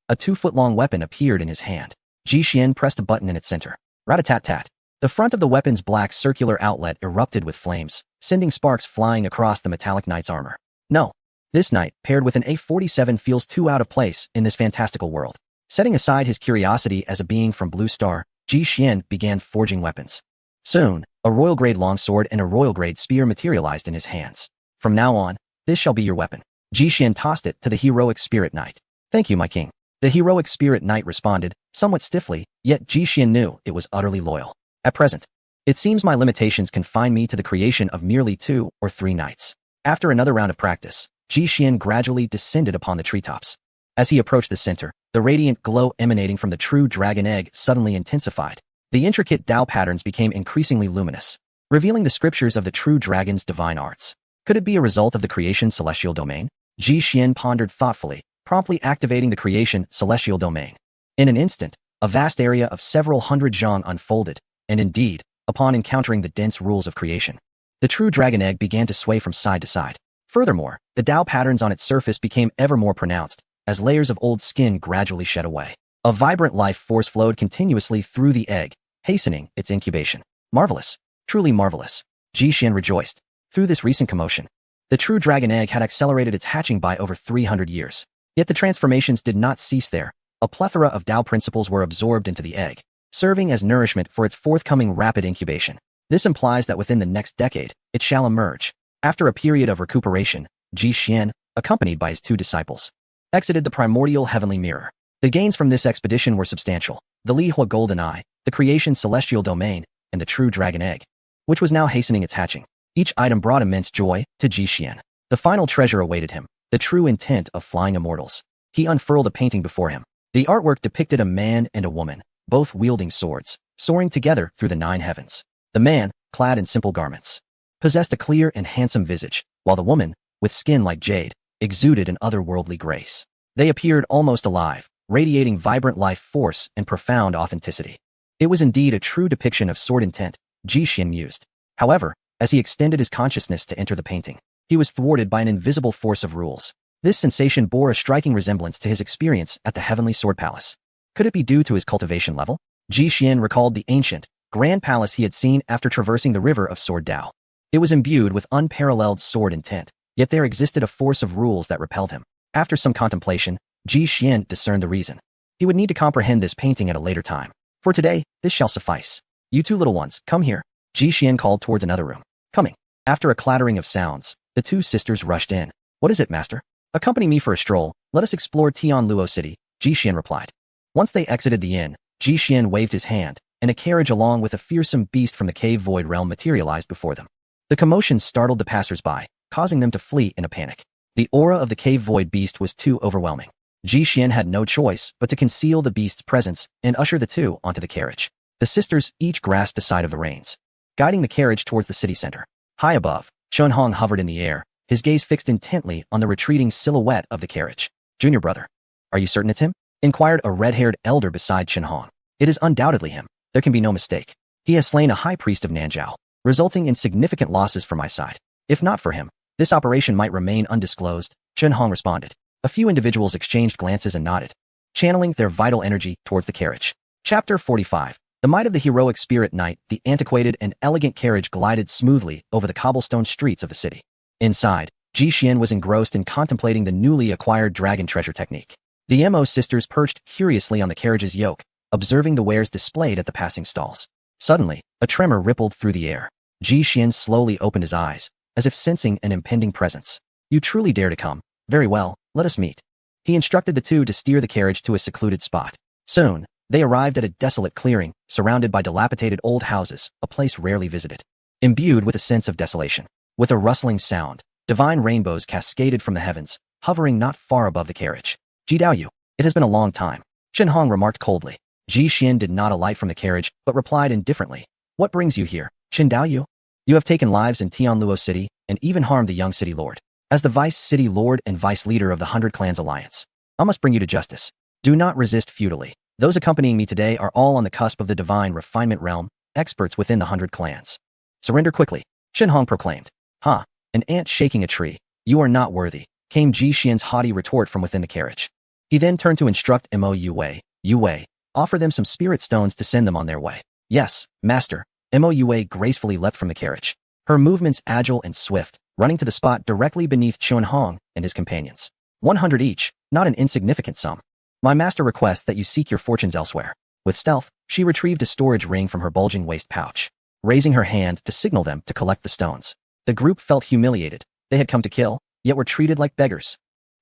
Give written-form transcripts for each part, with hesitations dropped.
A 2-foot-long weapon appeared in his hand. Ji Xian pressed a button in its center. Rat-a-tat-tat. The front of the weapon's black circular outlet erupted with flames, sending sparks flying across the metallic knight's armor. No. This knight, paired with an A-47, feels too out of place in this fantastical world. Setting aside his curiosity as a being from Blue Star, Ji Xian began forging weapons. Soon, a royal-grade longsword and a royal-grade spear materialized in his hands. From now on, this shall be your weapon. Ji Xian tossed it to the heroic spirit knight. Thank you, my king. The heroic spirit knight responded, somewhat stiffly, yet Ji Xian knew it was utterly loyal. At present, it seems my limitations confine me to the creation of merely 2 or 3 knights. After another round of practice, Ji Xian gradually descended upon the treetops. As he approached the center, the radiant glow emanating from the true dragon egg suddenly intensified. The intricate Dao patterns became increasingly luminous, revealing the scriptures of the true dragon's divine arts. Could it be a result of the creation celestial domain? Ji Xian pondered thoughtfully, promptly activating the creation celestial domain. In an instant, a vast area of several hundred zhang unfolded, and indeed, upon encountering the dense rules of creation, the true dragon egg began to sway from side to side. Furthermore, the Dao patterns on its surface became ever more pronounced, as layers of old skin gradually shed away. A vibrant life force flowed continuously through the egg, hastening its incubation. Marvelous. Truly marvelous. Ji Xian rejoiced. Through this recent commotion, the true dragon egg had accelerated its hatching by over 300 years. Yet the transformations did not cease there. A plethora of Dao principles were absorbed into the egg, serving as nourishment for its forthcoming rapid incubation. This implies that within the next decade, it shall emerge. After a period of recuperation, Ji Xian, accompanied by his 2 disciples, exited the primordial heavenly mirror. The gains from this expedition were substantial. The Li Hua Golden Eye, the creation celestial domain, and the true dragon egg, which was now hastening its hatching. Each item brought immense joy to Ji Xian. The final treasure awaited him, the true intent of flying immortals. He unfurled a painting before him. The artwork depicted a man and a woman, both wielding swords, soaring together through the 9 heavens. The man, clad in simple garments, possessed a clear and handsome visage, while the woman, with skin like jade, exuded an otherworldly grace. They appeared almost alive, radiating vibrant life force and profound authenticity. It was indeed a true depiction of sword intent, Ji Xian mused. However, as he extended his consciousness to enter the painting, he was thwarted by an invisible force of rules. This sensation bore a striking resemblance to his experience at the Heavenly Sword Palace. Could it be due to his cultivation level? Ji Xian recalled the ancient, grand palace he had seen after traversing the river of Sword Dao. It was imbued with unparalleled sword intent, yet there existed a force of rules that repelled him. After some contemplation, Ji Xian discerned the reason. He would need to comprehend this painting at a later time. For today, this shall suffice. You 2 little ones, come here. Ji Xian called towards another room. Coming. After a clattering of sounds, the 2 sisters rushed in. What is it, master? Accompany me for a stroll. Let us explore Tianluo City, Ji Xian replied. Once they exited the inn, Ji Xian waved his hand, and a carriage along with a fearsome beast from the cave void realm materialized before them. The commotion startled the passers-by, causing them to flee in a panic. The aura of the cave void beast was too overwhelming. Ji Xian had no choice but to conceal the beast's presence and usher the 2 onto the carriage. The sisters each grasped the side of the reins, guiding the carriage towards the city center. High above, Chen Hong hovered in the air, his gaze fixed intently on the retreating silhouette of the carriage. Junior brother. Are you certain it's him? Inquired a red-haired elder beside Chen Hong. It is undoubtedly him. There can be no mistake. He has slain a high priest of Nanzhao, resulting in significant losses for my side. If not for him, this operation might remain undisclosed, Chen Hong responded. A few individuals exchanged glances and nodded, channeling their vital energy towards the carriage. Chapter 45. The might of the heroic spirit knight. The antiquated and elegant carriage glided smoothly over the cobblestone streets of the city. Inside, Ji Xian was engrossed in contemplating the newly acquired dragon treasure technique. The Mo sisters perched curiously on the carriage's yoke, observing the wares displayed at the passing stalls. Suddenly, a tremor rippled through the air. Ji Xian slowly opened his eyes, as if sensing an impending presence. You truly dare to come. Very well, let us meet. He instructed the 2 to steer the carriage to a secluded spot. Soon, they arrived at a desolate clearing, surrounded by dilapidated old houses, a place rarely visited. Imbued with a sense of desolation, with a rustling sound, divine rainbows cascaded from the heavens, hovering not far above the carriage. Ji Daoyu, it has been a long time, Chen Hong remarked coldly. Ji Xian did not alight from the carriage, but replied indifferently. What brings you here, Chen Daoyu? You have taken lives in Tianluo City, and even harmed the young city lord. As the vice city lord and vice leader of the 100 Clans Alliance, I must bring you to justice. Do not resist futilely. Those accompanying me today are all on the cusp of the divine refinement realm, experts within the 100 clans. Surrender quickly, Chen Hong proclaimed. Ha, an ant shaking a tree. You are not worthy, came Ji Xian's haughty retort from within the carriage. He then turned to instruct Mo Yue. Yue, offer them some spirit stones to send them on their way. Yes, master. Mo Yue gracefully leapt from the carriage. Her movements agile and swift, running to the spot directly beneath Chun Hong and his companions. 100 each, not an insignificant sum. My master requests that you seek your fortunes elsewhere. With stealth, she retrieved a storage ring from her bulging waist pouch, raising her hand to signal them to collect the stones. The group felt humiliated. They had come to kill, yet were treated like beggars.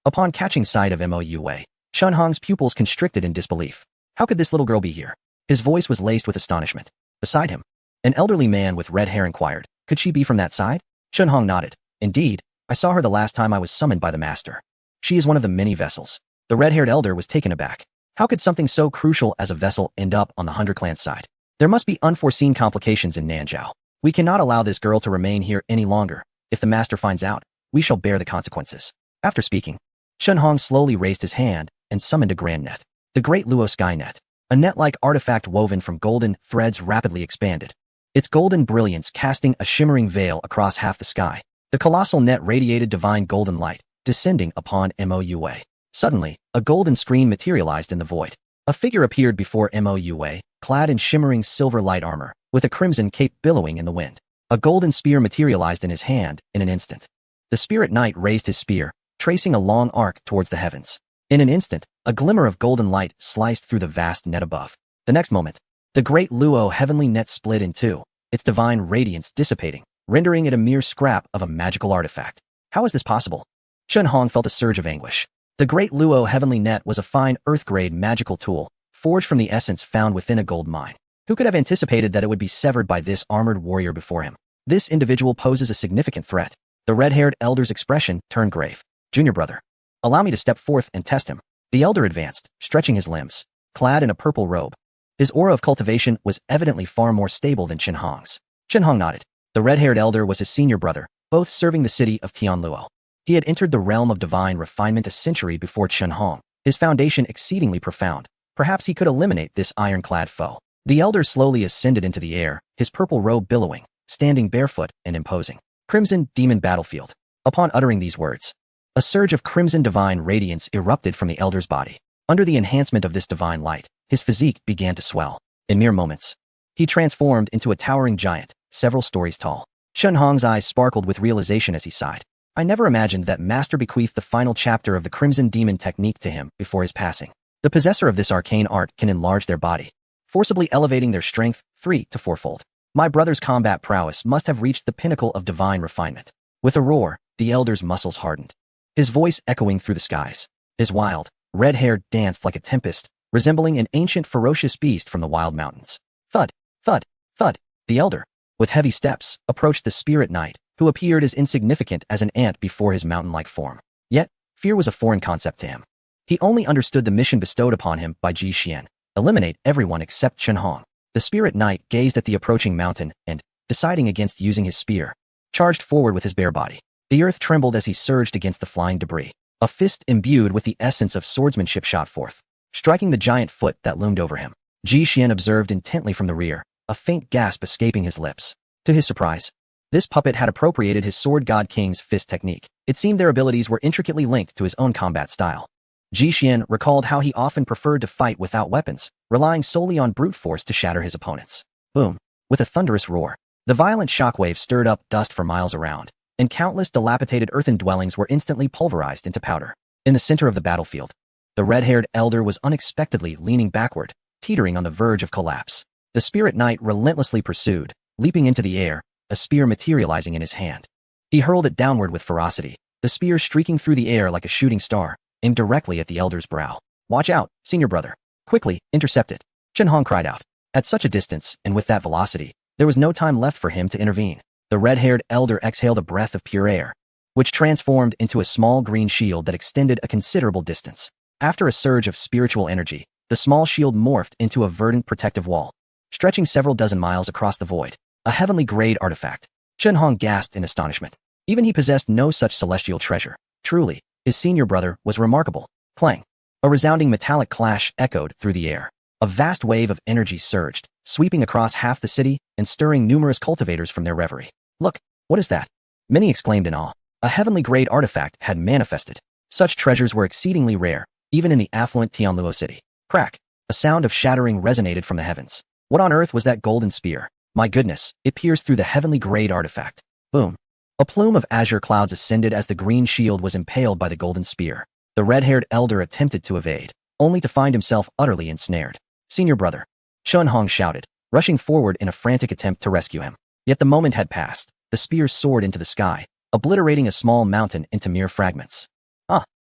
Upon catching sight of Mo Yue, Chun Hong's pupils constricted in disbelief. How could this little girl be here? His voice was laced with astonishment. Beside him, an elderly man with red hair inquired, could she be from that side? Chun Hong nodded. Indeed, I saw her the last time I was summoned by the master. She is one of the many vessels. The red-haired elder was taken aback. How could something so crucial as a vessel end up on the Hunter clan's side? There must be unforeseen complications in Nanzhao. We cannot allow this girl to remain here any longer. If the master finds out, we shall bear the consequences. After speaking, Chun Hong slowly raised his hand and summoned a grand net. The Great Luo Sky Net. A net-like artifact woven from golden threads rapidly expanded, its golden brilliance casting a shimmering veil across half the sky. The colossal net radiated divine golden light, descending upon Mo Yue. Suddenly, a golden screen materialized in the void. A figure appeared before Mo Yue, clad in shimmering silver light armor, with a crimson cape billowing in the wind. A golden spear materialized in his hand in an instant. The spirit knight raised his spear, tracing a long arc towards the heavens. In an instant, a glimmer of golden light sliced through the vast net above. The next moment, the great Luo heavenly net split in two, its divine radiance dissipating, rendering it a mere scrap of a magical artifact. How is this possible? Chun Hong felt a surge of anguish. The great Luo heavenly net was a fine earth-grade magical tool, forged from the essence found within a gold mine. Who could have anticipated that it would be severed by this armored warrior before him? This individual poses a significant threat. The red-haired elder's expression turned grave. Junior brother, allow me to step forth and test him. The elder advanced, stretching his limbs, clad in a purple robe. His aura of cultivation was evidently far more stable than Chun Hong's. Chun Hong nodded. The red-haired elder was his senior brother, both serving the city of Tianluo. He had entered the realm of divine refinement a century before Chun Hong, his foundation exceedingly profound. Perhaps he could eliminate this ironclad foe. The elder slowly ascended into the air, his purple robe billowing, standing barefoot and imposing. Crimson Demon Battlefield. Upon uttering these words, a surge of crimson divine radiance erupted from the elder's body. Under the enhancement of this divine light, his physique began to swell. In mere moments, he transformed into a towering giant, several stories tall. Chun Hong's eyes sparkled with realization as he sighed. I never imagined that Master bequeathed the final chapter of the Crimson Demon technique to him before his passing. The possessor of this arcane art can enlarge their body, forcibly elevating their strength 3 to 4-fold. My brother's combat prowess must have reached the pinnacle of divine refinement. With a roar, the elder's muscles hardened, his voice echoing through the skies. His wild, red hair danced like a tempest, resembling an ancient ferocious beast from the wild mountains. Thud, thud, thud. The elder, with heavy steps, approached the spirit knight, who appeared as insignificant as an ant before his mountain-like form. Yet, fear was a foreign concept to him. He only understood the mission bestowed upon him by Ji Xian: eliminate everyone except Chun Hong. The spirit knight gazed at the approaching mountain and, deciding against using his spear, charged forward with his bare body. The earth trembled as he surged against the flying debris. A fist imbued with the essence of swordsmanship shot forth, striking the giant foot that loomed over him. Ji Xian observed intently from the rear, a faint gasp escaping his lips. To his surprise, this puppet had appropriated his Sword God King's fist technique. It seemed their abilities were intricately linked to his own combat style. Ji Xian recalled how he often preferred to fight without weapons, relying solely on brute force to shatter his opponents. Boom! With a thunderous roar, the violent shockwave stirred up dust for miles around, and countless dilapidated earthen dwellings were instantly pulverized into powder. In the center of the battlefield, the red-haired elder was unexpectedly leaning backward, teetering on the verge of collapse. The spirit knight relentlessly pursued, leaping into the air, a spear materializing in his hand. He hurled it downward with ferocity, the spear streaking through the air like a shooting star, aimed directly at the elder's brow. Watch out, senior brother. Quickly, intercept it. Chun Hong cried out. At such a distance, and with that velocity, there was no time left for him to intervene. The red-haired elder exhaled a breath of pure air, which transformed into a small green shield that extended a considerable distance. After a surge of spiritual energy, the small shield morphed into a verdant protective wall, stretching several dozen miles across the void. A heavenly grade artifact. Chun Hong gasped in astonishment. Even he possessed no such celestial treasure. Truly, his senior brother was remarkable. Clang. A resounding metallic clash echoed through the air. A vast wave of energy surged, sweeping across half the city and stirring numerous cultivators from their reverie. Look, what is that? Many exclaimed in awe. A heavenly grade artifact had manifested. Such treasures were exceedingly rare, even in the affluent Tianluo city. Crack! A sound of shattering resonated from the heavens. What on earth was that golden spear? My goodness, it pierced through the heavenly grade artifact. Boom. A plume of azure clouds ascended as the green shield was impaled by the golden spear. The red-haired elder attempted to evade, only to find himself utterly ensnared. Senior brother. Chun Hong shouted, rushing forward in a frantic attempt to rescue him. Yet the moment had passed. The spear soared into the sky, obliterating a small mountain into mere fragments.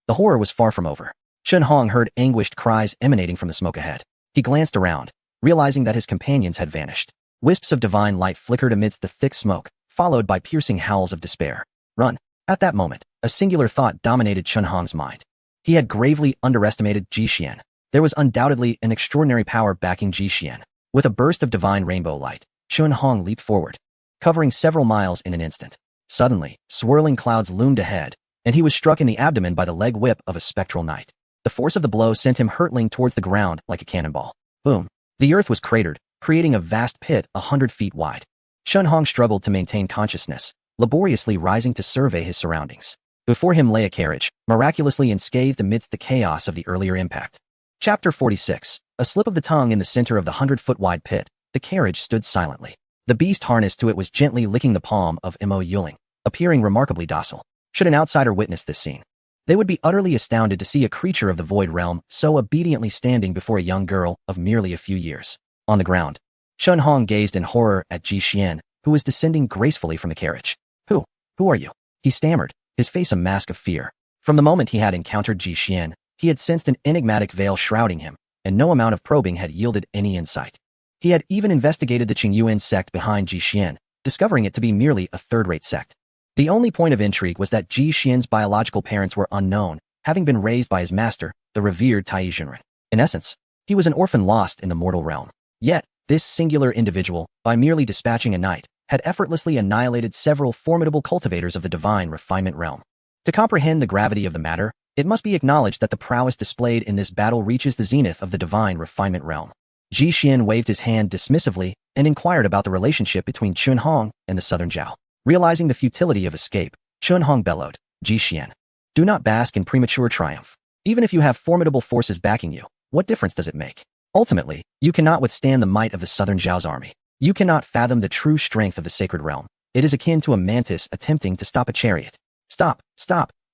The horror was far from over. Chun Hong heard anguished cries emanating from the smoke ahead. He glanced around, realizing that his companions had vanished. Wisps of divine light flickered amidst the thick smoke, followed by piercing howls of despair. Run. At that moment, a singular thought dominated Chun Hong's mind. He had gravely underestimated Ji Xian. There was undoubtedly an extraordinary power backing Ji Xian. With a burst of divine rainbow light, Chun Hong leaped forward, covering several miles in an instant. Suddenly, swirling clouds loomed ahead, and he was struck in the abdomen by the leg whip of a spectral knight. The force of the blow sent him hurtling towards the ground like a cannonball. Boom. The earth was cratered, creating a vast pit 100 feet wide. Chun Hong struggled to maintain consciousness, laboriously rising to survey his surroundings. Before him lay a carriage, miraculously unscathed amidst the chaos of the earlier impact. Chapter 46. A slip of the tongue in the center of the 100-foot-wide pit, the carriage stood silently. The beast harnessed to it was gently licking the palm of Mo Yuling, appearing remarkably docile. Should an outsider witness this scene, they would be utterly astounded to see a creature of the void realm so obediently standing before a young girl of merely a few years. On the ground, Chun Hong gazed in horror at Ji Xian, who was descending gracefully from the carriage. Who are you? He stammered, his face a mask of fear. From the moment he had encountered Ji Xian, he had sensed an enigmatic veil shrouding him, and no amount of probing had yielded any insight. He had even investigated the Qingyuan sect behind Ji Xian, discovering it to be merely a third-rate sect. The only point of intrigue was that Ji Xian's biological parents were unknown, having been raised by his master, the revered Tai Zhenren. In essence, he was an orphan lost in the mortal realm. Yet, this singular individual, by merely dispatching a knight, had effortlessly annihilated several formidable cultivators of the divine refinement realm. To comprehend the gravity of the matter, it must be acknowledged that the prowess displayed in this battle reaches the zenith of the divine refinement realm. Ji Xian waved his hand dismissively and inquired about the relationship between Chun Hong and the Southern Zhao. Realizing the futility of escape, Chun Hong bellowed, Ji Xian, do not bask in premature triumph. Even if you have formidable forces backing you, what difference does it make? Ultimately, you cannot withstand the might of the Southern Zhao's army. You cannot fathom the true strength of the sacred realm. It is akin to a mantis attempting to stop a chariot. Stop,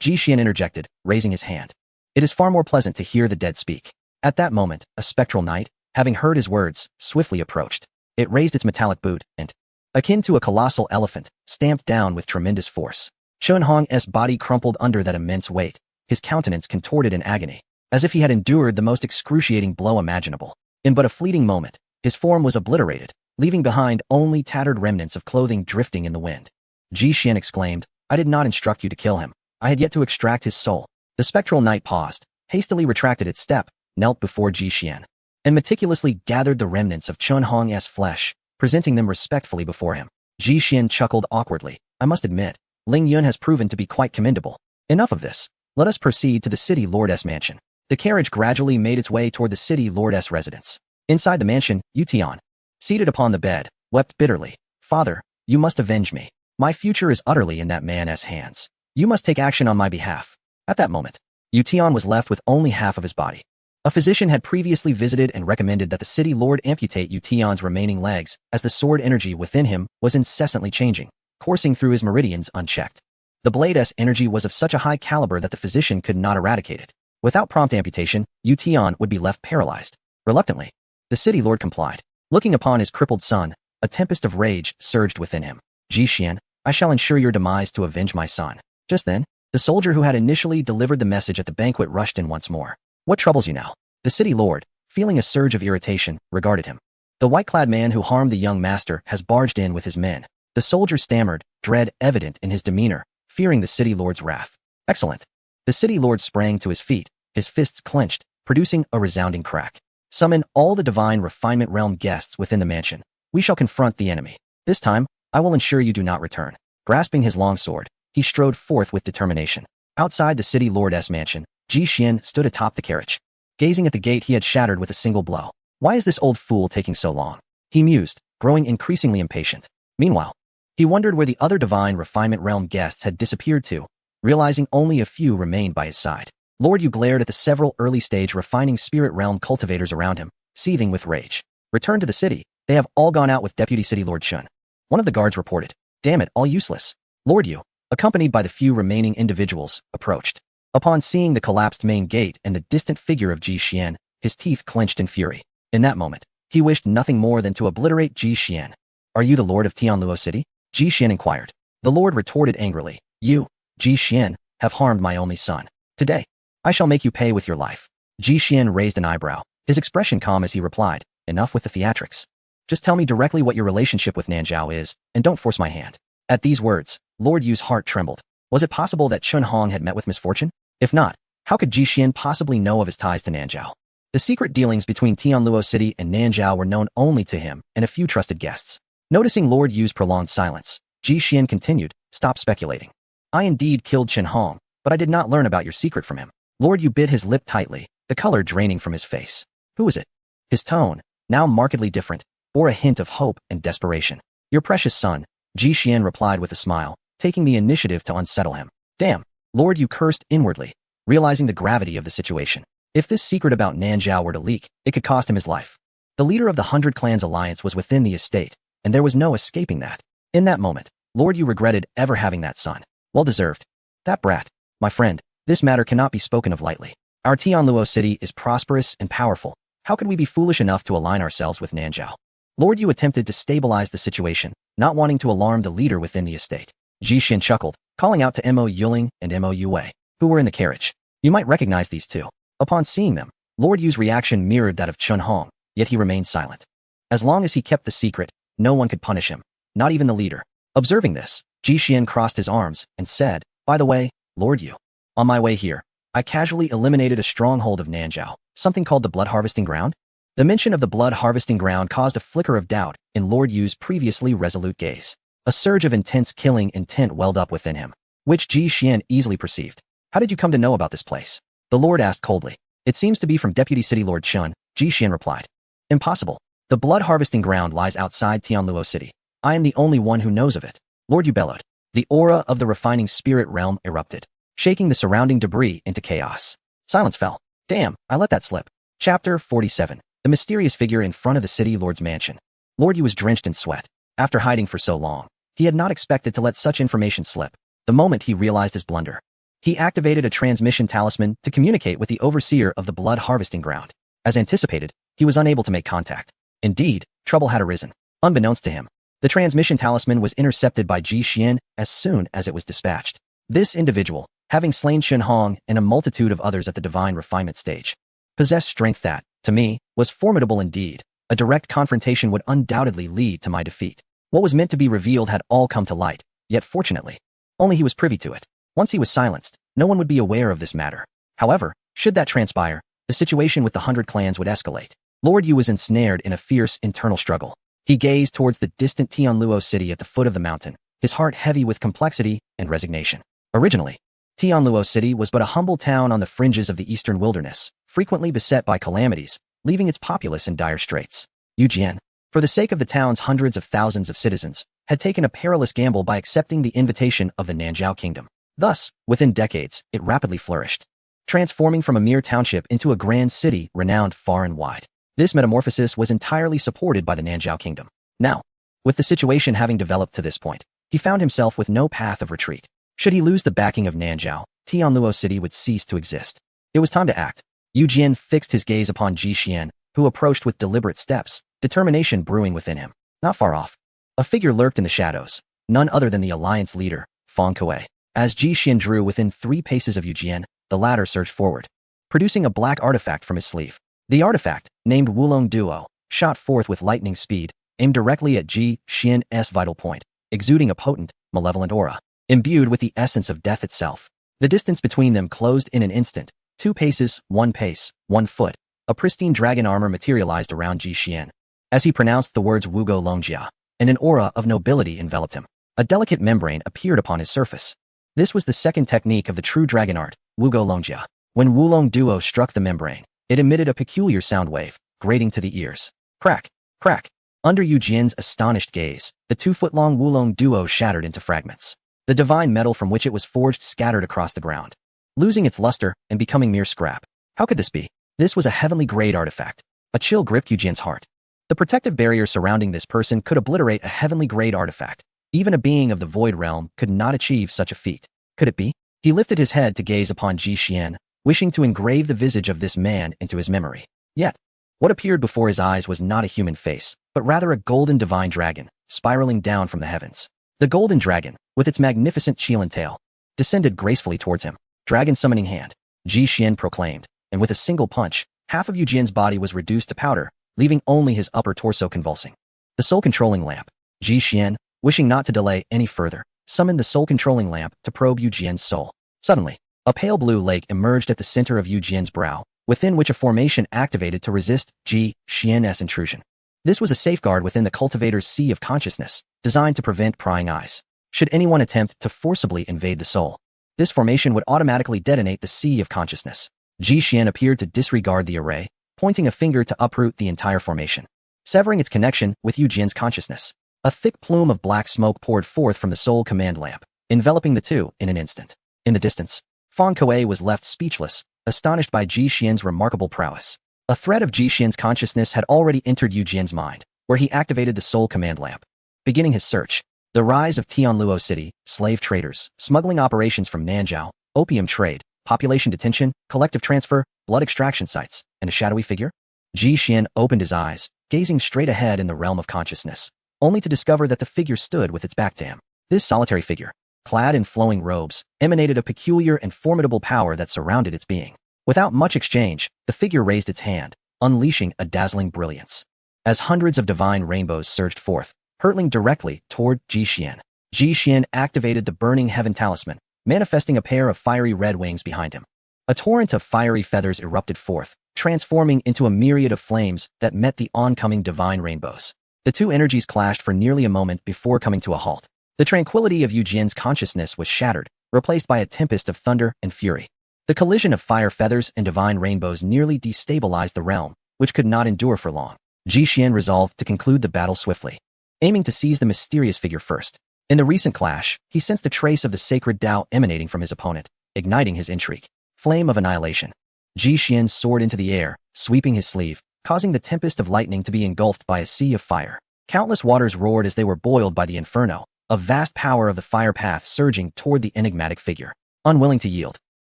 Ji Xian interjected, raising his hand. It is far more pleasant to hear the dead speak. At that moment, a spectral knight, having heard his words, swiftly approached. It raised its metallic boot and, akin to a colossal elephant, stamped down with tremendous force. Chun Hong's body crumpled under that immense weight, his countenance contorted in agony, as if he had endured the most excruciating blow imaginable. In but a fleeting moment, his form was obliterated, leaving behind only tattered remnants of clothing drifting in the wind. Ji Xian exclaimed, I did not instruct you to kill him. I had yet to extract his soul. The spectral knight paused, hastily retracted its step, knelt before Ji Xian, and meticulously gathered the remnants of Chun Hong's flesh, presenting them respectfully before him. Ji Xian chuckled awkwardly. I must admit, Ling Yun has proven to be quite commendable. Enough of this. Let us proceed to the city lord's mansion. The carriage gradually made its way toward the city lord's residence. Inside the mansion, Yu Tian, seated upon the bed, wept bitterly. Father, you must avenge me. My future is utterly in that man's hands. You must take action on my behalf. At that moment, Yu Tian was left with only half of his body. A physician had previously visited and recommended that the city lord amputate Yu Tian's remaining legs, as the sword energy within him was incessantly changing, coursing through his meridians unchecked. The blade's energy was of such a high caliber that the physician could not eradicate it. Without prompt amputation, Yu Tian would be left paralyzed. Reluctantly, the city lord complied. Looking upon his crippled son, a tempest of rage surged within him. Ji Xian, I shall ensure your demise to avenge my son. Just then, the soldier who had initially delivered the message at the banquet rushed in once more. What troubles you now? The city lord, feeling a surge of irritation, regarded him. The white-clad man who harmed the young master has barged in with his men. The soldier stammered, dread evident in his demeanor, fearing the city lord's wrath. Excellent. The city lord sprang to his feet, his fists clenched, producing a resounding crack. Summon all the divine refinement realm guests within the mansion. We shall confront the enemy. This time, I will ensure you do not return. Grasping his long sword, he strode forth with determination. Outside the city lord's mansion, Ji Xian stood atop the carriage. Gazing at the gate he had shattered with a single blow. Why is this old fool taking so long? He mused, growing increasingly impatient. Meanwhile, he wondered where the other divine refinement realm guests had disappeared to, realizing only a few remained by his side. Lord Yu glared at the several early-stage refining spirit realm cultivators around him, seething with rage. Return to the city. They have all gone out with Deputy City Lord Chun. One of the guards reported. Damn it, all useless. Lord Yu, accompanied by the few remaining individuals, approached. Upon seeing the collapsed main gate and the distant figure of Ji Xian, his teeth clenched in fury. In that moment, he wished nothing more than to obliterate Ji Xian. Are you the Lord of Tianluo City? Ji Xian inquired. The Lord retorted angrily. You, Ji Xian, have harmed my only son. Today, I shall make you pay with your life. Ji Xian raised an eyebrow, his expression calm as he replied, enough with the theatrics. Just tell me directly what your relationship with Nanzhao is, and don't force my hand. At these words, Lord Yu's heart trembled. Was it possible that Chun Hong had met with misfortune? If not, how could Ji Xian possibly know of his ties to Nanzhao? The secret dealings between Tianluo City and Nanzhao were known only to him and a few trusted guests. Noticing Lord Yu's prolonged silence, Ji Xian continued, stop speculating. I indeed killed Chun Hong, but I did not learn about your secret from him. Lord Yu bit his lip tightly, the color draining from his face. Who is it? His tone, now markedly different, bore a hint of hope and desperation. Your precious son, Ji Xian replied with a smile, taking the initiative to unsettle him. Damn, Lord Yu cursed inwardly, realizing the gravity of the situation. If this secret about Nanzhao were to leak, it could cost him his life. The leader of the 100 Clans Alliance was within the estate, and there was no escaping that. In that moment, Lord Yu regretted ever having that son. Well deserved. That brat. My friend, this matter cannot be spoken of lightly. Our Tianluo City is prosperous and powerful. How could we be foolish enough to align ourselves with Nanzhao? Lord Yu attempted to stabilize the situation, not wanting to alarm the leader within the estate. Ji Xian chuckled, calling out to Mo Yuling and Mo Yue, who were in the carriage. You might recognize these two. Upon seeing them, Lord Yu's reaction mirrored that of Chun Hong, yet he remained silent. As long as he kept the secret, no one could punish him, not even the leader. Observing this, Ji Xian crossed his arms and said, by the way, Lord Yu, on my way here, I casually eliminated a stronghold of Nanzhao, something called the Blood Harvesting Ground. The mention of the Blood Harvesting Ground caused a flicker of doubt in Lord Yu's previously resolute gaze. A surge of intense killing intent welled up within him, which Ji Xian easily perceived. How did you come to know about this place? The Lord asked coldly. It seems to be from Deputy City Lord Chun, Ji Xian replied. Impossible. The Blood Harvesting Ground lies outside Tianluo City. I am the only one who knows of it. Lord Yu bellowed. The aura of the refining spirit realm erupted, shaking the surrounding debris into chaos. Silence fell. Damn, I let that slip. Chapter 47. The mysterious figure in front of the city lord's mansion. Lord Yu was drenched in sweat. After hiding for so long, he had not expected to let such information slip. The moment he realized his blunder, he activated a transmission talisman to communicate with the overseer of the Blood Harvesting Ground. As anticipated, he was unable to make contact. Indeed, trouble had arisen. Unbeknownst to him, the transmission talisman was intercepted by Ji Xian as soon as it was dispatched. This individual, having slain Chun Hong and a multitude of others at the divine refinement stage, possessed strength that, to me, was formidable indeed. A direct confrontation would undoubtedly lead to my defeat. What was meant to be revealed had all come to light, yet fortunately, only he was privy to it. Once he was silenced, no one would be aware of this matter. However, should that transpire, the situation with the 100 clans would escalate. Lord Yu was ensnared in a fierce internal struggle. He gazed towards the distant Tianluo City at the foot of the mountain, his heart heavy with complexity and resignation. Originally, Tianluo City was but a humble town on the fringes of the eastern wilderness, frequently beset by calamities, leaving its populace in dire straits. Yu Jian, for the sake of the town's hundreds of thousands of citizens, had taken a perilous gamble by accepting the invitation of the Nanzhao Kingdom. Thus, within decades, it rapidly flourished, transforming from a mere township into a grand city renowned far and wide. This metamorphosis was entirely supported by the Nanzhao Kingdom. Now, with the situation having developed to this point, he found himself with no path of retreat. Should he lose the backing of Nanzhao, Tianluo City would cease to exist. It was time to act. Yu Jian fixed his gaze upon Ji Xian, who approached with deliberate steps, determination brewing within him. Not far off, a figure lurked in the shadows, none other than the alliance leader, Fang Kuei. As Ji Xian drew within 3 paces of Yu Jian, the latter surged forward, producing a black artifact from his sleeve. The artifact, named Wulong Duo, shot forth with lightning speed, aimed directly at Ji Xian's vital point, exuding a potent, malevolent aura, imbued with the essence of death itself. The distance between them closed in an instant. 2 paces, 1 pace, 1 foot. A pristine dragon armor materialized around Ji Xian. As he pronounced the words Wugo Longjia, and an aura of nobility enveloped him. A delicate membrane appeared upon his surface. This was the second technique of the true dragon art, Wugo Longjia. When Wulong Duo struck the membrane, it emitted a peculiar sound wave, grating to the ears. Crack, crack. Under Yu Jian's astonished gaze, the 2-foot-long Wulong Duo shattered into fragments. The divine metal from which it was forged scattered across the ground. losing its luster and becoming mere scrap. How could this be? This was a heavenly grade artifact. A chill gripped Yu Jian's heart. The protective barrier surrounding this person could obliterate a heavenly grade artifact. Even a being of the void realm could not achieve such a feat. Could it be? He lifted his head to gaze upon Ji Xian, wishing to engrave the visage of this man into his memory. Yet, what appeared before his eyes was not a human face, but rather a golden divine dragon, spiraling down from the heavens. The golden dragon, with its magnificent Qilin tail, descended gracefully towards him. Dragon summoning hand, Ji Xian proclaimed, and with a single punch, half of Yu Jian's body was reduced to powder, leaving only his upper torso convulsing. The soul-controlling lamp, Ji Xian, wishing not to delay any further, summoned the soul-controlling lamp to probe Yu Jian's soul. Suddenly, a pale blue lake emerged at the center of Yu Jian's brow, within which a formation activated to resist Ji Xian's intrusion. This was a safeguard within the cultivator's sea of consciousness, designed to prevent prying eyes. Should anyone attempt to forcibly invade the soul, this formation would automatically detonate the sea of consciousness. Ji Xian appeared to disregard the array, pointing a finger to uproot the entire formation, severing its connection with Yu Jian's consciousness. A thick plume of black smoke poured forth from the soul command lamp, enveloping the two in an instant. In the distance, Fang Kuei was left speechless, astonished by Ji Xian's remarkable prowess. A thread of Ji Xian's consciousness had already entered Yu Jian's mind, where he activated the soul command lamp. Beginning his search, the rise of Tianluo City, slave traders, smuggling operations from Nanzhao, opium trade, population detention, collective transfer, blood extraction sites, and a shadowy figure? Ji Xian opened his eyes, gazing straight ahead in the realm of consciousness, only to discover that the figure stood with its back to him. This solitary figure, clad in flowing robes, emanated a peculiar and formidable power that surrounded its being. Without much exchange, the figure raised its hand, unleashing a dazzling brilliance. As hundreds of divine rainbows surged forth, hurtling directly toward Ji Xian activated the Burning Heaven Talisman, manifesting a pair of fiery red wings behind him. A torrent of fiery feathers erupted forth, transforming into a myriad of flames that met the oncoming divine rainbows. The two energies clashed for nearly a moment before coming to a halt. The tranquility of Yu Jian's consciousness was shattered, replaced by a tempest of thunder and fury. The collision of fire feathers and divine rainbows nearly destabilized the realm, which could not endure for long. Ji Xian resolved to conclude the battle swiftly, aiming to seize the mysterious figure first. In the recent clash, he sensed a trace of the sacred Tao emanating from his opponent, igniting his intrigue. Flame of annihilation. Ji Xian soared into the air, sweeping his sleeve, causing the tempest of lightning to be engulfed by a sea of fire. Countless waters roared as they were boiled by the inferno, a vast power of the fire path surging toward the enigmatic figure. Unwilling to yield,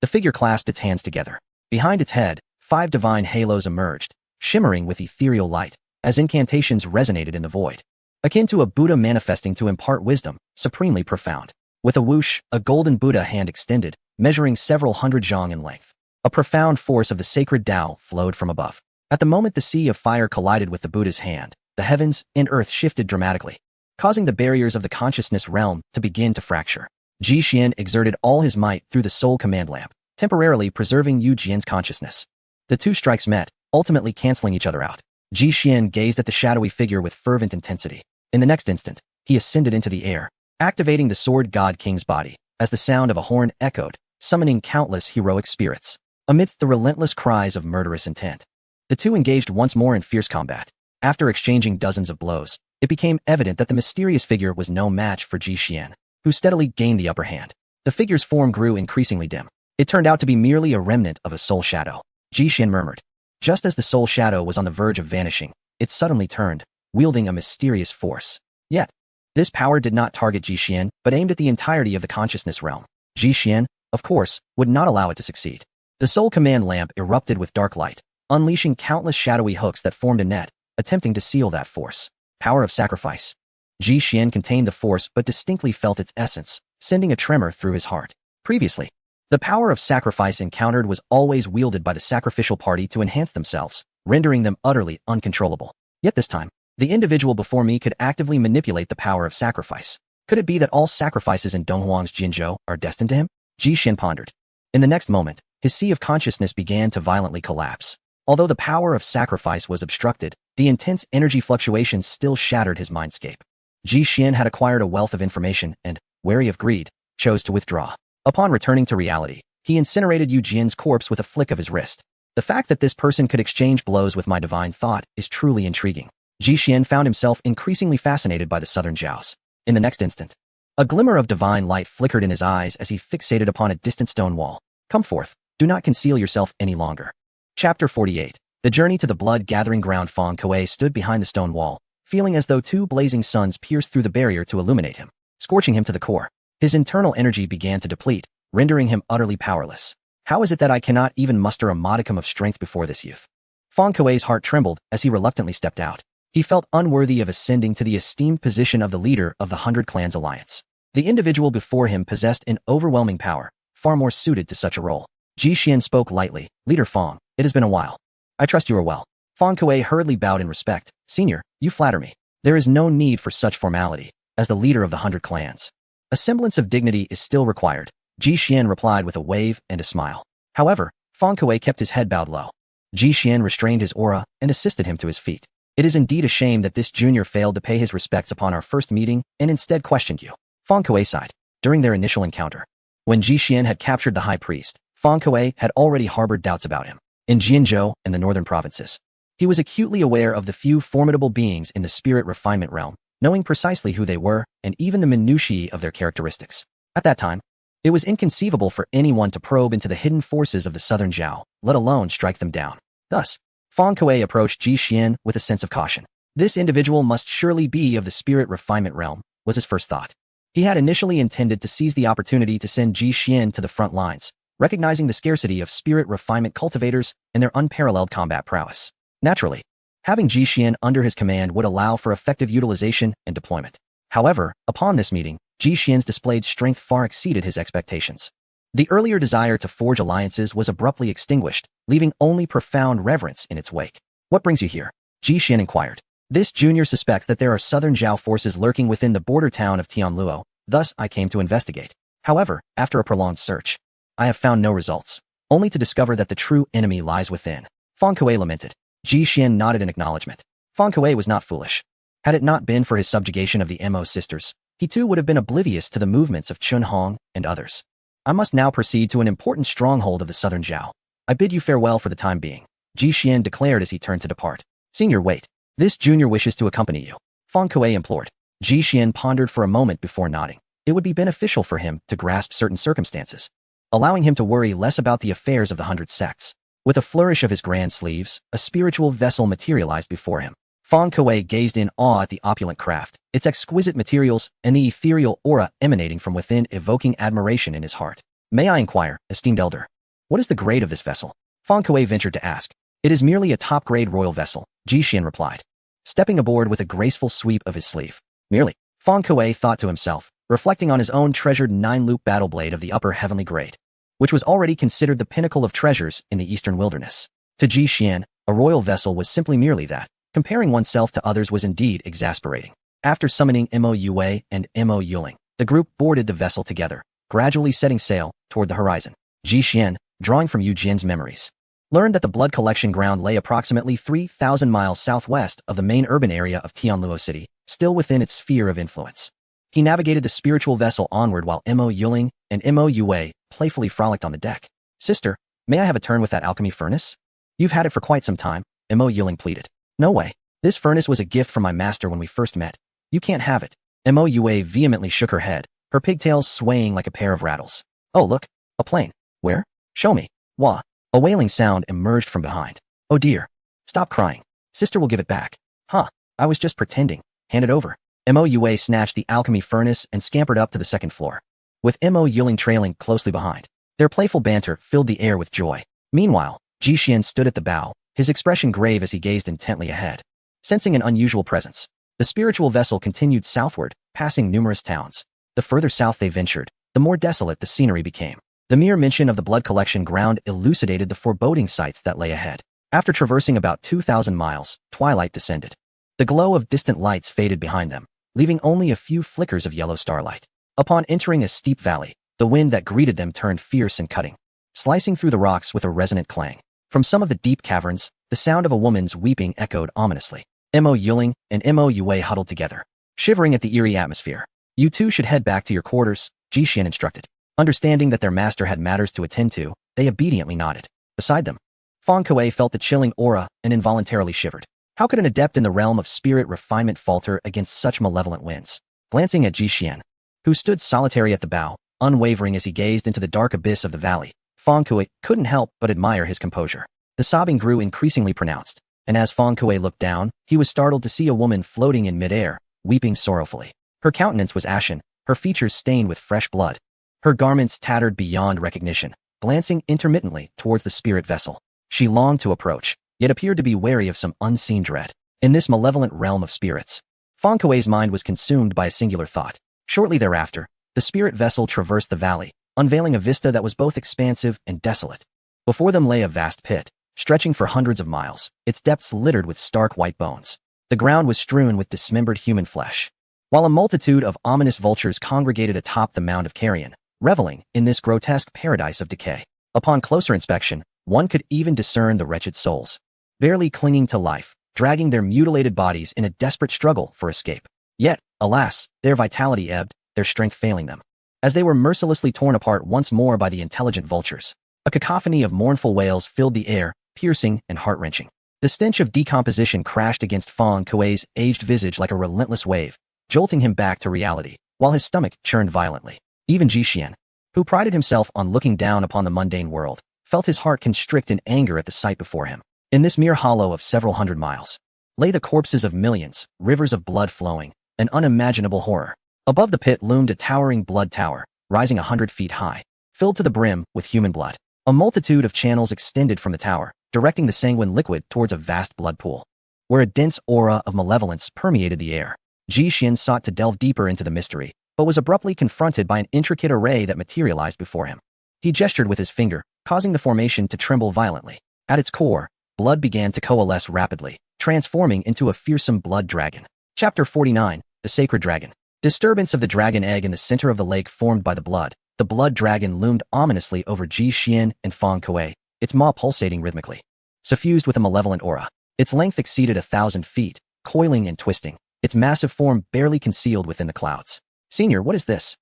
the figure clasped its hands together. Behind its head, 5 divine halos emerged, shimmering with ethereal light, as incantations resonated in the void. Akin to a Buddha manifesting to impart wisdom, supremely profound. With a whoosh, a golden Buddha hand extended, measuring several hundred zhang in length. A profound force of the sacred Tao flowed from above. At the moment the sea of fire collided with the Buddha's hand, the heavens and earth shifted dramatically, causing the barriers of the consciousness realm to begin to fracture. Ji Xian exerted all his might through the soul command lamp, temporarily preserving Yu Jian's consciousness. The two strikes met, ultimately canceling each other out. Ji Xian gazed at the shadowy figure with fervent intensity. In the next instant, he ascended into the air, activating the Sword God King's body, as the sound of a horn echoed, summoning countless heroic spirits. Amidst the relentless cries of murderous intent, the two engaged once more in fierce combat. After exchanging dozens of blows, it became evident that the mysterious figure was no match for Ji Xian, who steadily gained the upper hand. The figure's form grew increasingly dim. It turned out to be merely a remnant of a soul shadow. Ji Xian murmured. Just as the soul shadow was on the verge of vanishing, it suddenly turned, wielding a mysterious force. Yet, this power did not target Ji Xian, but aimed at the entirety of the consciousness realm. Ji Xian, of course, would not allow it to succeed. The soul command lamp erupted with dark light, unleashing countless shadowy hooks that formed a net, attempting to seal that force. Power of sacrifice. Ji Xian contained the force but distinctly felt its essence, sending a tremor through his heart. Previously, the power of sacrifice encountered was always wielded by the sacrificial party to enhance themselves, rendering them utterly uncontrollable. Yet this time, the individual before me could actively manipulate the power of sacrifice. Could it be that all sacrifices in Donghuang's Jinzhou are destined to him? Ji Xian pondered. In the next moment, his sea of consciousness began to violently collapse. Although the power of sacrifice was obstructed, the intense energy fluctuations still shattered his mindscape. Ji Xian had acquired a wealth of information and, wary of greed, chose to withdraw. Upon returning to reality, he incinerated Yu Jian's corpse with a flick of his wrist. The fact that this person could exchange blows with my divine thought is truly intriguing. Ji Xian found himself increasingly fascinated by the southern Zhaos. In the next instant, a glimmer of divine light flickered in his eyes as he fixated upon a distant stone wall. Come forth. Do not conceal yourself any longer. Chapter 48. The journey to the blood-gathering ground. Feng Kuei stood behind the stone wall, feeling as though two blazing suns pierced through the barrier to illuminate him, scorching him to the core. His internal energy began to deplete, rendering him utterly powerless. How is it that I cannot even muster a modicum of strength before this youth? Feng Kuei's heart trembled as he reluctantly stepped out. He felt unworthy of ascending to the esteemed position of the leader of the 100 Clans Alliance. The individual before him possessed an overwhelming power, far more suited to such a role. Ji Xian spoke lightly. Leader Feng, it has been a while. I trust you are well. Feng Kuei hurriedly bowed in respect. Senior, you flatter me. There is no need for such formality. As the leader of the 100 clans, a semblance of dignity is still required. Ji Xian replied with a wave and a smile. However, Feng Kuei kept his head bowed low. Ji Xian restrained his aura and assisted him to his feet. It is indeed a shame that this junior failed to pay his respects upon our first meeting and instead questioned you. Feng Kuei sighed. During their initial encounter, when Ji Xian had captured the high priest, Feng Kuei had already harbored doubts about him. In Jianzhou and the northern provinces, he was acutely aware of the few formidable beings in the spirit refinement realm, knowing precisely who they were and even the minutiae of their characteristics. At that time, it was inconceivable for anyone to probe into the hidden forces of the southern Zhao, let alone strike them down. Thus, Feng Kuei approached Ji Xian with a sense of caution. This individual must surely be of the spirit refinement realm, was his first thought. He had initially intended to seize the opportunity to send Ji Xian to the front lines, recognizing the scarcity of spirit refinement cultivators and their unparalleled combat prowess. Naturally, having Ji Xian under his command would allow for effective utilization and deployment. However, upon this meeting, Ji Xian's displayed strength far exceeded his expectations. The earlier desire to forge alliances was abruptly extinguished, leaving only profound reverence in its wake. What brings you here? Ji Xian inquired. This junior suspects that there are southern Zhao forces lurking within the border town of Tianluo, thus I came to investigate. However, after a prolonged search, I have found no results, only to discover that the true enemy lies within. Feng Kuei lamented. Ji Xian nodded in acknowledgement. Feng Kuei was not foolish. Had it not been for his subjugation of the Mo sisters, he too would have been oblivious to the movements of Chun Hong and others. I must now proceed to an important stronghold of the southern Zhao. I bid you farewell for the time being, Ji Xian declared as he turned to depart. Senior, wait. This junior wishes to accompany you, Feng Kuei implored. Ji Xian pondered for a moment before nodding. It would be beneficial for him to grasp certain circumstances, allowing him to worry less about the affairs of the 100 sects. With a flourish of his grand sleeves, a spiritual vessel materialized before him. Feng Kuei gazed in awe at the opulent craft, its exquisite materials, and the ethereal aura emanating from within, evoking admiration in his heart. May I inquire, esteemed elder, what is the grade of this vessel? Feng Kuei ventured to ask. It is merely a top-grade royal vessel, Ji Xian replied, stepping aboard with a graceful sweep of his sleeve. Merely, Feng Kuei thought to himself, reflecting on his own treasured 9-loop battle blade of the upper heavenly grade, which was already considered the pinnacle of treasures in the eastern wilderness. To Ji Xian, a royal vessel was simply merely that. Comparing oneself to others was indeed exasperating. After summoning Mo Yue and Mo Yuling, the group boarded the vessel together, gradually setting sail toward the horizon. Ji Xian, drawing from Yu Jian's memories, learned that the blood collection ground lay approximately 3,000 miles southwest of the main urban area of Tianluo City, still within its sphere of influence. He navigated the spiritual vessel onward while Mo Yuling and Mo Yue playfully frolicked on the deck. Sister, may I have a turn with that alchemy furnace? You've had it for quite some time, Mo Yuling pleaded. No way. This furnace was a gift from my master when we first met. You can't have it. Mo Yue vehemently shook her head, her pigtails swaying like a pair of rattles. Oh look, a plane. Where? Show me. Wah. A wailing sound emerged from behind. Oh dear. Stop crying. Sister will give it back. Huh. I was just pretending. Hand it over. Mo Yue snatched the alchemy furnace and scampered up to the second floor, with Mo Yuling trailing closely behind. Their playful banter filled the air with joy. Meanwhile, Ji Xian stood at the bow, his expression grave as he gazed intently ahead. Sensing an unusual presence, the spiritual vessel continued southward, passing numerous towns. The further south they ventured, the more desolate the scenery became. The mere mention of the blood collection ground elucidated the foreboding sights that lay ahead. After traversing about 2,000 miles, twilight descended. The glow of distant lights faded behind them, leaving only a few flickers of yellow starlight. Upon entering a steep valley, the wind that greeted them turned fierce and cutting, slicing through the rocks with a resonant clang. From some of the deep caverns, the sound of a woman's weeping echoed ominously. Mo Yuling and Mo Yue huddled together, shivering at the eerie atmosphere. You two should head back to your quarters, Ji Xian instructed. Understanding that their master had matters to attend to, they obediently nodded. Beside them, Feng Kuei felt the chilling aura and involuntarily shivered. How could an adept in the realm of spirit refinement falter against such malevolent winds? Glancing at Ji Xian, who stood solitary at the bow, unwavering as he gazed into the dark abyss of the valley, Feng Kuei couldn't help but admire his composure. The sobbing grew increasingly pronounced, and as Feng Kuei looked down, he was startled to see a woman floating in midair, weeping sorrowfully. Her countenance was ashen, her features stained with fresh blood. Her garments tattered beyond recognition, glancing intermittently towards the spirit vessel. She longed to approach, yet appeared to be wary of some unseen dread. In this malevolent realm of spirits, Feng Kuei's mind was consumed by a singular thought. Shortly thereafter, the spirit vessel traversed the valley, unveiling a vista that was both expansive and desolate. Before them lay a vast pit, stretching for hundreds of miles, its depths littered with stark white bones. The ground was strewn with dismembered human flesh, while a multitude of ominous vultures congregated atop the mound of carrion, reveling in this grotesque paradise of decay. Upon closer inspection, one could even discern the wretched souls, barely clinging to life, dragging their mutilated bodies in a desperate struggle for escape. Yet, alas, their vitality ebbed, their strength failing them, as they were mercilessly torn apart once more by the intelligent vultures. A cacophony of mournful wails filled the air, piercing and heart-wrenching. The stench of decomposition crashed against Feng Kuei's aged visage like a relentless wave, jolting him back to reality, while his stomach churned violently. Even Ji Xian, who prided himself on looking down upon the mundane world, felt his heart constrict in anger at the sight before him. In this mere hollow of several hundred miles, lay the corpses of millions, rivers of blood flowing, an unimaginable horror. Above the pit loomed a towering blood tower, rising 100 feet high, filled to the brim with human blood. A multitude of channels extended from the tower, directing the sanguine liquid towards a vast blood pool, where a dense aura of malevolence permeated the air. Ji Xian sought to delve deeper into the mystery, but was abruptly confronted by an intricate array that materialized before him. He gestured with his finger, causing the formation to tremble violently. At its core, blood began to coalesce rapidly, transforming into a fearsome blood dragon. Chapter 49, The Sacred Dragon. Disturbance of the dragon egg in the center of the lake formed by the blood dragon loomed ominously over Ji Xian and Feng Kuei, its maw pulsating rhythmically, suffused with a malevolent aura. Its length exceeded 1,000 feet, coiling and twisting, its massive form barely concealed within the clouds. Senior, what is this?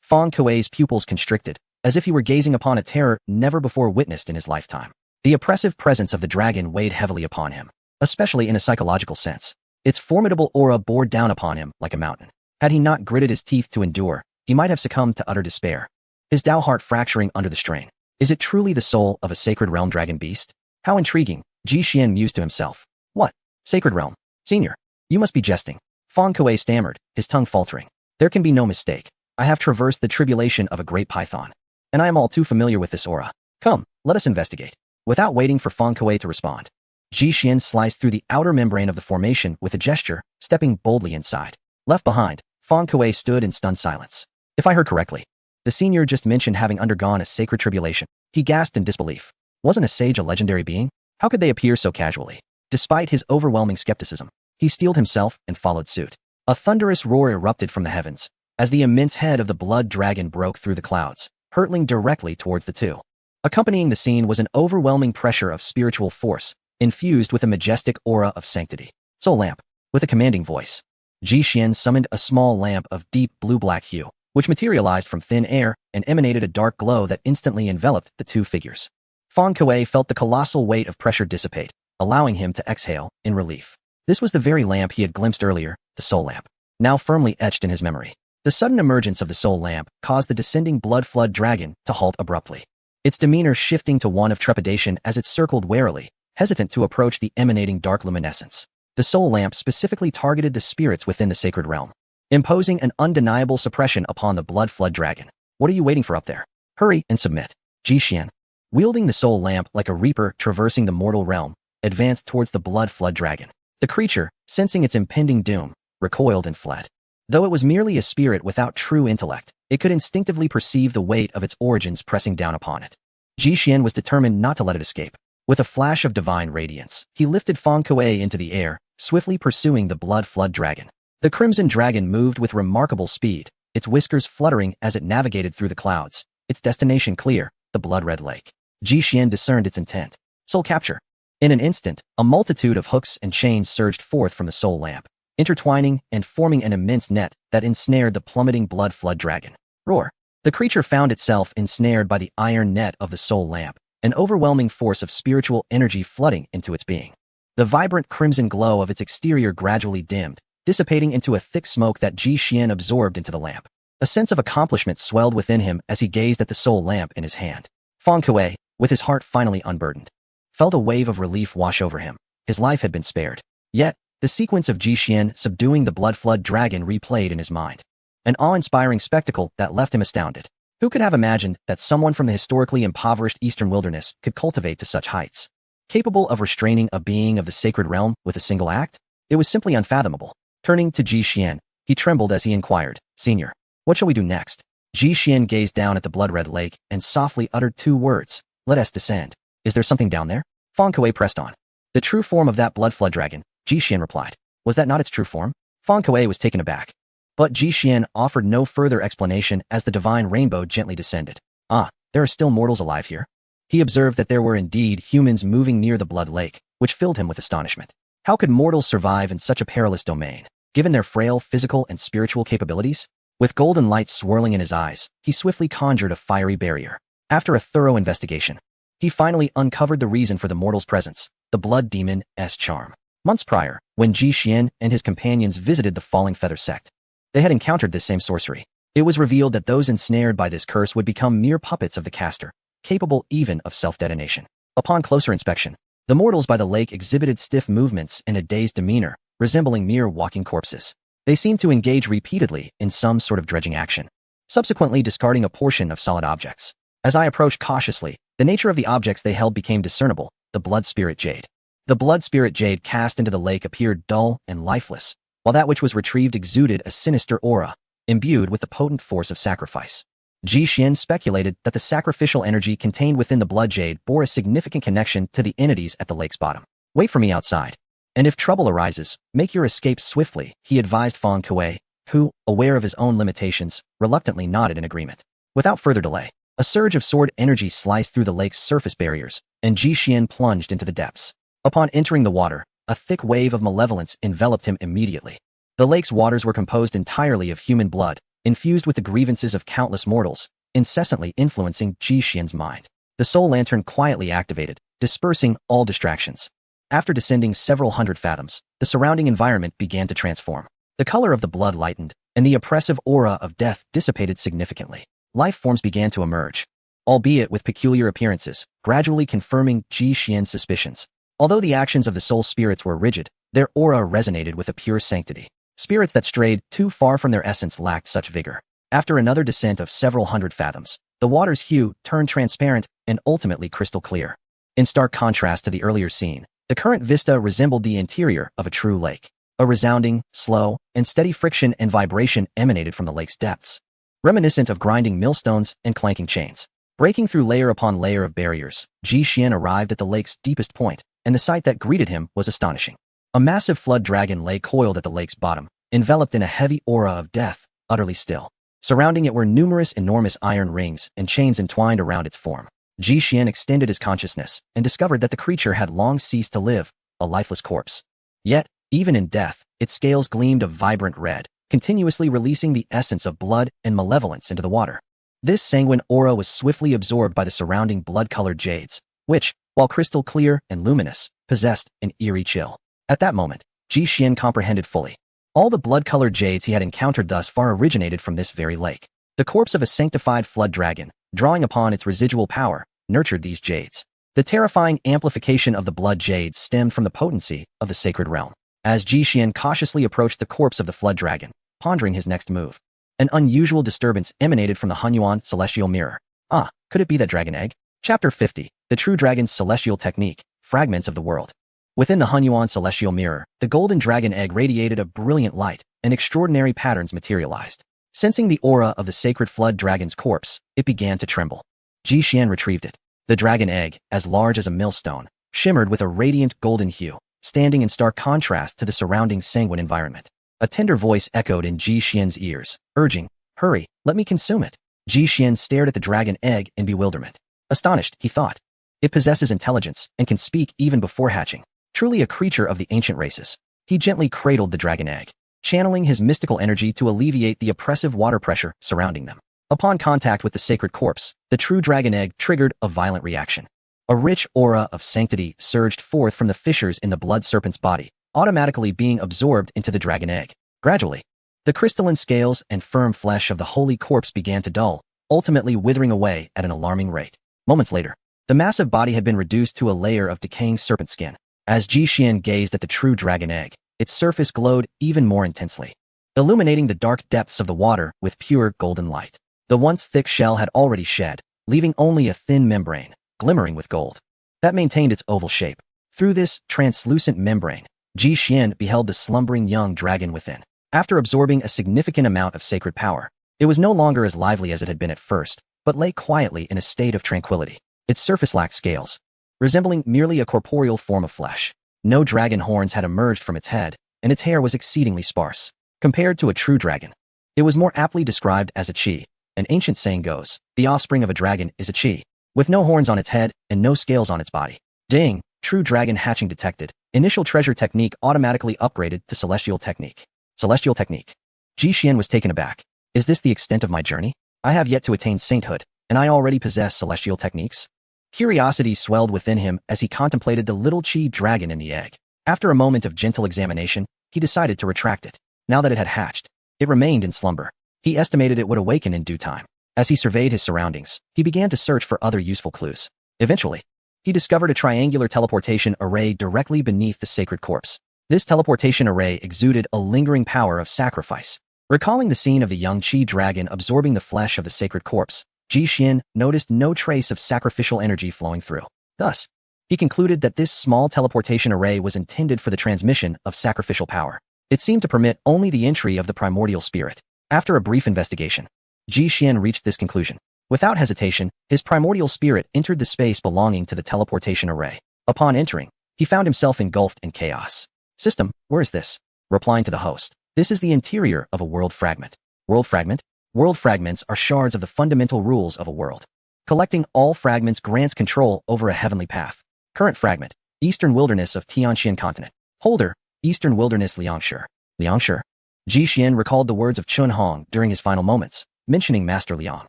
Feng Kuei's pupils constricted, as if he were gazing upon a terror never before witnessed in his lifetime. The oppressive presence of the dragon weighed heavily upon him, especially in a psychological sense. Its formidable aura bore down upon him like a mountain. Had he not gritted his teeth to endure, he might have succumbed to utter despair, his Dao heart fracturing under the strain. Is it truly the soul of a sacred realm dragon beast? How intriguing, Ji Xian mused to himself. What? Sacred realm? Senior, you must be jesting. Feng Kuei stammered, his tongue faltering. There can be no mistake. I have traversed the tribulation of a great python, and I am all too familiar with this aura. Come, let us investigate. Without waiting for Feng Kuei to respond, Ji Xian sliced through the outer membrane of the formation with a gesture, stepping boldly inside. Left behind, Feng Kuei stood in stunned silence. If I heard correctly, the senior just mentioned having undergone a sacred tribulation. He gasped in disbelief. Wasn't a sage a legendary being? How could they appear so casually? Despite his overwhelming skepticism, he steeled himself and followed suit. A thunderous roar erupted from the heavens, as the immense head of the blood dragon broke through the clouds, hurtling directly towards the two. Accompanying the scene was an overwhelming pressure of spiritual force, infused with a majestic aura of sanctity. Soul lamp. With a commanding voice, Ji Xian summoned a small lamp of deep blue-black hue, which materialized from thin air and emanated a dark glow that instantly enveloped the two figures. Feng Kuei felt the colossal weight of pressure dissipate, allowing him to exhale in relief. This was the very lamp he had glimpsed earlier, the soul lamp, now firmly etched in his memory. The sudden emergence of the soul lamp caused the descending blood flood dragon to halt abruptly, its demeanor shifting to one of trepidation as it circled warily, hesitant to approach the emanating dark luminescence. The soul lamp specifically targeted the spirits within the sacred realm, imposing an undeniable suppression upon the blood flood dragon. What are you waiting for up there? Hurry and submit. Ji Xian, wielding the soul lamp like a reaper traversing the mortal realm, advanced towards the blood flood dragon. The creature, sensing its impending doom, recoiled and fled. Though it was merely a spirit without true intellect, it could instinctively perceive the weight of its origins pressing down upon it. Ji Xian was determined not to let it escape. With a flash of divine radiance, he lifted Feng Kuei into the air, swiftly pursuing the blood flood dragon. The crimson dragon moved with remarkable speed, its whiskers fluttering as it navigated through the clouds, its destination clear, the blood-red lake. Ji Xian discerned its intent. Soul capture. In an instant, a multitude of hooks and chains surged forth from the soul lamp, intertwining and forming an immense net that ensnared the plummeting blood flood dragon. Roar. The creature found itself ensnared by the iron net of the soul lamp, an overwhelming force of spiritual energy flooding into its being. The vibrant crimson glow of its exterior gradually dimmed, dissipating into a thick smoke that Ji Xian absorbed into the lamp. A sense of accomplishment swelled within him as he gazed at the soul lamp in his hand. Feng Kuei, with his heart finally unburdened, felt a wave of relief wash over him. His life had been spared. Yet, the sequence of Ji Xian subduing the blood flood dragon replayed in his mind. An awe-inspiring spectacle that left him astounded. Who could have imagined that someone from the historically impoverished eastern wilderness could cultivate to such heights? Capable of restraining a being of the sacred realm with a single act? It was simply unfathomable. Turning to Ji Xian, he trembled as he inquired, "Senior, what shall we do next?" Ji Xian gazed down at the blood-red lake and softly uttered 2 words, "Let us descend." "Is there something down there?" Feng Kuei pressed on. "The true form of that blood flood dragon," Ji Xian replied. "Was that not its true form?" Feng Kuei was taken aback. But Ji Xian offered no further explanation as the divine rainbow gently descended. "Ah, there are still mortals alive here." He observed that there were indeed humans moving near the blood lake, which filled him with astonishment. How could mortals survive in such a perilous domain, given their frail physical and spiritual capabilities? With golden light swirling in his eyes, he swiftly conjured a fiery barrier. After a thorough investigation, he finally uncovered the reason for the mortal's presence, the blood demon's charm. Months prior, when Ji Xian and his companions visited the Falling Feather sect, they had encountered this same sorcery. It was revealed that those ensnared by this curse would become mere puppets of the caster, capable even of self-detonation. Upon closer inspection, the mortals by the lake exhibited stiff movements and a dazed demeanor, resembling mere walking corpses. They seemed to engage repeatedly in some sort of dredging action, subsequently discarding a portion of solid objects. As I approached cautiously, the nature of the objects they held became discernible, the blood spirit jade. The blood spirit jade cast into the lake appeared dull and lifeless, while that which was retrieved exuded a sinister aura, imbued with the potent force of sacrifice. Ji Xian speculated that the sacrificial energy contained within the blood jade bore a significant connection to the entities at the lake's bottom. "Wait for me outside. And if trouble arises, make your escape swiftly," he advised Feng Kuei, who, aware of his own limitations, reluctantly nodded in agreement. Without further delay, a surge of sword energy sliced through the lake's surface barriers, and Ji Xian plunged into the depths. Upon entering the water, a thick wave of malevolence enveloped him immediately. The lake's waters were composed entirely of human blood, infused with the grievances of countless mortals, incessantly influencing Ji Xian's mind. The soul lantern quietly activated, dispersing all distractions. After descending several hundred fathoms, the surrounding environment began to transform. The color of the blood lightened, and the oppressive aura of death dissipated significantly. Life forms began to emerge, albeit with peculiar appearances, gradually confirming Ji Xian's suspicions. Although the actions of the soul spirits were rigid, their aura resonated with a pure sanctity. Spirits that strayed too far from their essence lacked such vigor. After another descent of several hundred fathoms, the water's hue turned transparent and ultimately crystal clear. In stark contrast to the earlier scene, the current vista resembled the interior of a true lake. A resounding, slow, and steady friction and vibration emanated from the lake's depths, reminiscent of grinding millstones and clanking chains. Breaking through layer upon layer of barriers, Ji Xian arrived at the lake's deepest point, and the sight that greeted him was astonishing. A massive flood dragon lay coiled at the lake's bottom, enveloped in a heavy aura of death, utterly still. Surrounding it were numerous enormous iron rings and chains entwined around its form. Ji Xian extended his consciousness and discovered that the creature had long ceased to live, a lifeless corpse. Yet, even in death, its scales gleamed a vibrant red, continuously releasing the essence of blood and malevolence into the water. This sanguine aura was swiftly absorbed by the surrounding blood-colored jades, which, while crystal clear and luminous, possessed an eerie chill. At that moment, Ji Xian comprehended fully. All the blood-colored jades he had encountered thus far originated from this very lake. The corpse of a sanctified flood dragon, drawing upon its residual power, nurtured these jades. The terrifying amplification of the blood jades stemmed from the potency of the sacred realm. As Ji Xian cautiously approached the corpse of the flood dragon, pondering his next move, an unusual disturbance emanated from the Hunyuan celestial mirror. Ah, could it be that dragon egg? Chapter 50, The True Dragon's Celestial Technique, Fragments of the World. Within the Hunyuan celestial mirror, the golden dragon egg radiated a brilliant light, and extraordinary patterns materialized. Sensing the aura of the sacred flood dragon's corpse, it began to tremble. Ji Xian retrieved it. The dragon egg, as large as a millstone, shimmered with a radiant golden hue, standing in stark contrast to the surrounding sanguine environment. A tender voice echoed in Ji Xian's ears, urging, "Hurry, let me consume it." Ji Xian stared at the dragon egg in bewilderment. Astonished, he thought. It possesses intelligence and can speak even before hatching. Truly a creature of the ancient races. He gently cradled the dragon egg, channeling his mystical energy to alleviate the oppressive water pressure surrounding them. Upon contact with the sacred corpse, the true dragon egg triggered a violent reaction. A rich aura of sanctity surged forth from the fissures in the blood serpent's body, automatically being absorbed into the dragon egg. Gradually, the crystalline scales and firm flesh of the holy corpse began to dull, ultimately withering away at an alarming rate. Moments later, the massive body had been reduced to a layer of decaying serpent skin. As Ji Xian gazed at the true dragon egg, its surface glowed even more intensely, illuminating the dark depths of the water with pure golden light. The once thick shell had already shed, leaving only a thin membrane, glimmering with gold, that maintained its oval shape. Through this translucent membrane, Ji Xian beheld the slumbering young dragon within. After absorbing a significant amount of sacred power, it was no longer as lively as it had been at first, but lay quietly in a state of tranquility. Its surface lacked scales, resembling merely a corporeal form of flesh. No dragon horns had emerged from its head, and its hair was exceedingly sparse. Compared to a true dragon, it was more aptly described as a chi. An ancient saying goes, the offspring of a dragon is a chi, with no horns on its head and no scales on its body. Ding, true dragon hatching detected. Initial treasure technique automatically upgraded to celestial technique. Celestial technique. Ji Xian was taken aback. Is this the extent of my journey? I have yet to attain sainthood, and I already possess celestial techniques? Curiosity swelled within him as he contemplated the little chi dragon in the egg. After a moment of gentle examination, he decided to retract it. Now that it had hatched, it remained in slumber. He estimated it would awaken in due time. As he surveyed his surroundings, he began to search for other useful clues. Eventually, he discovered a triangular teleportation array directly beneath the sacred corpse. This teleportation array exuded a lingering power of sacrifice. Recalling the scene of the young chi dragon absorbing the flesh of the sacred corpse, Ji Xian noticed no trace of sacrificial energy flowing through. Thus, he concluded that this small teleportation array was intended for the transmission of sacrificial power. It seemed to permit only the entry of the primordial spirit. After a brief investigation, Ji Xian reached this conclusion. Without hesitation, his primordial spirit entered the space belonging to the teleportation array. Upon entering, he found himself engulfed in chaos. System, where is this? Replying to the host, this is the interior of a world fragment. World fragment? World fragments are shards of the fundamental rules of a world. Collecting all fragments grants control over a heavenly path. Current fragment, Eastern Wilderness of Tianxian Continent. Holder, Eastern Wilderness Liangshi. Liangshi? Ji Xian recalled the words of Chun Hong during his final moments, mentioning Master Liang.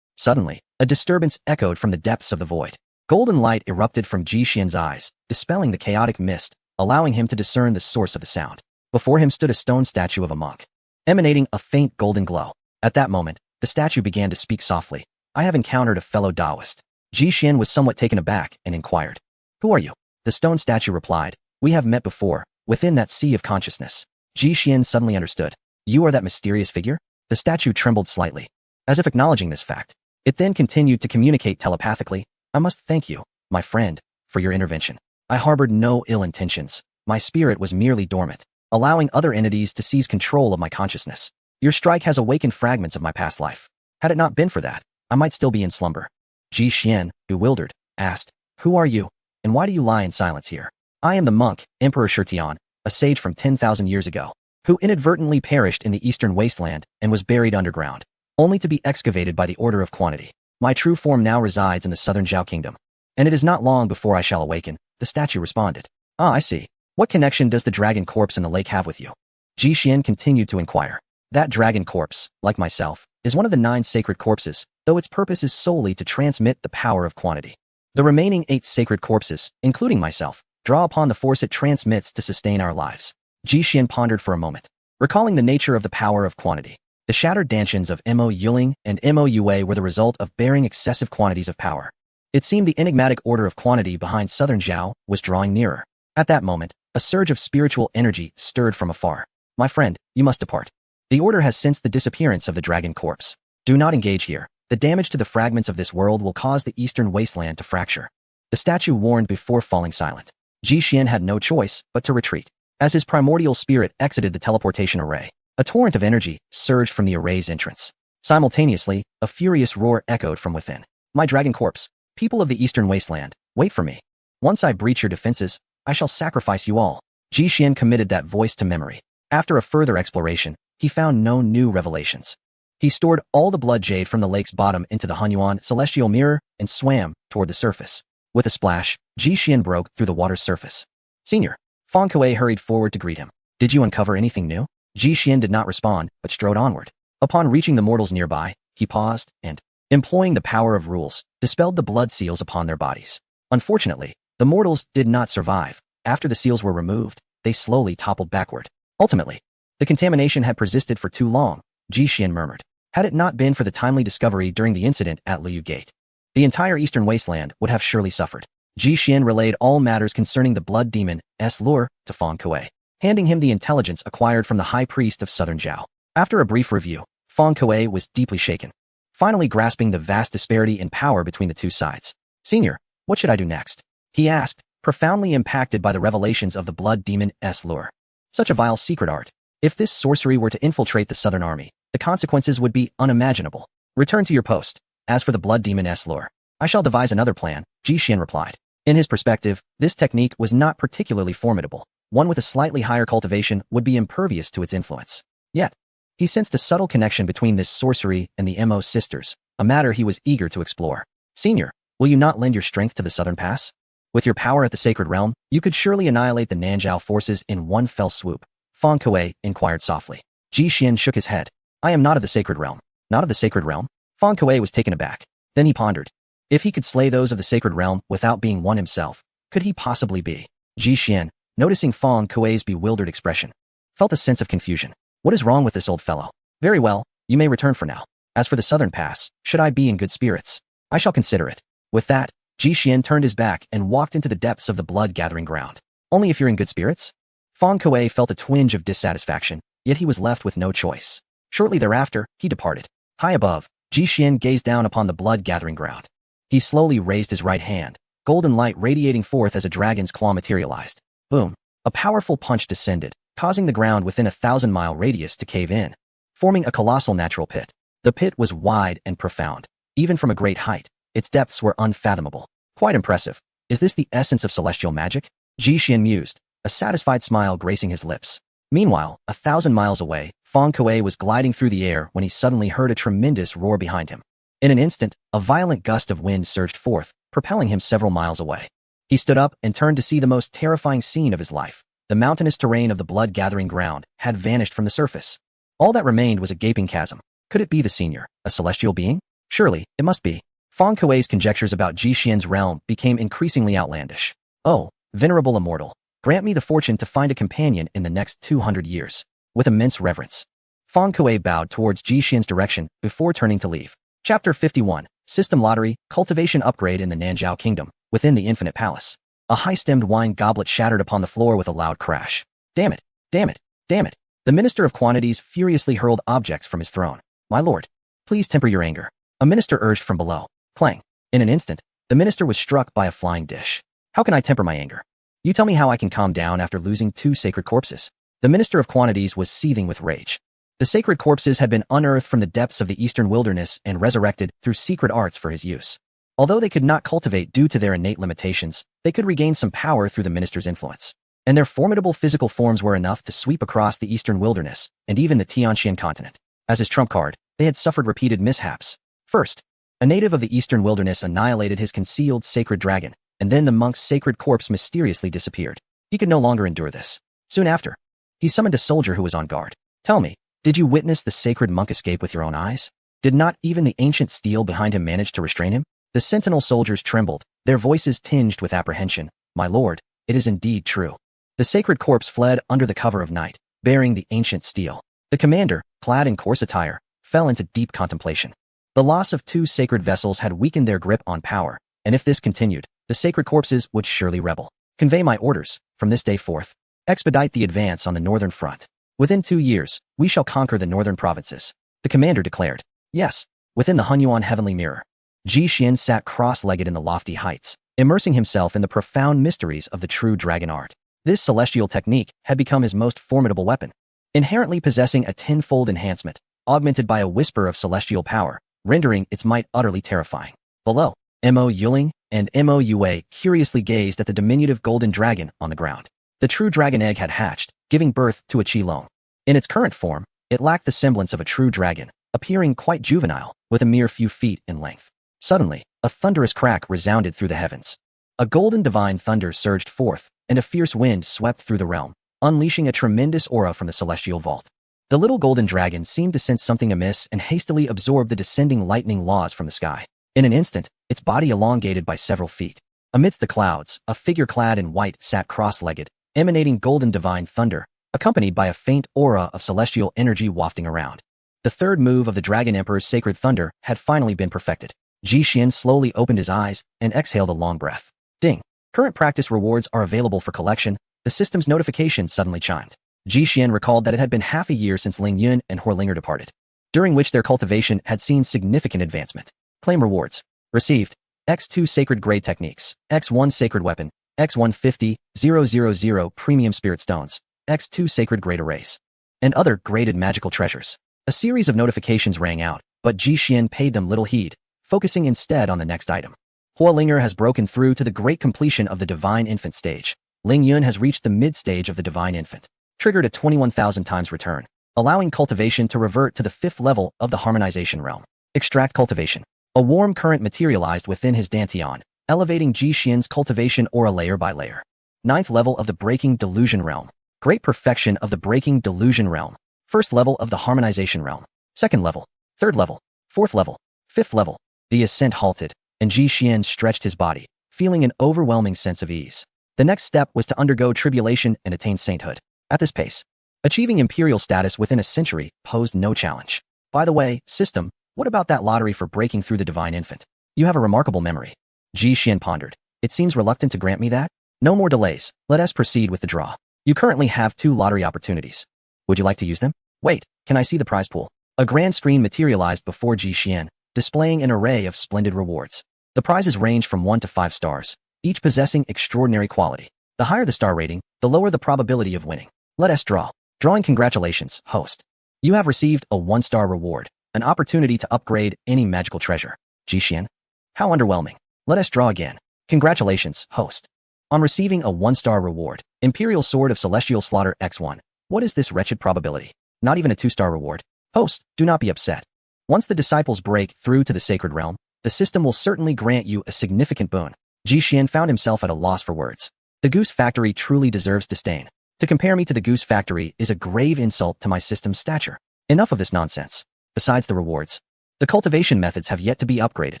Suddenly, a disturbance echoed from the depths of the void. Golden light erupted from Ji Xian's eyes, dispelling the chaotic mist, allowing him to discern the source of the sound. Before him stood a stone statue of a monk, emanating a faint golden glow. At that moment, the statue began to speak softly. I have encountered a fellow Taoist. Ji Xian was somewhat taken aback and inquired, who are you? The stone statue replied, we have met before, within that sea of consciousness. Ji Xian suddenly understood. You are that mysterious figure? The statue trembled slightly, as if acknowledging this fact. It then continued to communicate telepathically. I must thank you, my friend, for your intervention. I harbored no ill intentions. My spirit was merely dormant, allowing other entities to seize control of my consciousness. Your strike has awakened fragments of my past life. Had it not been for that, I might still be in slumber. Ji Xian, bewildered, asked, who are you, and why do you lie in silence here? I am the monk, Emperor Shitian, a sage from 10,000 years ago, who inadvertently perished in the eastern wasteland and was buried underground, only to be excavated by the Order of Quantity. My true form now resides in the southern Zhao Kingdom, and it is not long before I shall awaken, the statue responded. Ah, I see. What connection does the dragon corpse in the lake have with you? Ji Xian continued to inquire. That dragon corpse, like myself, is one of the 9 sacred corpses, though its purpose is solely to transmit the power of quantity. The remaining 8 sacred corpses, including myself, draw upon the force it transmits to sustain our lives. Ji Xian pondered for a moment, recalling the nature of the power of quantity. The shattered dantians of Mo Yuling and Mo Yue were the result of bearing excessive quantities of power. It seemed the enigmatic order of quantity behind southern Zhao was drawing nearer. At that moment, a surge of spiritual energy stirred from afar. My friend, you must depart. The order has sensed the disappearance of the dragon corpse. Do not engage here. The damage to the fragments of this world will cause the eastern wasteland to fracture. The statue warned before falling silent. Ji Xian had no choice but to retreat. As his primordial spirit exited the teleportation array, a torrent of energy surged from the array's entrance. Simultaneously, a furious roar echoed from within. My dragon corpse, people of the eastern wasteland, wait for me. Once I breach your defenses, I shall sacrifice you all. Ji Xian committed that voice to memory. After a further exploration, he found no new revelations. He stored all the blood jade from the lake's bottom into the Hunyuan celestial mirror and swam toward the surface. With a splash, Ji Xian broke through the water's surface. Senior, Fang Kuei hurried forward to greet him. Did you uncover anything new? Ji Xian did not respond, but strode onward. Upon reaching the mortals nearby, he paused and, employing the power of rules, dispelled the blood seals upon their bodies. Unfortunately, the mortals did not survive. After the seals were removed, they slowly toppled backward. Ultimately, the contamination had persisted for too long, Ji Xian murmured. Had it not been for the timely discovery during the incident at Liu Gate, the entire eastern wasteland would have surely suffered. Ji Xian relayed all matters concerning the blood demon's lure to Fang Kuei, handing him the intelligence acquired from the high priest of southern Zhao. After a brief review, Fang Kuei was deeply shaken, finally grasping the vast disparity in power between the two sides. Senior, what should I do next? He asked, profoundly impacted by the revelations of the blood demon's lure. Such a vile secret art. If this sorcery were to infiltrate the southern army, the consequences would be unimaginable. Return to your post. As for the blood demon's lure, I shall devise another plan, Ji Xian replied. In his perspective, this technique was not particularly formidable. One with a slightly higher cultivation would be impervious to its influence. Yet, he sensed a subtle connection between this sorcery and the Mo sisters, a matter he was eager to explore. Senior, will you not lend your strength to the southern pass? With your power at the sacred realm, you could surely annihilate the Nanzhao forces in one fell swoop, Fang Kuei inquired softly. Ji Xian shook his head. I am not of the sacred realm. Not of the sacred realm? Fang Kuei was taken aback. Then he pondered. If he could slay those of the sacred realm without being one himself, could he possibly be? Ji Xian, noticing Fang Kuei's bewildered expression, felt a sense of confusion. What is wrong with this old fellow? Very well, you may return for now. As for the southern pass, should I be in good spirits, I shall consider it. With that, Ji Xian turned his back and walked into the depths of the blood-gathering ground. Only if you're in good spirits? Fang Kuei felt a twinge of dissatisfaction, yet he was left with no choice. Shortly thereafter, he departed. High above, Ji Xian gazed down upon the blood-gathering ground. He slowly raised his right hand, golden light radiating forth as a dragon's claw materialized. Boom! A powerful punch descended, causing the ground within a 1,000-mile radius to cave in, forming a colossal natural pit. The pit was wide and profound. Even from a great height, its depths were unfathomable. Quite impressive. Is this the essence of celestial magic? Ji Xian mused, a satisfied smile gracing his lips. Meanwhile, 1,000 miles away, Fang Kuei was gliding through the air when he suddenly heard a tremendous roar behind him. In an instant, a violent gust of wind surged forth, propelling him several miles away. He stood up and turned to see the most terrifying scene of his life. The mountainous terrain of the blood-gathering ground had vanished from the surface. All that remained was a gaping chasm. Could it be the senior, a celestial being? Surely, it must be. Fang Kuei's conjectures about Ji Xian's realm became increasingly outlandish. Oh, venerable immortal, grant me the fortune to find a companion in the next 200 years. With immense reverence, Fang Kuei bowed towards Ji Xian's direction before turning to leave. Chapter 51, System Lottery, Cultivation Upgrade in the Nanzhao Kingdom, within the Infinite Palace. A high-stemmed wine goblet shattered upon the floor with a loud crash. Damn it! Damn it! Damn it! The Minister of Quantities furiously hurled objects from his throne. My lord, please temper your anger. A minister urged from below. Clang. In an instant, the minister was struck by a flying dish. How can I temper my anger? You tell me how I can calm down after losing 2 sacred corpses. The Minister of Quantities was seething with rage. The sacred corpses had been unearthed from the depths of the eastern wilderness and resurrected through secret arts for his use. Although they could not cultivate due to their innate limitations, they could regain some power through the minister's influence. And their formidable physical forms were enough to sweep across the eastern wilderness and even the Tianxian continent. As his trump card, they had suffered repeated mishaps. First, a native of the eastern wilderness annihilated his concealed sacred dragon, and then the monk's sacred corpse mysteriously disappeared. He could no longer endure this. Soon after, he summoned a soldier who was on guard. Tell me, did you witness the sacred monk escape with your own eyes? Did not even the ancient steel behind him manage to restrain him? The sentinel soldiers trembled, their voices tinged with apprehension. My lord, it is indeed true. The sacred corpse fled under the cover of night, bearing the ancient steel. The commander, clad in coarse attire, fell into deep contemplation. The loss of 2 sacred vessels had weakened their grip on power, and if this continued, the sacred corpses would surely rebel. Convey my orders, from this day forth. Expedite the advance on the northern front. Within 2 years, we shall conquer the northern provinces. The commander declared. Yes, within the Hunyuan heavenly mirror. Ji Xian sat cross-legged in the lofty heights, immersing himself in the profound mysteries of the true dragon art. This celestial technique had become his most formidable weapon, inherently possessing a tenfold enhancement, augmented by a whisper of celestial power, rendering its might utterly terrifying. Below, Mo Yuling and Mo Yue curiously gazed at the diminutive golden dragon on the ground. The true dragon egg had hatched, giving birth to a Qilong. In its current form, it lacked the semblance of a true dragon, appearing quite juvenile, with a mere few feet in length. Suddenly, a thunderous crack resounded through the heavens. A golden divine thunder surged forth, and a fierce wind swept through the realm, unleashing a tremendous aura from the celestial vault. The little golden dragon seemed to sense something amiss and hastily absorbed the descending lightning laws from the sky. In an instant, its body elongated by several feet. Amidst the clouds, a figure clad in white sat cross-legged, emanating golden divine thunder, accompanied by a faint aura of celestial energy wafting around. The third move of the Dragon Emperor's sacred thunder had finally been perfected. Ji Xian slowly opened his eyes and exhaled a long breath. Ding. Current practice rewards are available for collection. The system's notification suddenly chimed. Ji Xian recalled that it had been half a year since Ling Yun and Horlinger departed, during which their cultivation had seen significant advancement. Claim rewards. Received. X2 Sacred Grade Techniques. X1 Sacred Weapon. X150, 000 Premium Spirit Stones. X2 Sacred Grade Arrays. And other graded magical treasures. A series of notifications rang out, but Ji Xian paid them little heed, focusing instead on the next item. Horlinger has broken through to the great completion of the Divine Infant stage. Ling Yun has reached the mid-stage of the Divine Infant. Triggered a 21,000 times return, allowing cultivation to revert to the 5th level of the Harmonization realm. Extract cultivation. A warm current materialized within his dantian, elevating Ji Xian's cultivation aura layer by layer. 9th level of the Breaking Delusion realm. Great perfection of the Breaking Delusion realm. 1st level of the Harmonization realm. 2nd level. 3rd level. 4th level. 5th level. The ascent halted, and Ji Xian stretched his body, feeling an overwhelming sense of ease. The next step was to undergo tribulation and attain sainthood. At this pace, achieving imperial status within a century posed no challenge. By the way, system, what about that lottery for breaking through the Divine Infant? You have a remarkable memory. Ji Xian pondered. It seems reluctant to grant me that? No more delays. Let us proceed with the draw. You currently have 2 lottery opportunities. Would you like to use them? Wait, can I see the prize pool? A grand screen materialized before Ji Xian, displaying an array of splendid rewards. The prizes range from 1 to 5 stars, each possessing extraordinary quality. The higher the star rating, the lower the probability of winning. Let us draw. Drawing. Congratulations, host. You have received a 1-star reward, an opportunity to upgrade any magical treasure. Ji Xian? How underwhelming. Let us draw again. Congratulations, host. On receiving a 1-star reward, Imperial Sword of Celestial Slaughter X1. What is this wretched probability? Not even a 2-star reward. Host, do not be upset. Once the disciples break through to the sacred realm, the system will certainly grant you a significant boon. Ji Xian found himself at a loss for words. The Goose Factory truly deserves disdain. To compare me to the Goose Factory is a grave insult to my system's stature. Enough of this nonsense. Besides the rewards, the cultivation methods have yet to be upgraded.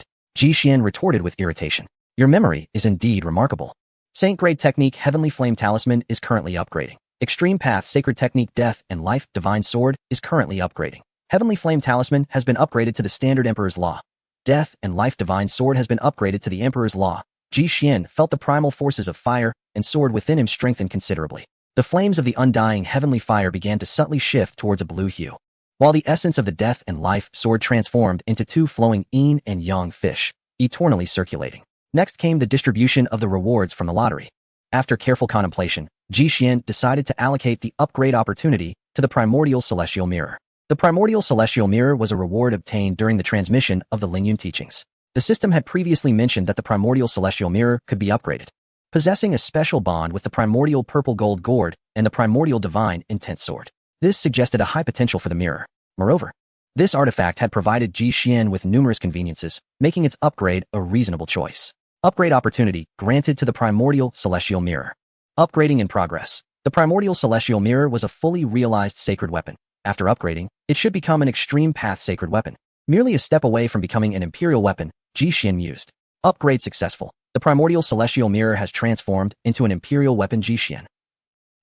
Ji Xian retorted with irritation. Your memory is indeed remarkable. Saint Grade Technique Heavenly Flame Talisman is currently upgrading. Extreme Path Sacred Technique Death and Life Divine Sword is currently upgrading. Heavenly Flame Talisman has been upgraded to the Standard Emperor's Law. Death and Life Divine Sword has been upgraded to the Emperor's Law. Ji Xian felt the primal forces of fire and sword within him strengthen considerably. The flames of the undying heavenly fire began to subtly shift towards a blue hue, while the essence of the Death and Life sword transformed into 2 flowing yin and yang fish, eternally circulating. Next came the distribution of the rewards from the lottery. After careful contemplation, Ji Xian decided to allocate the upgrade opportunity to the Primordial Celestial Mirror. The Primordial Celestial Mirror was a reward obtained during the transmission of the Ling Yun teachings. The system had previously mentioned that the Primordial Celestial Mirror could be upgraded, possessing a special bond with the Primordial Purple Gold Gourd and the Primordial Divine Intent Sword. This suggested a high potential for the mirror. Moreover, this artifact had provided Ji Xian with numerous conveniences, making its upgrade a reasonable choice. Upgrade opportunity granted to the Primordial Celestial Mirror. Upgrading in progress. The Primordial Celestial Mirror was a fully realized sacred weapon. After upgrading, it should become an Extreme Path sacred weapon. Merely a step away from becoming an Imperial weapon, Ji Xian mused. Upgrade successful. The Primordial Celestial Mirror has transformed into an Imperial weapon. Ji Xian.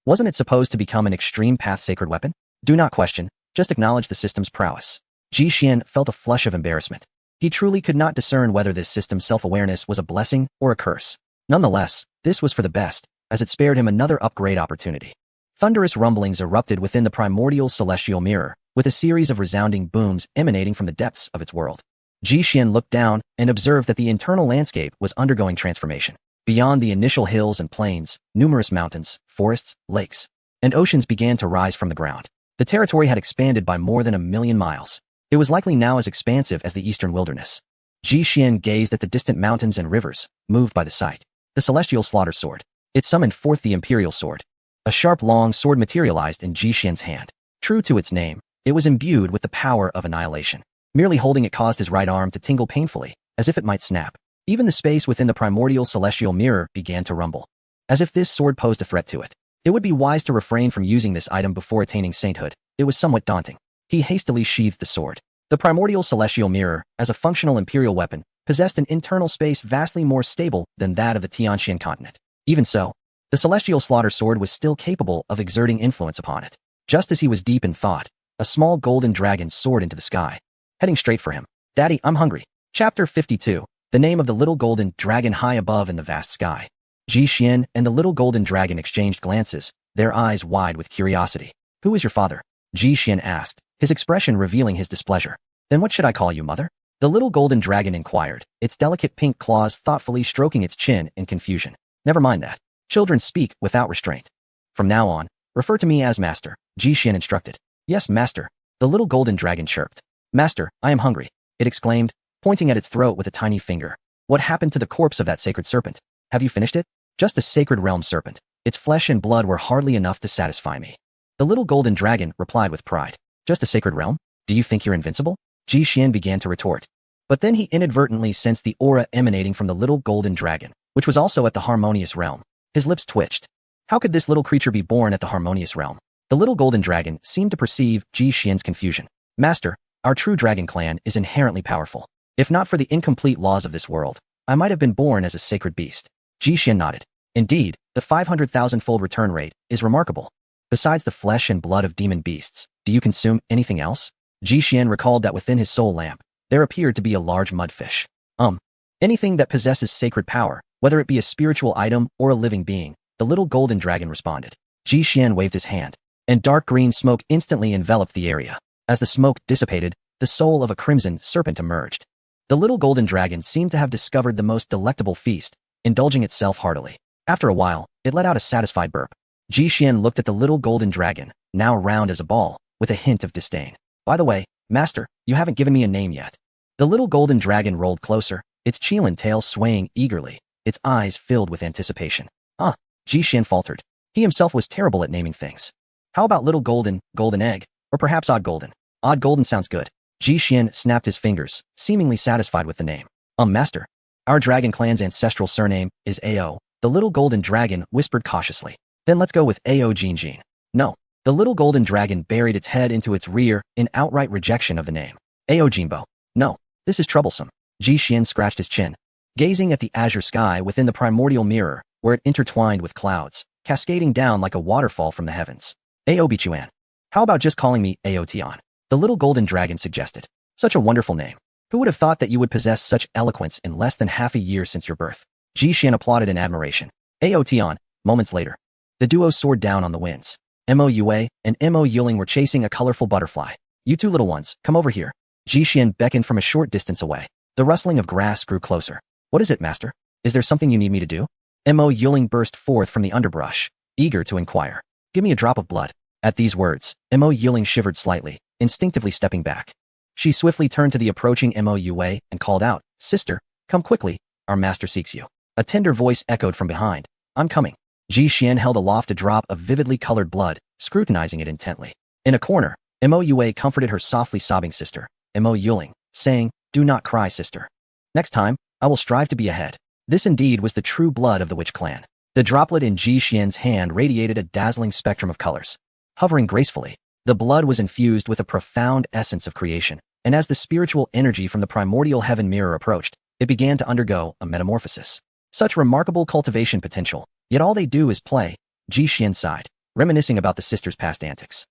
Wasn't it supposed to become an Extreme Path sacred weapon? Do not question, just acknowledge the system's prowess. Ji Xian felt a flush of embarrassment. He truly could not discern whether this system's self-awareness was a blessing or a curse. Nonetheless, this was for the best, as it spared him another upgrade opportunity. Thunderous rumblings erupted within the Primordial Celestial Mirror, with a series of resounding booms emanating from the depths of its world. Ji Xian looked down and observed that the internal landscape was undergoing transformation. Beyond the initial hills and plains, numerous mountains, forests, lakes, and oceans began to rise from the ground. The territory had expanded by more than 1,000,000 miles. It was likely now as expansive as the eastern wilderness. Ji Xian gazed at the distant mountains and rivers, moved by the sight. The Celestial Slaughter Sword. It summoned forth the Imperial Sword. A sharp, long sword materialized in Ji Xian's hand. True to its name, it was imbued with the power of annihilation. Merely holding it caused his right arm to tingle painfully, as if it might snap. Even the space within the Primordial Celestial Mirror began to rumble, as if this sword posed a threat to it. It would be wise to refrain from using this item before attaining sainthood. It was somewhat daunting. He hastily sheathed the sword. The Primordial Celestial Mirror, as a functional Imperial weapon, possessed an internal space vastly more stable than that of the Tianxian continent. Even so, the Celestial Slaughter Sword was still capable of exerting influence upon it. Just as he was deep in thought, a small golden dragon soared into the sky, heading straight for him. Daddy, I'm hungry. Chapter 52. The name of the little golden dragon high above in the vast sky. Ji Xian and the little golden dragon exchanged glances, their eyes wide with curiosity. Who is your father? Ji Xian asked, his expression revealing his displeasure. Then what should I call you, mother? The little golden dragon inquired, its delicate pink claws thoughtfully stroking its chin in confusion. Never mind that. Children speak without restraint. From now on, refer to me as master, Ji Xian instructed. Yes, master, the little golden dragon chirped. Master, I am hungry, it exclaimed, pointing at its throat with a tiny finger. What happened to the corpse of that sacred serpent? Have you finished it? Just a sacred realm serpent. Its flesh and blood were hardly enough to satisfy me. The little golden dragon replied with pride. Just a sacred realm? Do you think you're invincible? Ji Xian began to retort. But then he inadvertently sensed the aura emanating from the little golden dragon, which was also at the harmonious realm. His lips twitched. How could this little creature be born at the harmonious realm? The little golden dragon seemed to perceive Ji Xian's confusion. Master, our true dragon clan is inherently powerful. If not for the incomplete laws of this world, I might have been born as a sacred beast. Ji Xian nodded. Indeed, the 500,000-fold return rate is remarkable. Besides the flesh and blood of demon beasts, do you consume anything else? Ji Xian recalled that within his soul lamp, there appeared to be a large mudfish. Anything that possesses sacred power, whether it be a spiritual item or a living being, the little golden dragon responded. Ji Xian waved his hand, and dark green smoke instantly enveloped the area. As the smoke dissipated, the soul of a crimson serpent emerged. The little golden dragon seemed to have discovered the most delectable feast, indulging itself heartily. After a while, it let out a satisfied burp. Ji Xian looked at the little golden dragon, now round as a ball, with a hint of disdain. By the way, master, you haven't given me a name yet. The little golden dragon rolled closer, its Qilin tail swaying eagerly, its eyes filled with anticipation. Ji Xian faltered. He himself was terrible at naming things. How about little golden, golden egg, or perhaps odd golden? Odd golden sounds good. Ji Xian snapped his fingers, seemingly satisfied with the name. Master. Our dragon clan's ancestral surname is Ao, the little golden dragon whispered cautiously. Then let's go with Ao Jinjin. No. The little golden dragon buried its head into its rear in outright rejection of the name. Ao Jinbo. No. This is troublesome. Ji Xian scratched his chin, gazing at the azure sky within the primordial mirror, where it intertwined with clouds, cascading down like a waterfall from the heavens. Ao Bichuan. How about just calling me Ao Tian? The little golden dragon suggested. Such a wonderful name. Who would have thought that you would possess such eloquence in less than half a year since your birth? Ji Xian applauded in admiration. Ao Tian. Moments later, the duo soared down on the winds. Mo Yue and Mo Yuling were chasing a colorful butterfly. You two little ones, come over here. Ji Xian beckoned from a short distance away. The rustling of grass grew closer. What is it, master? Is there something you need me to do? Mo Yuling burst forth from the underbrush, eager to inquire. Give me a drop of blood. At these words, Mo Yuling shivered slightly, instinctively stepping back. She swiftly turned to the approaching Mo Yue and called out, Sister, come quickly, our master seeks you. A tender voice echoed from behind. I'm coming. Ji Xian held aloft a drop of vividly colored blood, scrutinizing it intently. In a corner, Mo Yue comforted her softly sobbing sister, Mo Yuling, saying, Do not cry, sister. Next time, I will strive to be ahead. This indeed was the true blood of the witch clan. The droplet in Ji Xian's hand radiated a dazzling spectrum of colors. Hovering gracefully, the blood was infused with a profound essence of creation, and as the spiritual energy from the primordial heaven mirror approached, it began to undergo a metamorphosis. Such remarkable cultivation potential, yet all they do is play. Ji Xian sighed, reminiscing about the sisters' past antics.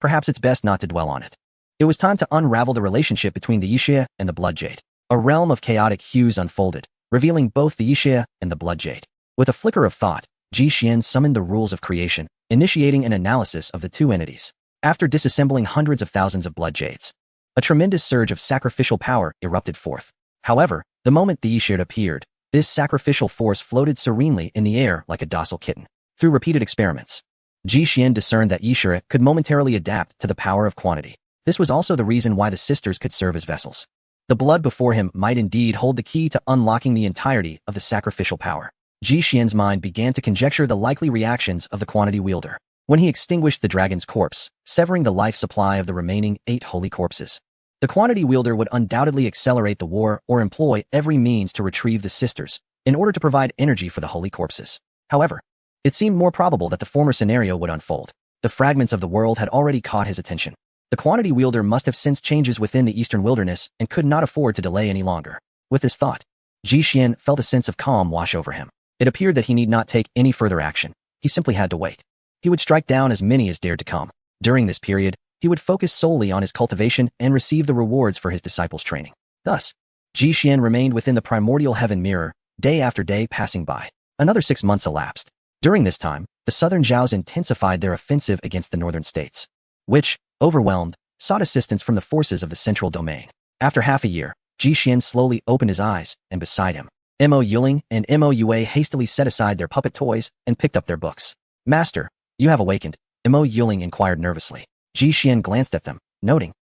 Perhaps it's best not to dwell on it. It was time to unravel the relationship between the Yixia and the Blood Jade. A realm of chaotic hues unfolded, revealing both the Yixia and the Blood Jade. With a flicker of thought, Ji Xian summoned the rules of creation, initiating an analysis of the two entities. After disassembling hundreds of thousands of Blood Jades, a tremendous surge of sacrificial power erupted forth. However, the moment the Yixia appeared, this sacrificial force floated serenely in the air like a docile kitten. Through repeated experiments, Ji Xian discerned that Yixia could momentarily adapt to the power of quantity. This was also the reason why the sisters could serve as vessels. The blood before him might indeed hold the key to unlocking the entirety of the sacrificial power. Ji Xian's mind began to conjecture the likely reactions of the quantity wielder when he extinguished the dragon's corpse, severing the life supply of the remaining 8 holy corpses. The quantity wielder would undoubtedly accelerate the war or employ every means to retrieve the sisters in order to provide energy for the holy corpses. However, it seemed more probable that the former scenario would unfold. The fragments of the world had already caught his attention. The quantity wielder must have sensed changes within the eastern wilderness and could not afford to delay any longer. With this thought, Ji Xian felt a sense of calm wash over him. It appeared that he need not take any further action. He simply had to wait. He would strike down as many as dared to come. During this period, he would focus solely on his cultivation and receive the rewards for his disciples' training. Thus, Ji Xian remained within the primordial heaven mirror, day after day passing by. Another 6 months elapsed. During this time, the southern Zhaos intensified their offensive against the northern states, which, overwhelmed, sought assistance from the forces of the central domain. After half a year, Ji Xian slowly opened his eyes, and beside him, Mo Yuling and Mo Yue hastily set aside their puppet toys and picked up their books. Master, you have awakened, Mo Yuling inquired nervously. Ji Xian glanced at them, noting,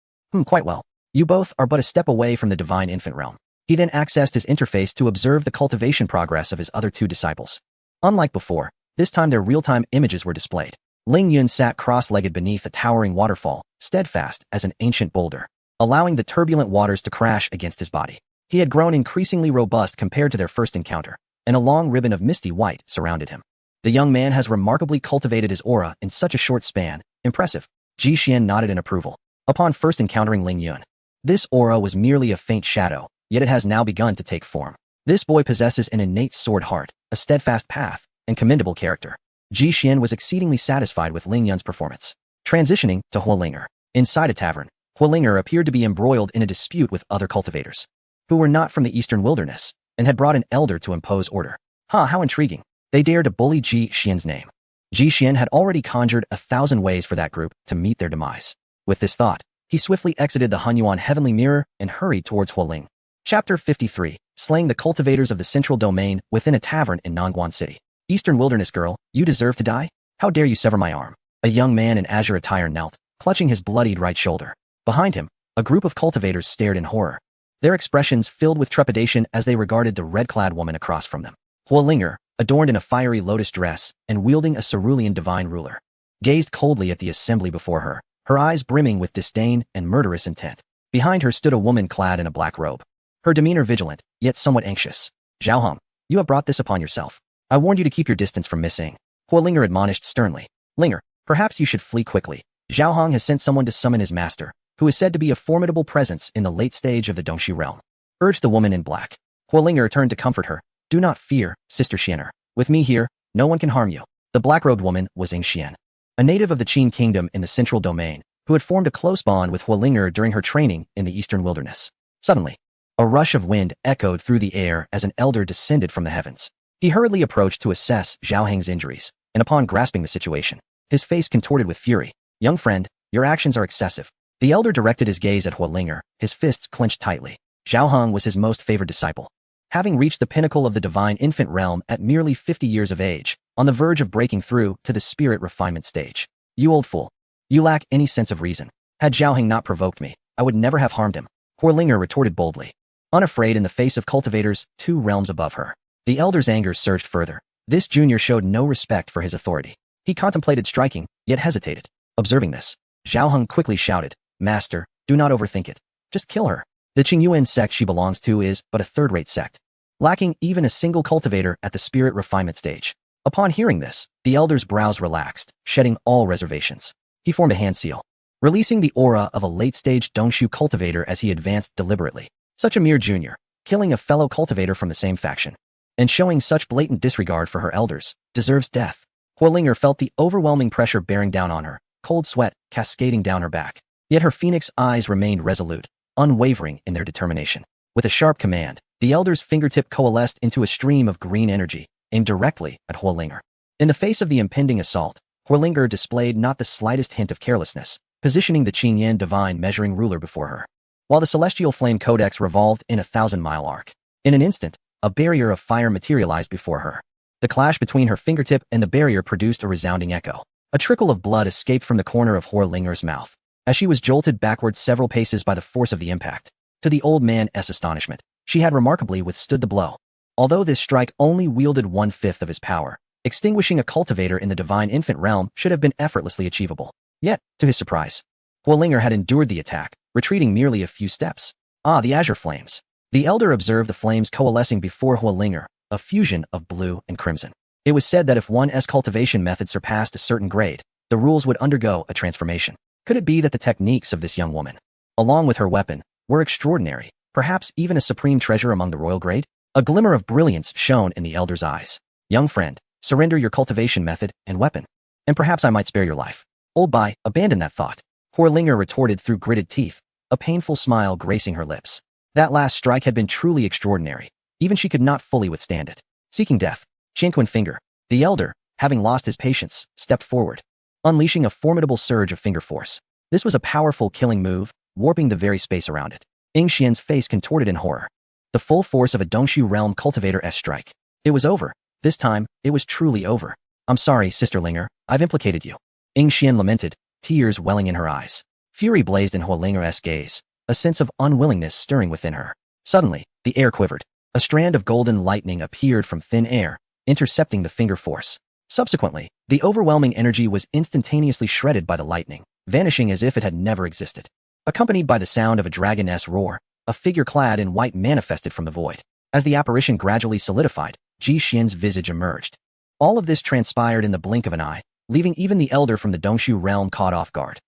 quite well. You both are but a step away from the divine infant realm. He then accessed his interface to observe the cultivation progress of his other 2 disciples. Unlike before, this time their real-time images were displayed. Ling Yun sat cross-legged beneath a towering waterfall, steadfast as an ancient boulder, allowing the turbulent waters to crash against his body. He had grown increasingly robust compared to their first encounter, and a long ribbon of misty white surrounded him. The young man has remarkably cultivated his aura in such a short span. Impressive. Ji Xian nodded in approval. Upon first encountering Ling Yun, this aura was merely a faint shadow, yet it has now begun to take form. This boy possesses an innate sword heart, a steadfast path, and commendable character. Ji Xian was exceedingly satisfied with Ling Yun's performance. Transitioning to Huolinger. Inside a tavern, Huolinger appeared to be embroiled in a dispute with other cultivators, who were not from the eastern wilderness, and had brought an elder to impose order. How intriguing. They dared to bully Ji Xian's name. Ji Xian had already conjured 1,000 ways for that group to meet their demise. With this thought, he swiftly exited the Hunyuan heavenly mirror and hurried towards Huoling. Chapter 53, Slaying the Cultivators of the Central Domain within a tavern in Nongguan City. Eastern Wilderness girl, you deserve to die? How dare you sever my arm? A young man in azure attire knelt, clutching his bloodied right shoulder. Behind him, a group of cultivators stared in horror, their expressions filled with trepidation as they regarded the red-clad woman across from them. Huolinger, adorned in a fiery lotus dress and wielding a cerulean divine ruler, gazed coldly at the assembly before her, her eyes brimming with disdain and murderous intent. Behind her stood a woman clad in a black robe, her demeanor vigilant, yet somewhat anxious. Zhao Hong, you have brought this upon yourself. I warned you to keep your distance from Miss Ng. Huolinger admonished sternly. Linger, perhaps you should flee quickly. Zhao Hong has sent someone to summon his master, who is said to be a formidable presence in the late stage of the Dongxu realm. Urged the woman in black. Huolinger turned to comfort her. Do not fear, Sister Xianer. With me here, no one can harm you. The black-robed woman was Ying Xian, a native of the Qin Kingdom in the Central Domain, who had formed a close bond with Huolinger during her training in the Eastern Wilderness. Suddenly, a rush of wind echoed through the air as an elder descended from the heavens. He hurriedly approached to assess Zhao Heng's injuries, and upon grasping the situation, his face contorted with fury. Young friend, your actions are excessive. The elder directed his gaze at Huolinger, his fists clenched tightly. Zhao Heng was his most favored disciple, having reached the pinnacle of the divine infant realm at merely 50 years of age, on the verge of breaking through to the spirit refinement stage. You old fool. You lack any sense of reason. Had Zhao Heng not provoked me, I would never have harmed him. Huolinger retorted boldly, unafraid in the face of cultivators 2 realms above her. The elder's anger surged further. This junior showed no respect for his authority. He contemplated striking, yet hesitated. Observing this, Zhao Heng quickly shouted, Master, do not overthink it. Just kill her. The Qingyuan sect she belongs to is but a third-rate sect, lacking even a single cultivator at the spirit refinement stage. Upon hearing this, the elder's brows relaxed, shedding all reservations. He formed a hand seal, releasing the aura of a late-stage Dongxu cultivator as he advanced deliberately. Such a mere junior, killing a fellow cultivator from the same faction, and showing such blatant disregard for her elders, deserves death. Huolinger felt the overwhelming pressure bearing down on her, cold sweat cascading down her back. Yet her phoenix eyes remained resolute, unwavering in their determination. With a sharp command, the elder's fingertip coalesced into a stream of green energy, aimed directly at Huolinger. In the face of the impending assault, Huolinger displayed not the slightest hint of carelessness, positioning the Qingyan divine measuring ruler before her, while the celestial flame codex revolved in a 1,000-mile arc. In an instant, a barrier of fire materialized before her. The clash between her fingertip and the barrier produced a resounding echo. A trickle of blood escaped from the corner of Huolinger's mouth, as she was jolted backwards several paces by the force of the impact. To the old man's astonishment, she had remarkably withstood the blow. Although this strike only wielded 1/5 of his power, extinguishing a cultivator in the divine infant realm should have been effortlessly achievable. Yet, to his surprise, Huolinger had endured the attack, retreating merely a few steps. The azure flames. The elder observed the flames coalescing before Huolinger, a fusion of blue and crimson. It was said that if one's cultivation method surpassed a certain grade, the rules would undergo a transformation. Could it be that the techniques of this young woman, along with her weapon, were extraordinary, perhaps even a supreme treasure among the royal grade? A glimmer of brilliance shone in the elder's eyes. Young friend, surrender your cultivation method and weapon, and perhaps I might spare your life. Old Bai, abandon that thought. Huolinger retorted through gritted teeth, a painful smile gracing her lips. That last strike had been truly extraordinary. Even she could not fully withstand it. Seeking death, Qianquan Finger, the elder, having lost his patience, stepped forward, unleashing a formidable surge of finger force. This was a powerful killing move, warping the very space around it. Ying Xian's face contorted in horror. The full force of a Dongshu Realm Cultivator-S strike. It was over. This time, it was truly over. I'm sorry, Sister Linger, I've implicated you. Ying Xian lamented, tears welling in her eyes. Fury blazed in Hualinger's gaze, a sense of unwillingness stirring within her. Suddenly, the air quivered. A strand of golden lightning appeared from thin air, intercepting the finger force. Subsequently, the overwhelming energy was instantaneously shredded by the lightning, vanishing as if it had never existed. Accompanied by the sound of a dragon-s roar, a figure clad in white manifested from the void. As the apparition gradually solidified, Ji Xian's visage emerged. All of this transpired in the blink of an eye, leaving even the elder from the Dongshu realm caught off guard.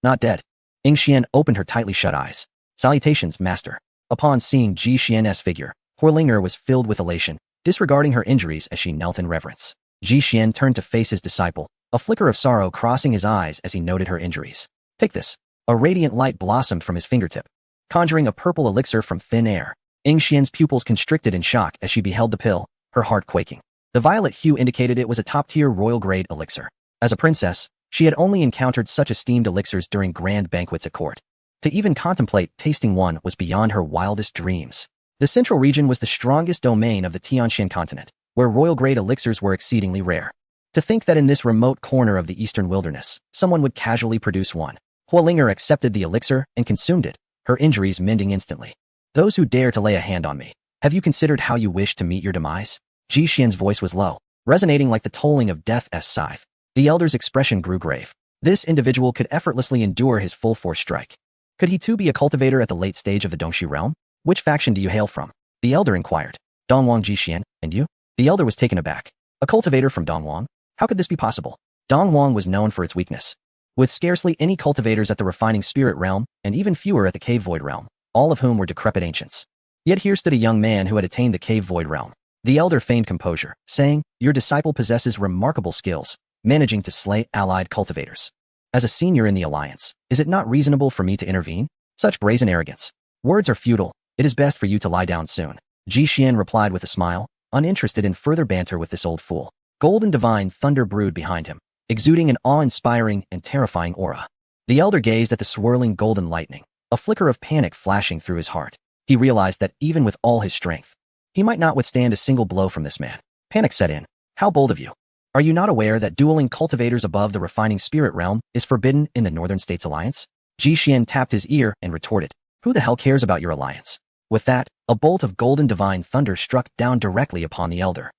Not dead. Ying Xian opened her tightly shut eyes. Salutations, master. Upon seeing Ji Xian's figure, Hualinger was filled with elation, disregarding her injuries as she knelt in reverence. Ji Xian turned to face his disciple, a flicker of sorrow crossing his eyes as he noted her injuries. Take this. A radiant light blossomed from his fingertip, conjuring a purple elixir from thin air. Ying Xian's pupils constricted in shock as she beheld the pill, her heart quaking. The violet hue indicated it was a top-tier royal-grade elixir. As a princess, she had only encountered such esteemed elixirs during grand banquets at court. To even contemplate tasting one was beyond her wildest dreams. The central region was the strongest domain of the Tianxian continent, where royal-grade elixirs were exceedingly rare. To think that in this remote corner of the eastern wilderness, someone would casually produce one. Hualinger accepted the elixir and consumed it, her injuries mending instantly. Those who dare to lay a hand on me, have you considered how you wish to meet your demise? Ji Xian's voice was low, resonating like the tolling of death's scythe. The elder's expression grew grave. This individual could effortlessly endure his full force strike. Could he too be a cultivator at the late stage of the Dongshu realm? Which faction do you hail from? The elder inquired. Dongwang Ji Xian, and you? The elder was taken aback. A cultivator from Dongwang? How could this be possible? Dongwang was known for its weakness. With scarcely any cultivators at the refining spirit realm, and even fewer at the cave void realm, all of whom were decrepit ancients. Yet here stood a young man who had attained the cave void realm. The elder feigned composure, saying, your disciple possesses remarkable skills, managing to slay allied cultivators. As a senior in the alliance, is it not reasonable for me to intervene? Such brazen arrogance. Words are futile. It is best for you to lie down soon. Ji Xian replied with a smile, uninterested in further banter with this old fool. Golden divine thunder brewed behind him, exuding an awe-inspiring and terrifying aura. The elder gazed at the swirling golden lightning, a flicker of panic flashing through his heart. He realized that even with all his strength, he might not withstand a single blow from this man. Panic set in. How bold of you. Are you not aware that dueling cultivators above the refining spirit realm is forbidden in the Northern States Alliance? Ji Xian tapped his ear and retorted, who the hell cares about your alliance? With that, a bolt of golden divine thunder struck down directly upon the elder.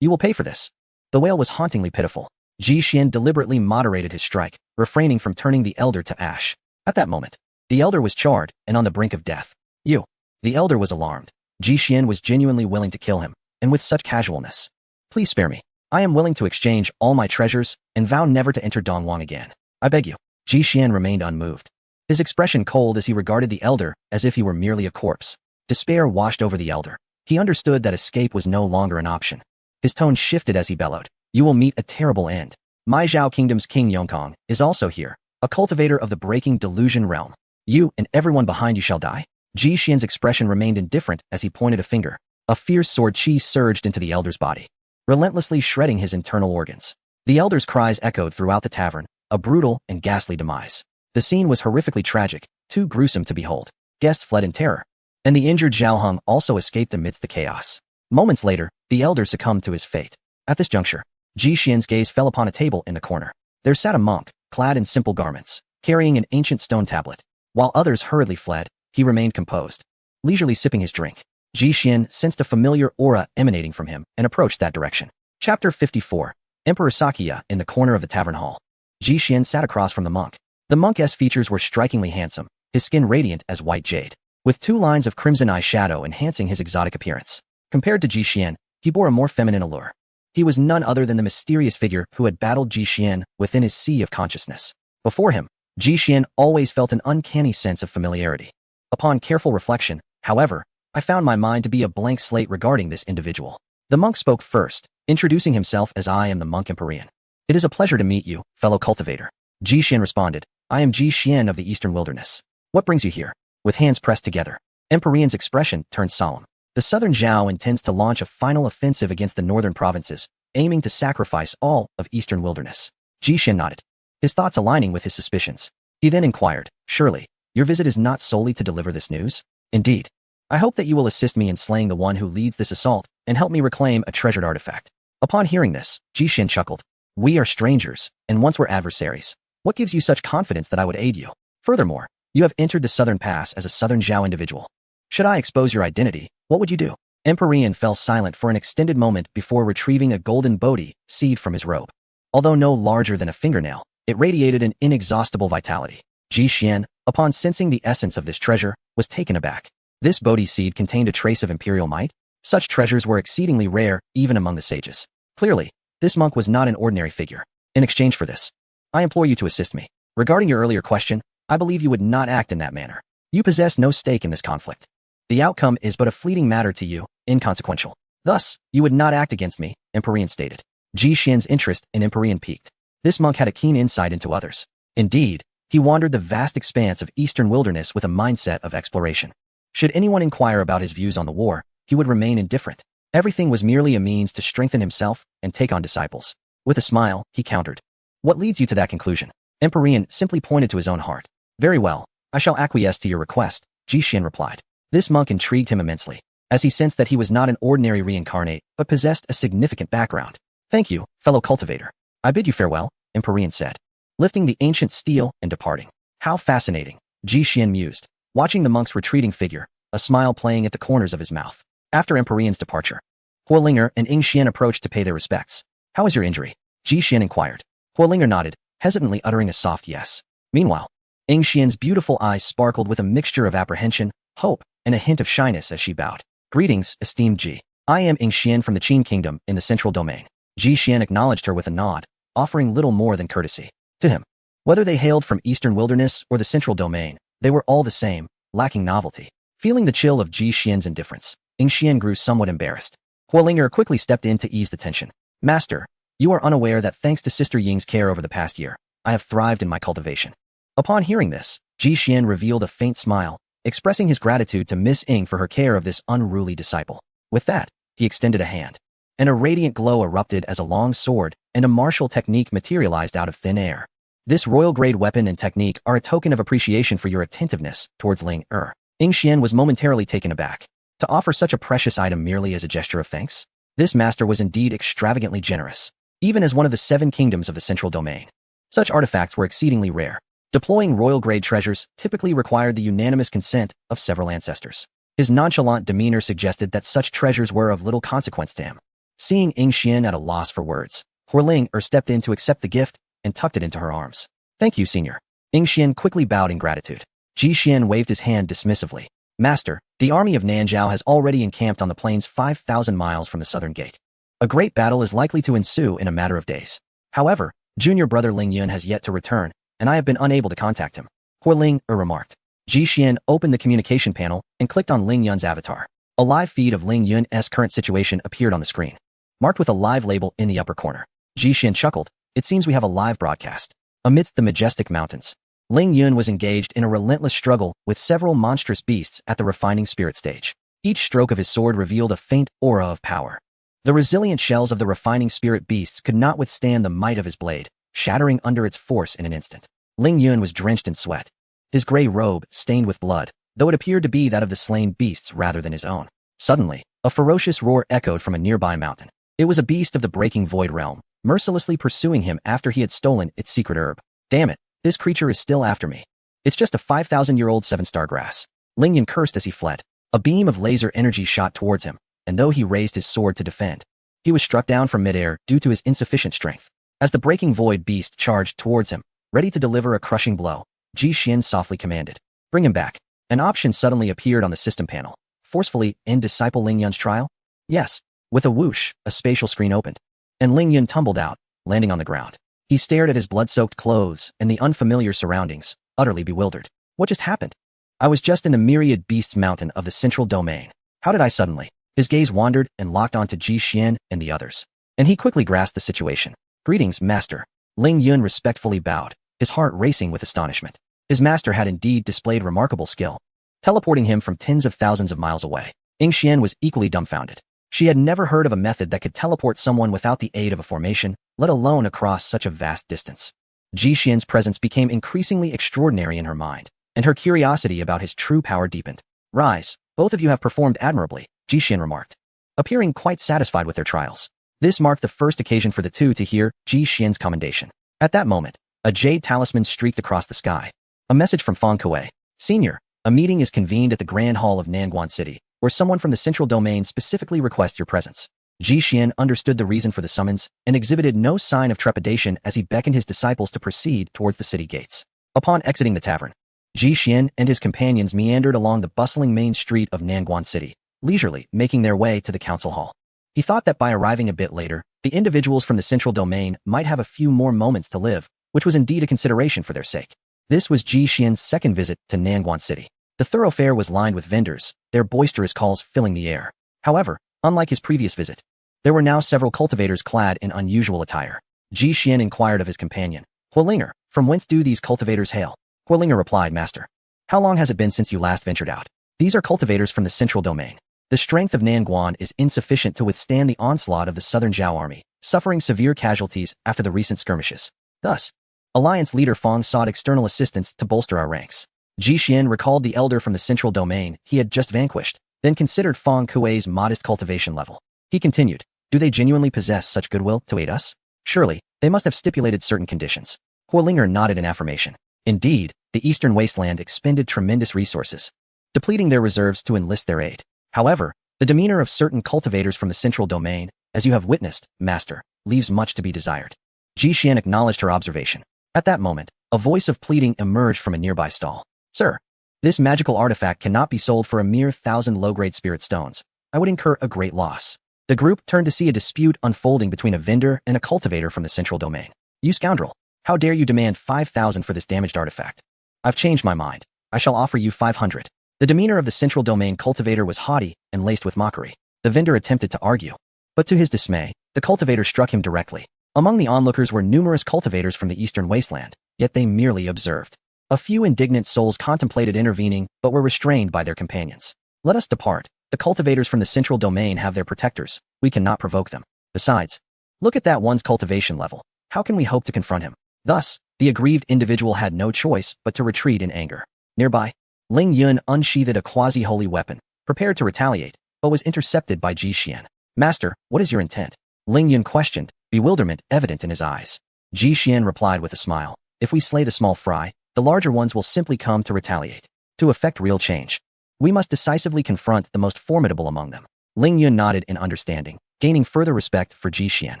You will pay for this. The wail was hauntingly pitiful. Ji Xian deliberately moderated his strike, refraining from turning the elder to ash. At that moment, the elder was charred and on the brink of death. You. The elder was alarmed. Ji Xian was genuinely willing to kill him, and with such casualness. Please spare me. I am willing to exchange all my treasures and vow never to enter Dongwang again. I beg you. Ji Xian remained unmoved. His expression cold as he regarded the elder as if he were merely a corpse. Despair washed over the elder. He understood that escape was no longer an option. His tone shifted as he bellowed. You will meet a terrible end. My Zhao Kingdom's King Yongkong is also here, a cultivator of the breaking delusion realm. You and everyone behind you shall die. Ji Xian's expression remained indifferent as he pointed a finger. A fierce sword chi surged into the elder's body, relentlessly shredding his internal organs. The elder's cries echoed throughout the tavern, a brutal and ghastly demise. The scene was horrifically tragic, too gruesome to behold. Guests fled in terror, and the injured Zhao Heng also escaped amidst the chaos. Moments later, the elder succumbed to his fate. At this juncture, Ji Xian's gaze fell upon a table in the corner. There sat a monk, clad in simple garments, carrying an ancient stone tablet. While others hurriedly fled, he remained composed, leisurely sipping his drink. Ji Xian sensed a familiar aura emanating from him and approached that direction. Chapter 54. Emperor Sakya in the corner of the tavern hall. Ji Xian sat across from the monk. The monk's features were strikingly handsome, his skin radiant as white jade, with 2 lines of crimson eyeshadow enhancing his exotic appearance. Compared to Ji Xian, he bore a more feminine allure. He was none other than the mysterious figure who had battled Ji Xian within his sea of consciousness. Before him, Ji Xian always felt an uncanny sense of familiarity. Upon careful reflection, however, I found my mind to be a blank slate regarding this individual. The monk spoke first, introducing himself as I am the monk Empyrean. It is a pleasure to meet you, fellow cultivator. Ji Xian responded, I am Ji Xian of the Eastern Wilderness. What brings you here? With hands pressed together, Empyrean's expression turned solemn. The southern Zhao intends to launch a final offensive against the northern provinces, aiming to sacrifice all of eastern wilderness. Jixin nodded, his thoughts aligning with his suspicions. He then inquired, surely, your visit is not solely to deliver this news? Indeed. I hope that you will assist me in slaying the one who leads this assault and help me reclaim a treasured artifact. Upon hearing this, Jixin chuckled. We are strangers, and once were adversaries. What gives you such confidence that I would aid you? Furthermore, you have entered the southern pass as a southern Zhao individual. Should I expose your identity, what would you do? Empyrean fell silent for an extended moment before retrieving a golden Bodhi seed from his robe. Although no larger than a fingernail, it radiated an inexhaustible vitality. Jixin, upon sensing the essence of this treasure, was taken aback. This Bodhi seed contained a trace of imperial might? Such treasures were exceedingly rare, even among the sages. Clearly, this monk was not an ordinary figure. In exchange for this, I implore you to assist me. Regarding your earlier question, I believe you would not act in that manner. You possess no stake in this conflict. The outcome is but a fleeting matter to you, inconsequential. Thus, you would not act against me, Empyrean stated. Jixin's interest in Empyrean piqued. This monk had a keen insight into others. Indeed, he wandered the vast expanse of eastern wilderness with a mindset of exploration. Should anyone inquire about his views on the war, he would remain indifferent. Everything was merely a means to strengthen himself and take on disciples. With a smile, he countered. What leads you to that conclusion? Empyrean simply pointed to his own heart. Very well, I shall acquiesce to your request, Jixin replied. This monk intrigued him immensely, as he sensed that he was not an ordinary reincarnate, but possessed a significant background. Thank you, fellow cultivator. I bid you farewell, Empyrean said, lifting the ancient steel and departing. How fascinating, Jixin mused, watching the monk's retreating figure, a smile playing at the corners of his mouth. After Empyrean's departure, Huolinger and Yingxian approached to pay their respects. How is your injury? Jixin inquired. Huolinger nodded, hesitantly uttering a soft yes. Meanwhile, Yingxian's beautiful eyes sparkled with a mixture of apprehension, hope, and a hint of shyness as she bowed. Greetings, esteemed Ji. I am Yingxian from the Qin Kingdom in the Central Domain. Jixin acknowledged her with a nod, offering little more than courtesy. To him, whether they hailed from Eastern Wilderness or the Central Domain, they were all the same, lacking novelty. Feeling the chill of Jixin's indifference, Yingxian grew somewhat embarrassed. Huolinger quickly stepped in to ease the tension. Master, you are unaware that thanks to Sister Ying's care over the past year, I have thrived in my cultivation. Upon hearing this, Jixin revealed a faint smile, expressing his gratitude to Miss Ying for her care of this unruly disciple. With that, he extended a hand, and a radiant glow erupted as a long sword and a martial technique materialized out of thin air. This royal-grade weapon and technique are a token of appreciation for your attentiveness towards Ling Er. Yingxian was momentarily taken aback. To offer such a precious item merely as a gesture of thanks? This master was indeed extravagantly generous, even as one of the 7 kingdoms of the Central Domain. Such artifacts were exceedingly rare. Deploying royal-grade treasures typically required the unanimous consent of several ancestors. His nonchalant demeanor suggested that such treasures were of little consequence to him. Seeing Yingxian at a loss for words, Huolinger stepped in to accept the gift and tucked it into her arms. Thank you, senior. Yingxian quickly bowed in gratitude. Jixin waved his hand dismissively. Master, the army of Nanzhao has already encamped on the plains 5,000 miles from the southern gate. A great battle is likely to ensue in a matter of days. However, junior brother Ling Yun has yet to return, and I have been unable to contact him. Huolinger remarked. Jixin opened the communication panel and clicked on Ling Yun's avatar. A live feed of Ling Yun's current situation appeared on the screen, marked with a live label in the upper corner. Jixin chuckled. It seems we have a live broadcast. Amidst the majestic mountains, Ling Yun was engaged in a relentless struggle with several monstrous beasts at the refining spirit stage. Each stroke of his sword revealed a faint aura of power. The resilient shells of the refining spirit beasts could not withstand the might of his blade, shattering under its force in an instant. Ling Yun was drenched in sweat, his gray robe stained with blood, though it appeared to be that of the slain beasts rather than his own. Suddenly, a ferocious roar echoed from a nearby mountain. It was a beast of the breaking void realm, mercilessly pursuing him after he had stolen its secret herb. Damn it, this creature is still after me. It's just a 5,000-year-old 7-star grass. Ling Yun cursed as he fled. A beam of laser energy shot towards him, and though he raised his sword to defend, he was struck down from midair due to his insufficient strength. As the breaking void beast charged towards him, ready to deliver a crushing blow, Jixin softly commanded, "Bring him back." An option suddenly appeared on the system panel. Forcefully end disciple Ling Yun's trial? Yes. With a whoosh, a spatial screen opened, and Ling Yun tumbled out, landing on the ground. He stared at his blood-soaked clothes and the unfamiliar surroundings, utterly bewildered. What just happened? I was just in the myriad beasts mountain of the Central Domain. How did I suddenly? His gaze wandered and locked onto Jixin and the others, and he quickly grasped the situation. Greetings, master. Ling Yun respectfully bowed, his heart racing with astonishment. His master had indeed displayed remarkable skill. teleporting him from tens of thousands of miles away. Ying Xian was equally dumbfounded. She had never heard of a method that could teleport someone without the aid of a formation, let alone across such a vast distance. Ji Xian's presence became increasingly extraordinary in her mind, and her curiosity about his true power deepened. Rise, both of you have performed admirably, Ji Xian remarked, appearing quite satisfied with their trials. This marked the first occasion for the two to hear Ji Xian's commendation. At that moment, a jade talisman streaked across the sky. A message from Feng Kuei. Senior, a meeting is convened at the Grand Hall of Nanguan City, where someone from the Central Domain specifically requests your presence. Ji Xian understood the reason for the summons and exhibited no sign of trepidation as he beckoned his disciples to proceed towards the city gates. Upon exiting the tavern, Ji Xian and his companions meandered along the bustling main street of Nanguan City, leisurely making their way to the council hall. He thought that by arriving a bit later, the individuals from the Central Domain might have a few more moments to live, which was indeed a consideration for their sake. This was Ji Xian's second visit to Nanguan City. The thoroughfare was lined with vendors, their boisterous calls filling the air. However, unlike his previous visit, there were now several cultivators clad in unusual attire. Ji Xian inquired of his companion, Huolinger, from whence do these cultivators hail? Huolinger replied, Master. How long has it been since you last ventured out? These are cultivators from the Central Domain. The strength of Nanguan is insufficient to withstand the onslaught of the Southern Zhao army, suffering severe casualties after the recent skirmishes. Thus, Alliance leader Fong sought external assistance to bolster our ranks. Ji Xian recalled the elder from the Central Domain he had just vanquished, then considered Feng Kuei's modest cultivation level. He continued, do they genuinely possess such goodwill to aid us? Surely, they must have stipulated certain conditions. Huolinger nodded in affirmation. Indeed, the Eastern Wasteland expended tremendous resources, depleting their reserves to enlist their aid. However, the demeanor of certain cultivators from the Central Domain, as you have witnessed, Master, leaves much to be desired. Ji Xian acknowledged her observation. At that moment, a voice of pleading emerged from a nearby stall. Sir, this magical artifact cannot be sold for a mere 1,000 low-grade spirit stones. I would incur a great loss. The group turned to see a dispute unfolding between a vendor and a cultivator from the Central Domain. You scoundrel! How dare you demand 5,000 for this damaged artifact? I've changed my mind. I shall offer you 500. The demeanor of the Central Domain cultivator was haughty and laced with mockery. The vendor attempted to argue, but to his dismay, the cultivator struck him directly. Among the onlookers were numerous cultivators from the Eastern Wasteland, yet they merely observed. A few indignant souls contemplated intervening, but were restrained by their companions. Let us depart. The cultivators from the Central Domain have their protectors. We cannot provoke them. Besides, look at that one's cultivation level. How can we hope to confront him? Thus, the aggrieved individual had no choice but to retreat in anger. Nearby, Ling Yun unsheathed a quasi-holy weapon, prepared to retaliate, but was intercepted by Ji Xian. Master, what is your intent? Ling Yun questioned, bewilderment evident in his eyes. Ji Xian replied with a smile. If we slay the small fry, the larger ones will simply come to retaliate. To effect real change, we must decisively confront the most formidable among them. Ling Yun nodded in understanding, gaining further respect for Ji Xian.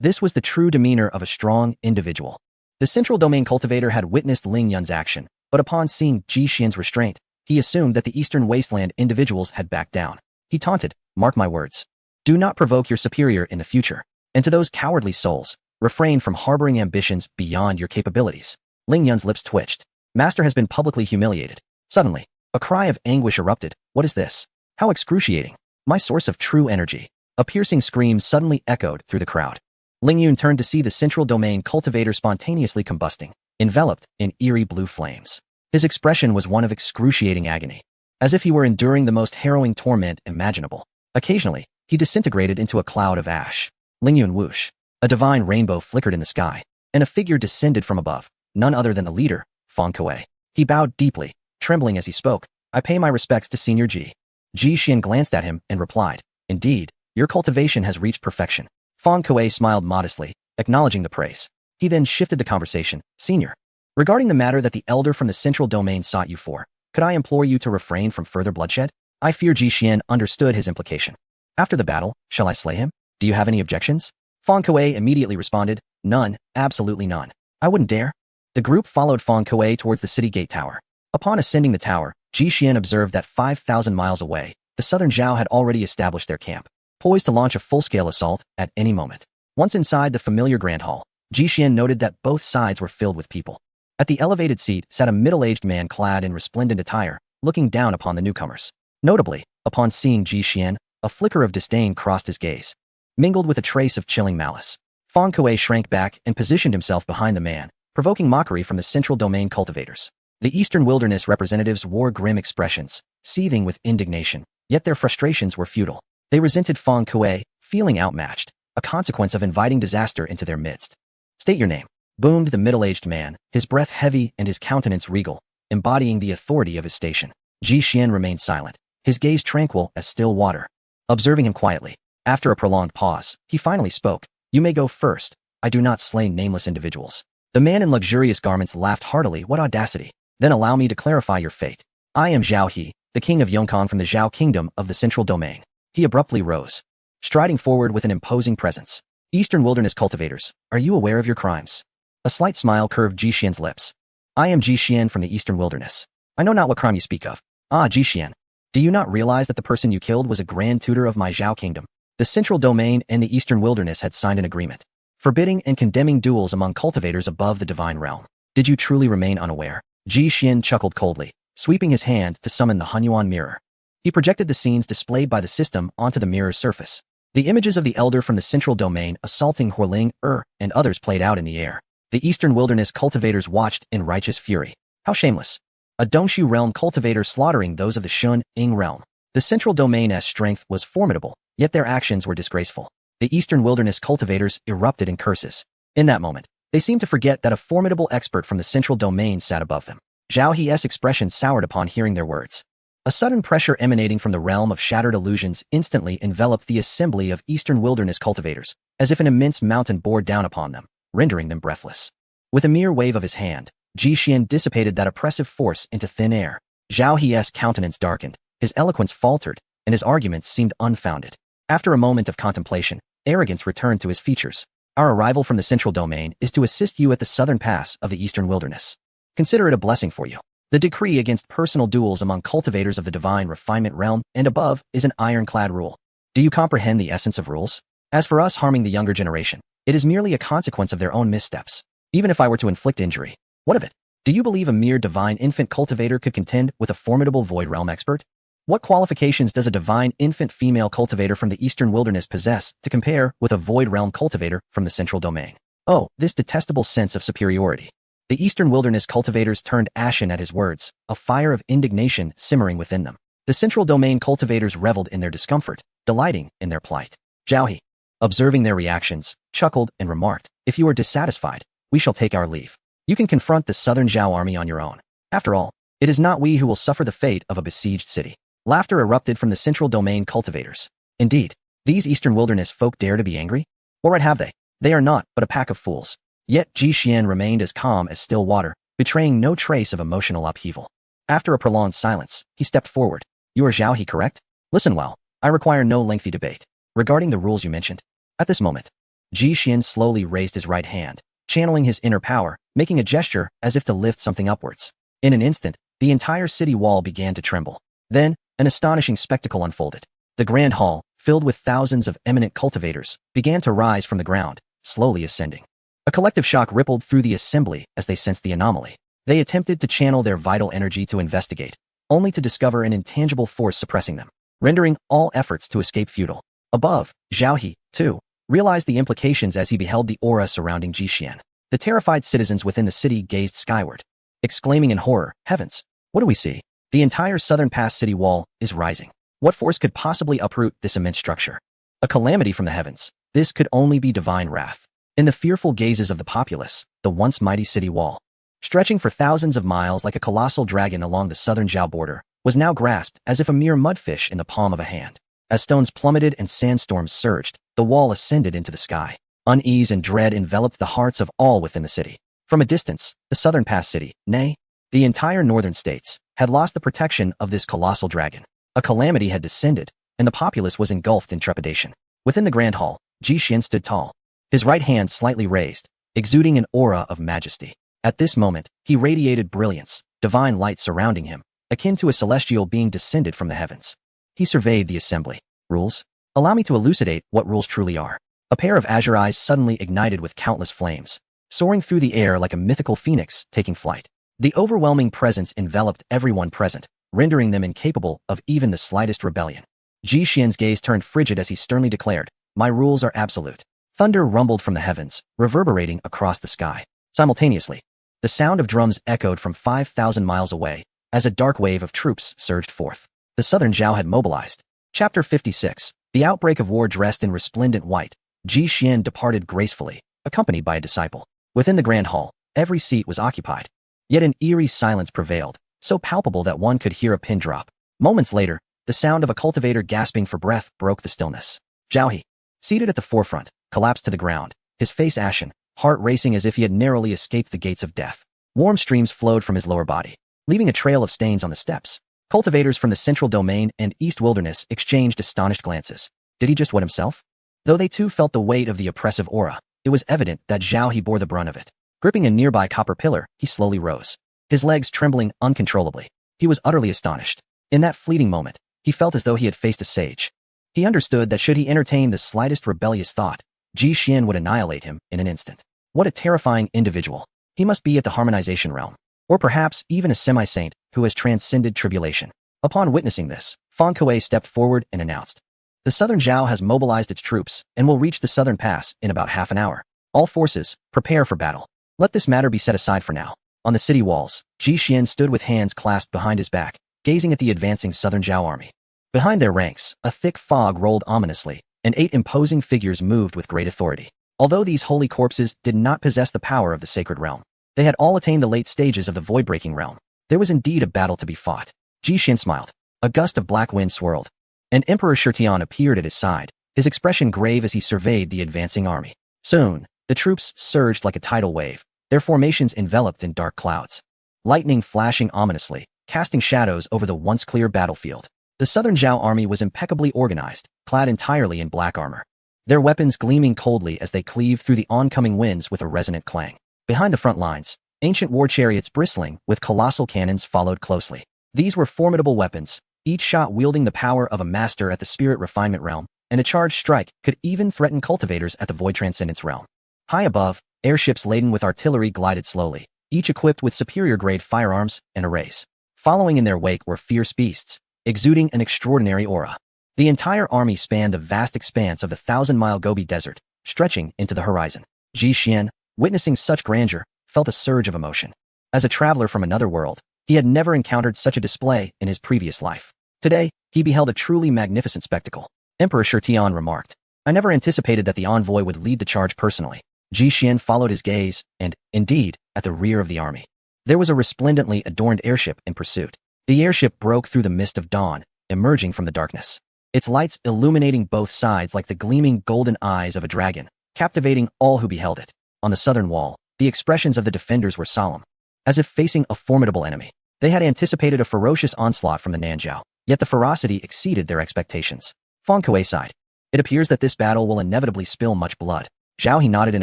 This was the true demeanor of a strong individual. The Central Domain cultivator had witnessed Ling Yun's action, but upon seeing Ji Xian's restraint, he assumed that the Eastern Wasteland individuals had backed down. He taunted, mark my words. Do not provoke your superior in the future. And to those cowardly souls, refrain from harboring ambitions beyond your capabilities. Ling Yun's lips twitched. Master has been publicly humiliated. Suddenly, a cry of anguish erupted. What is this? How excruciating. My source of true energy. A piercing scream suddenly echoed through the crowd. Ling Yun turned to see the Central Domain cultivator spontaneously combusting, enveloped in eerie blue flames. His expression was one of excruciating agony, as if he were enduring the most harrowing torment imaginable. Occasionally, he disintegrated into a cloud of ash. Ling Yun whoosh. A divine rainbow flickered in the sky, and a figure descended from above, none other than the leader, Feng Kuei. He bowed deeply, trembling as he spoke. I pay my respects to Senior Ji. Ji Xian glanced at him and replied, Indeed, your cultivation has reached perfection. Feng Kuei smiled modestly, acknowledging the praise. He then shifted the conversation. Senior, regarding the matter that the elder from the Central Domain sought you for, could I implore you to refrain from further bloodshed? I fear Ji Xian understood his implication. After the battle, shall I slay him? Do you have any objections? Feng Kuei immediately responded, None, absolutely none. I wouldn't dare. The group followed Feng Kuei towards the city gate tower. Upon ascending the tower, Ji Xian observed that 5,000 miles away, the Southern Zhao had already established their camp, poised to launch a full-scale assault at any moment. Once inside the familiar Grand Hall, Ji Xian noted that both sides were filled with people. At the elevated seat sat a middle-aged man clad in resplendent attire, looking down upon the newcomers. Notably, upon seeing Ji Xian, a flicker of disdain crossed his gaze, mingled with a trace of chilling malice. Feng Kuei shrank back and positioned himself behind the man, provoking mockery from the Central Domain cultivators. The Eastern Wilderness representatives wore grim expressions, seething with indignation, yet their frustrations were futile. They resented Feng Kuei, feeling outmatched, a consequence of inviting disaster into their midst. "State your name," boomed the middle-aged man, his breath heavy and his countenance regal, embodying the authority of his station. Ji Xian remained silent, his gaze tranquil as still water. Observing him quietly, after a prolonged pause, he finally spoke. "You may go first. I do not slay nameless individuals." The man in luxurious garments laughed heartily. "What audacity! Then allow me to clarify your fate. I am Zhao He, the king of Yongkang from the Zhao Kingdom of the Central Domain." He abruptly rose, striding forward with an imposing presence. "Eastern Wilderness cultivators, are you aware of your crimes?" A slight smile curved Ji Xian's lips. "I am Ji Xian from the Eastern Wilderness. I know not what crime you speak of." "Ah, Ji Xian, do you not realize that the person you killed was a grand tutor of my Zhao Kingdom?" The Central Domain and the Eastern Wilderness had signed an agreement, forbidding and condemning duels among cultivators above the divine realm. "Did you truly remain unaware?" Ji Xian chuckled coldly, sweeping his hand to summon the Hunyuan mirror. He projected the scenes displayed by the system onto the mirror's surface. The images of the elder from the Central Domain assaulting Huoling, and others played out in the air. The Eastern Wilderness cultivators watched in righteous fury. How shameless! A Dongshu realm cultivator slaughtering those of the Shun, Ing realm. The Central Domain's strength was formidable, yet their actions were disgraceful. The Eastern Wilderness cultivators erupted in curses. In that moment, they seemed to forget that a formidable expert from the Central Domain sat above them. Zhao He's expression soured upon hearing their words. A sudden pressure emanating from the realm of shattered illusions instantly enveloped the assembly of Eastern Wilderness cultivators, as if an immense mountain bore down upon them, rendering them breathless. With a mere wave of his hand, Ji Xian dissipated that oppressive force into thin air. Zhao He's countenance darkened, his eloquence faltered, and his arguments seemed unfounded. After a moment of contemplation, arrogance returned to his features. "Our arrival from the Central Domain is to assist you at the southern pass of the Eastern Wilderness. Consider it a blessing for you. The decree against personal duels among cultivators of the divine refinement realm and above is an ironclad rule. Do you comprehend the essence of rules? As for us harming the younger generation, it is merely a consequence of their own missteps. Even if I were to inflict injury, what of it? Do you believe a mere divine infant cultivator could contend with a formidable void realm expert? What qualifications does a divine infant female cultivator from the Eastern Wilderness possess to compare with a void realm cultivator from the Central Domain?" Oh, this detestable sense of superiority. The Eastern Wilderness cultivators turned ashen at his words, a fire of indignation simmering within them. The Central Domain cultivators reveled in their discomfort, delighting in their plight. Zhao He, observing their reactions, chuckled and remarked, "If you are dissatisfied, we shall take our leave. You can confront the Southern Zhao army on your own. After all, it is not we who will suffer the fate of a besieged city." Laughter erupted from the Central Domain cultivators. Indeed, these Eastern Wilderness folk dare to be angry? What right have they? They are naught but a pack of fools. Yet Ji Xian remained as calm as still water, betraying no trace of emotional upheaval. After a prolonged silence, he stepped forward. "You are Zhao He, correct? Listen well, I require no lengthy debate. Regarding the rules you mentioned." At this moment, Ji Xian slowly raised his right hand, channeling his inner power, making a gesture as if to lift something upwards. In an instant, the entire city wall began to tremble. Then, an astonishing spectacle unfolded. The grand hall, filled with thousands of eminent cultivators, began to rise from the ground, slowly ascending. A collective shock rippled through the assembly as they sensed the anomaly. They attempted to channel their vital energy to investigate, only to discover an intangible force suppressing them, rendering all efforts to escape futile. Above, Zhao He, too, realized the implications as he beheld the aura surrounding Ji Xian. The terrified citizens within the city gazed skyward, exclaiming in horror, "Heavens! What do we see? The entire southern pass city wall is rising. What force could possibly uproot this immense structure? A calamity from the heavens. This could only be divine wrath." In the fearful gazes of the populace, the once mighty city wall, stretching for thousands of miles like a colossal dragon along the southern Zhao border, was now grasped as if a mere mudfish in the palm of a hand. As stones plummeted and sandstorms surged, the wall ascended into the sky. Unease and dread enveloped the hearts of all within the city. From a distance, the southern pass city, nay, the entire northern states, had lost the protection of this colossal dragon. A calamity had descended, and the populace was engulfed in trepidation. Within the grand hall, Ji Xian stood tall, his right hand slightly raised, exuding an aura of majesty. At this moment, he radiated brilliance, divine light surrounding him, akin to a celestial being descended from the heavens. He surveyed the assembly. "Rules? Allow me to elucidate what rules truly are." A pair of azure eyes suddenly ignited with countless flames, soaring through the air like a mythical phoenix taking flight. The overwhelming presence enveloped everyone present, rendering them incapable of even the slightest rebellion. Ji Xian's gaze turned frigid as he sternly declared, "My rules are absolute." Thunder rumbled from the heavens, reverberating across the sky. Simultaneously, The sound of drums echoed from 5,000 miles away as a dark wave of troops surged forth. The southern Zhao had mobilized. Chapter 56. The outbreak of war. Dressed in resplendent white, Ji Xian departed gracefully, accompanied by a disciple. Within the grand hall, every seat was occupied. Yet an eerie silence prevailed, so palpable that one could hear a pin drop. Moments later, the sound of a cultivator gasping for breath broke the stillness. Zhao He, seated at the forefront, collapsed to the ground, his face ashen, heart racing as if he had narrowly escaped the gates of death. Warm streams flowed from his lower body, leaving a trail of stains on the steps. Cultivators from the Central Domain and East Wilderness exchanged astonished glances. Did he just wet himself? Though they too felt the weight of the oppressive aura, it was evident that Zhao He bore the brunt of it. Gripping a nearby copper pillar, he slowly rose, his legs trembling uncontrollably. He was utterly astonished. In that fleeting moment, he felt as though he had faced a sage. He understood that should he entertain the slightest rebellious thought, Ji Xian would annihilate him in an instant. What a terrifying individual. He must be at the harmonization realm, or perhaps even a semi-saint who has transcended tribulation. Upon witnessing this, Fang Kuei stepped forward and announced, "The southern Zhao has mobilized its troops and will reach the southern pass in about half an hour. All forces, prepare for battle. Let this matter be set aside for now." On the city walls, Ji Xian stood with hands clasped behind his back, gazing at the advancing southern Zhao army. Behind their ranks, a thick fog rolled ominously, and 8 imposing figures moved with great authority. Although these holy corpses did not possess the power of the sacred realm, they had all attained the late stages of the void-breaking realm. There was indeed a battle to be fought. Ji Xian smiled. A gust of black wind swirled, and Emperor Shirtian appeared at his side, his expression grave as he surveyed the advancing army. Soon, the troops surged like a tidal wave, their formations enveloped in dark clouds. Lightning flashing ominously, casting shadows over the once clear battlefield. The southern Zhao army was impeccably organized, clad entirely in black armor, their weapons gleaming coldly as they cleaved through the oncoming winds with a resonant clang. Behind the front lines, ancient war chariots bristling with colossal cannons followed closely. These were formidable weapons, each shot wielding the power of a master at the spirit refinement realm, and a charged strike could even threaten cultivators at the void transcendence realm. High above, airships laden with artillery glided slowly, each equipped with superior-grade firearms and arrays. Following in their wake were fierce beasts, exuding an extraordinary aura. The entire army spanned the vast expanse of the 1,000-mile Gobi Desert, stretching into the horizon. Ji Xian, witnessing such grandeur, felt a surge of emotion. As a traveler from another world, he had never encountered such a display in his previous life. Today, he beheld a truly magnificent spectacle. Emperor Shirtian remarked, "I never anticipated that the envoy would lead the charge personally." Ji Xian followed his gaze, and, indeed, at the rear of the army, there was a resplendently adorned airship in pursuit. The airship broke through the mist of dawn, emerging from the darkness, its lights illuminating both sides like the gleaming golden eyes of a dragon, captivating all who beheld it. On the southern wall, the expressions of the defenders were solemn, as if facing a formidable enemy. They had anticipated a ferocious onslaught from the Nanjiao, yet the ferocity exceeded their expectations. Fang Kuei sighed. "It appears that this battle will inevitably spill much blood." Zhao He nodded in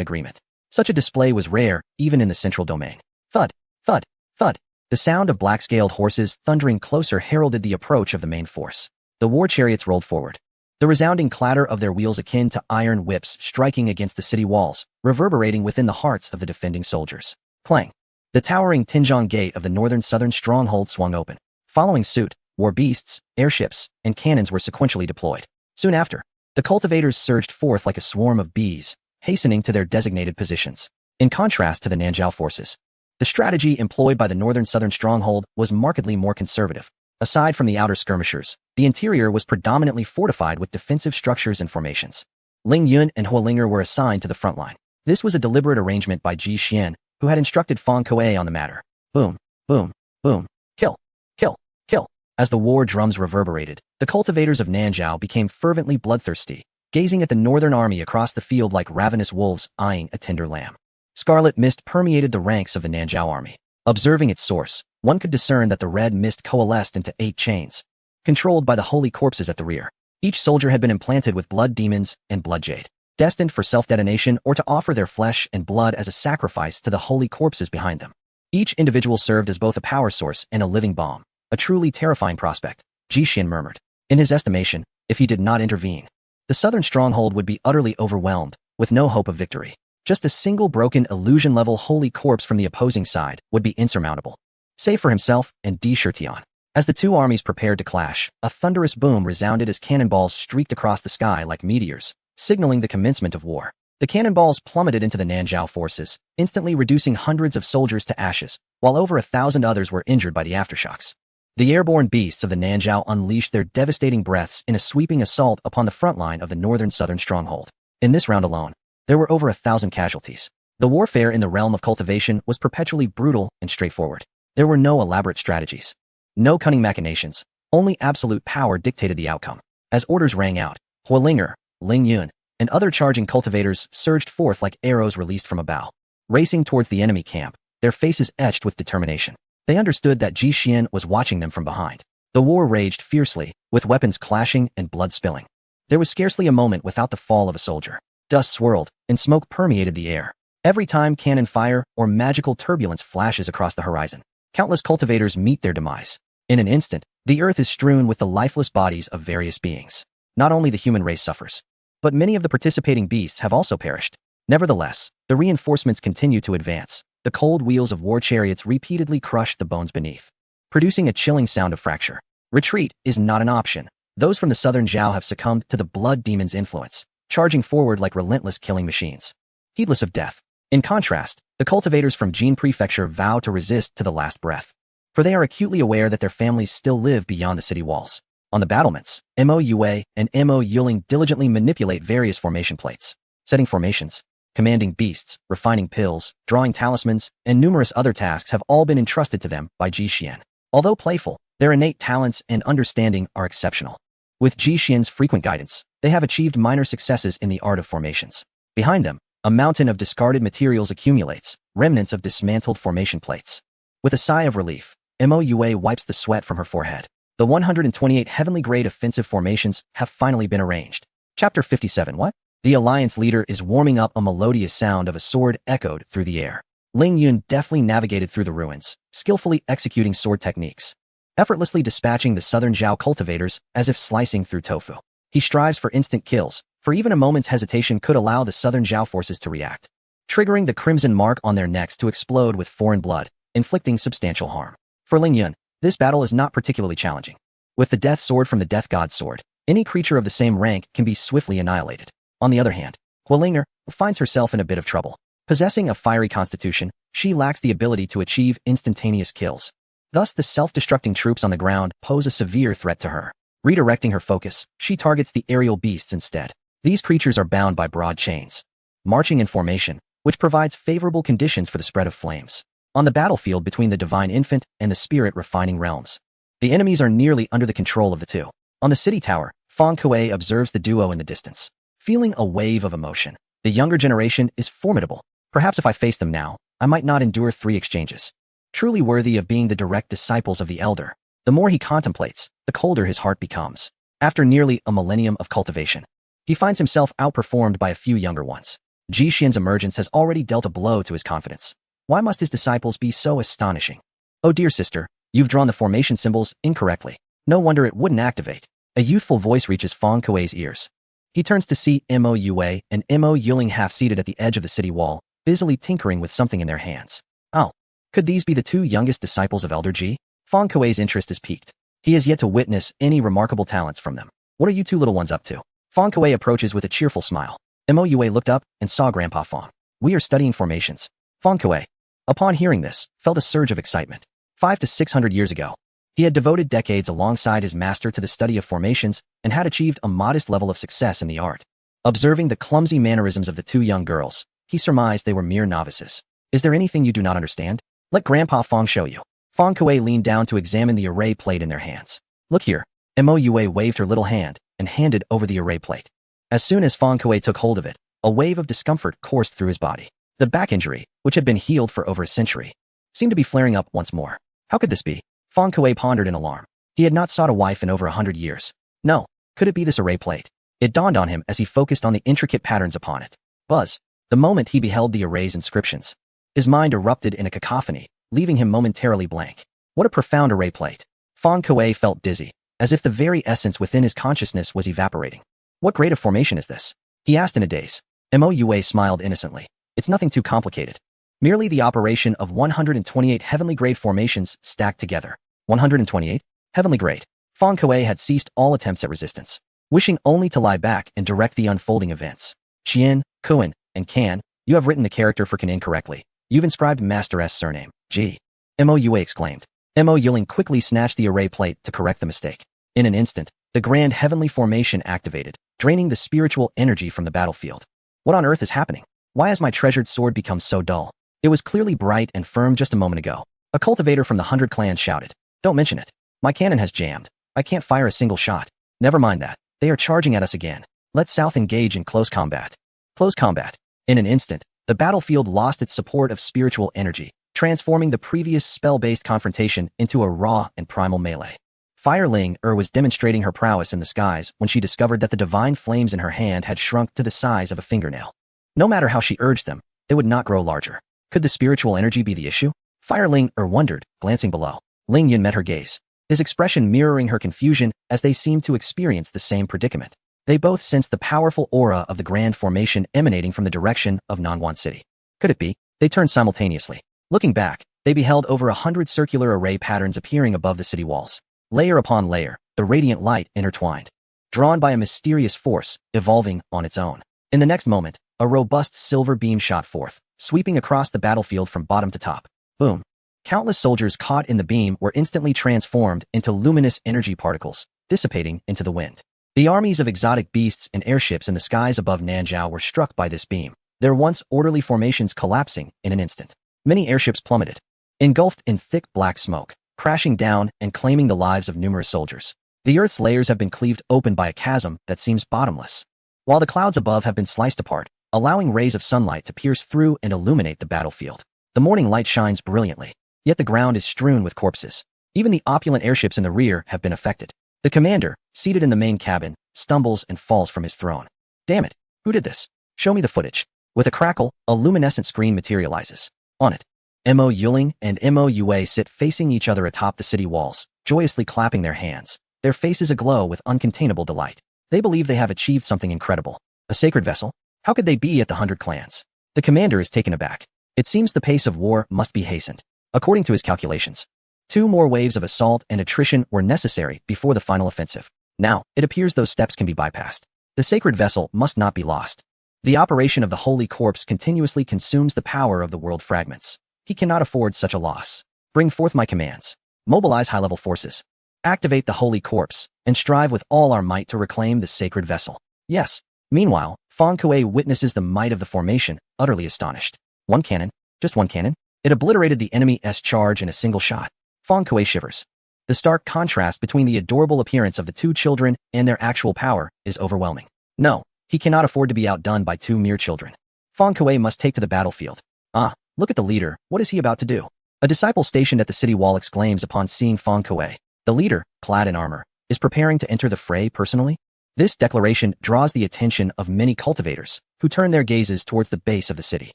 agreement. Such a display was rare, even in the Central Domain. Thud, thud, thud. The sound of black-scaled horses thundering closer heralded the approach of the main force. The war chariots rolled forward, the resounding clatter of their wheels akin to iron whips striking against the city walls, reverberating within the hearts of the defending soldiers. Clang. The towering Tinjiang Gate of the northern-southern stronghold swung open. Following suit, war beasts, airships, and cannons were sequentially deployed. Soon after, the cultivators surged forth like a swarm of bees, hastening to their designated positions. In contrast to the Nanjiao forces, the strategy employed by the northern-southern stronghold was markedly more conservative. Aside from the outer skirmishers, the interior was predominantly fortified with defensive structures and formations. Ling Yun and Huolinger were assigned to the front line. This was a deliberate arrangement by Ji Xian, who had instructed Fang Kuei on the matter. Boom, boom, boom, kill, kill, kill. As the war drums reverberated, the cultivators of Nanjiao became fervently bloodthirsty, gazing at the northern army across the field like ravenous wolves eyeing a tender lamb. Scarlet mist permeated the ranks of the Nanjiao army. Observing its source, one could discern that the red mist coalesced into 8 chains, controlled by the holy corpses at the rear. Each soldier had been implanted with blood demons and blood jade, destined for self-detonation or to offer their flesh and blood as a sacrifice to the holy corpses behind them. Each individual served as both a power source and a living bomb, a truly terrifying prospect. Ji Xian murmured. In his estimation, if he did not intervene, the southern stronghold would be utterly overwhelmed, with no hope of victory. Just a single broken illusion-level holy corpse from the opposing side would be insurmountable. Save for himself and Di Shirtian. As the two armies prepared to clash, a thunderous boom resounded as cannonballs streaked across the sky like meteors, signaling the commencement of war. The cannonballs plummeted into the Nanzhao forces, instantly reducing hundreds of soldiers to ashes, while over 1,000 others were injured by the aftershocks. The airborne beasts of the Nanzhao unleashed their devastating breaths in a sweeping assault upon the front line of the northern-southern stronghold. In this round alone, there were over 1,000 casualties. The warfare in the realm of cultivation was perpetually brutal and straightforward. There were no elaborate strategies, no cunning machinations, only absolute power dictated the outcome. As orders rang out, Hualinger, Ling Yun, and other charging cultivators surged forth like arrows released from a bow. Racing towards the enemy camp, their faces etched with determination. They understood that Ji Xian was watching them from behind. The war raged fiercely, with weapons clashing and blood spilling. There was scarcely a moment without the fall of a soldier. Dust swirled, and smoke permeated the air. Every time cannon fire or magical turbulence flashes across the horizon, countless cultivators meet their demise. In an instant, the earth is strewn with the lifeless bodies of various beings. Not only the human race suffers, but many of the participating beasts have also perished. Nevertheless, the reinforcements continue to advance. The cold wheels of war chariots repeatedly crush the bones beneath, producing a chilling sound of fracture. Retreat is not an option. Those from the southern Zhao have succumbed to the blood demon's influence, charging forward like relentless killing machines, heedless of death. In contrast, the cultivators from Jin Prefecture vow to resist to the last breath, for they are acutely aware that their families still live beyond the city walls. On the battlements, Mo Yue and Mo Yuling diligently manipulate various formation plates, setting formations, commanding beasts, refining pills, drawing talismans, and numerous other tasks have all been entrusted to them by Ji Xian. Although playful, their innate talents and understanding are exceptional. With Ji Xian's frequent guidance, they have achieved minor successes in the art of formations. Behind them, a mountain of discarded materials accumulates, remnants of dismantled formation plates. With a sigh of relief, Mo Yue wipes the sweat from her forehead. The 128 heavenly grade offensive formations have finally been arranged. Chapter 57. What? The Alliance leader is warming up. A melodious sound of a sword echoed through the air. Ling Yun deftly navigated through the ruins, skillfully executing sword techniques, effortlessly dispatching the southern Zhao cultivators as if slicing through tofu. He strives for instant kills, for even a moment's hesitation could allow the southern Zhao forces to react, triggering the crimson mark on their necks to explode with foreign blood, inflicting substantial harm. For Ling Yun, this battle is not particularly challenging. With the death sword from the Death God's sword, any creature of the same rank can be swiftly annihilated. On the other hand, Hualinger finds herself in a bit of trouble. Possessing a fiery constitution, she lacks the ability to achieve instantaneous kills. Thus, the self-destructing troops on the ground pose a severe threat to her. Redirecting her focus, she targets the aerial beasts instead. These creatures are bound by broad chains, marching in formation, which provides favorable conditions for the spread of flames. On the battlefield between the Divine Infant and the Spirit-refining realms, the enemies are nearly under the control of the two. On the city tower, Fang Kuei observes the duo in the distance, feeling a wave of emotion. The younger generation is formidable. Perhaps if I faced them now, I might not endure 3 exchanges. Truly worthy of being the direct disciples of the elder. The more he contemplates, the colder his heart becomes. After nearly a millennium of cultivation, he finds himself outperformed by a few younger ones. Ji Xian's emergence has already dealt a blow to his confidence. Why must his disciples be so astonishing? Oh dear sister, you've drawn the formation symbols incorrectly. No wonder it wouldn't activate. A youthful voice reaches Fang Kuei's ears. He turns to see Mo Yue and Mo Yuling half-seated at the edge of the city wall, busily tinkering with something in their hands. Oh, could these be the 2 youngest disciples of Elder Ji? Fang Kuei's interest is piqued. He has yet to witness any remarkable talents from them. What are you 2 little ones up to? Fang Kuei approaches with a cheerful smile. Mo Yue looked up and saw Grandpa Fang. We are studying formations. Fang Kuei, upon hearing this, felt a surge of excitement. 500 to 600 years ago, he had devoted decades alongside his master to the study of formations and had achieved a modest level of success in the art. Observing the clumsy mannerisms of the 2 young girls, he surmised they were mere novices. Is there anything you do not understand? Let Grandpa Fang show you. Fang Kuei leaned down to examine the array plate in their hands. Look here. Mo Yue waved her little hand and handed over the array plate. As soon as Fang Kuei took hold of it, a wave of discomfort coursed through his body. The back injury, which had been healed for over a century, seemed to be flaring up once more. How could this be? Fang Kuei pondered in alarm. He had not sought a wife in over 100 years. No, could it be this array plate? It dawned on him as he focused on the intricate patterns upon it. Buzz. The moment he beheld the array's inscriptions, his mind erupted in a cacophony, leaving him momentarily blank. What a profound array plate. Fang Kuei felt dizzy, as if the very essence within his consciousness was evaporating. What grade of formation is this? He asked in a daze. Mo Yue smiled innocently. It's nothing too complicated. Merely the operation of 128 heavenly grade formations stacked together. 128? Heavenly grade. Fang Kuei had ceased all attempts at resistance, wishing only to lie back and direct the unfolding events. Qian, Kuan, and Can, you have written the character for Can incorrectly. You've inscribed Master S surname, G. Moua exclaimed. Mo Yiling quickly snatched the array plate to correct the mistake. In an instant, the grand heavenly formation activated, draining the spiritual energy from the battlefield. What on earth is happening? Why has my treasured sword become so dull? It was clearly bright and firm just a moment ago. A cultivator from the 100 Clans shouted. Don't mention it. My cannon has jammed. I can't fire a single shot. Never mind that. They are charging at us again. Let South engage in close combat. Close combat. In an instant, the battlefield lost its support of spiritual energy, transforming the previous spell-based confrontation into a raw and primal melee. Fire Ling was demonstrating her prowess in the skies when she discovered that the divine flames in her hand had shrunk to the size of a fingernail. No matter how she urged them, they would not grow larger. Could the spiritual energy be the issue? Fire Ling wondered, glancing below. Ling Yun met her gaze, his expression mirroring her confusion as they seemed to experience the same predicament. They both sensed the powerful aura of the grand formation emanating from the direction of Nangwan City. Could it be? They turned simultaneously. Looking back, they beheld over 100 circular array patterns appearing above the city walls. Layer upon layer, the radiant light intertwined, drawn by a mysterious force, evolving on its own. In the next moment, a robust silver beam shot forth, sweeping across the battlefield from bottom to top. Boom. Countless soldiers caught in the beam were instantly transformed into luminous energy particles, dissipating into the wind. The armies of exotic beasts and airships in the skies above Nanzhao were struck by this beam, their once orderly formations collapsing in an instant. Many airships plummeted, engulfed in thick black smoke, crashing down and claiming the lives of numerous soldiers. The Earth's layers have been cleaved open by a chasm that seems bottomless, while the clouds above have been sliced apart, allowing rays of sunlight to pierce through and illuminate the battlefield. The morning light shines brilliantly, yet the ground is strewn with corpses. Even the opulent airships in the rear have been affected. The commander, seated in the main cabin, stumbles and falls from his throne. Damn it, who did this? Show me the footage. With a crackle, a luminescent screen materializes. On it, Mo Yiling and Moua sit facing each other atop the city walls, joyously clapping their hands, their faces aglow with uncontainable delight. They believe they have achieved something incredible. A sacred vessel? How could they be at the 100 Clans? The commander is taken aback. It seems the pace of war must be hastened. According to his calculations, 2 more waves of assault and attrition were necessary before the final offensive. Now, it appears those steps can be bypassed. The sacred vessel must not be lost. The operation of the Holy Corpse continuously consumes the power of the world fragments. He cannot afford such a loss. Bring forth my commands. Mobilize high-level forces. Activate the Holy Corpse, and strive with all our might to reclaim the sacred vessel. Yes. Meanwhile, Fang Kuei witnesses the might of the formation, utterly astonished. One cannon? Just one cannon? It obliterated the enemy's charge in a single shot. Fang Kuei shivers. The stark contrast between the adorable appearance of the 2 children and their actual power is overwhelming. No, he cannot afford to be outdone by 2 mere children. Fang Kuei must take to the battlefield. Ah, look at the leader, what is he about to do? A disciple stationed at the city wall exclaims upon seeing Fang Kuei. The leader, clad in armor, is preparing to enter the fray personally? This declaration draws the attention of many cultivators, who turn their gazes towards the base of the city.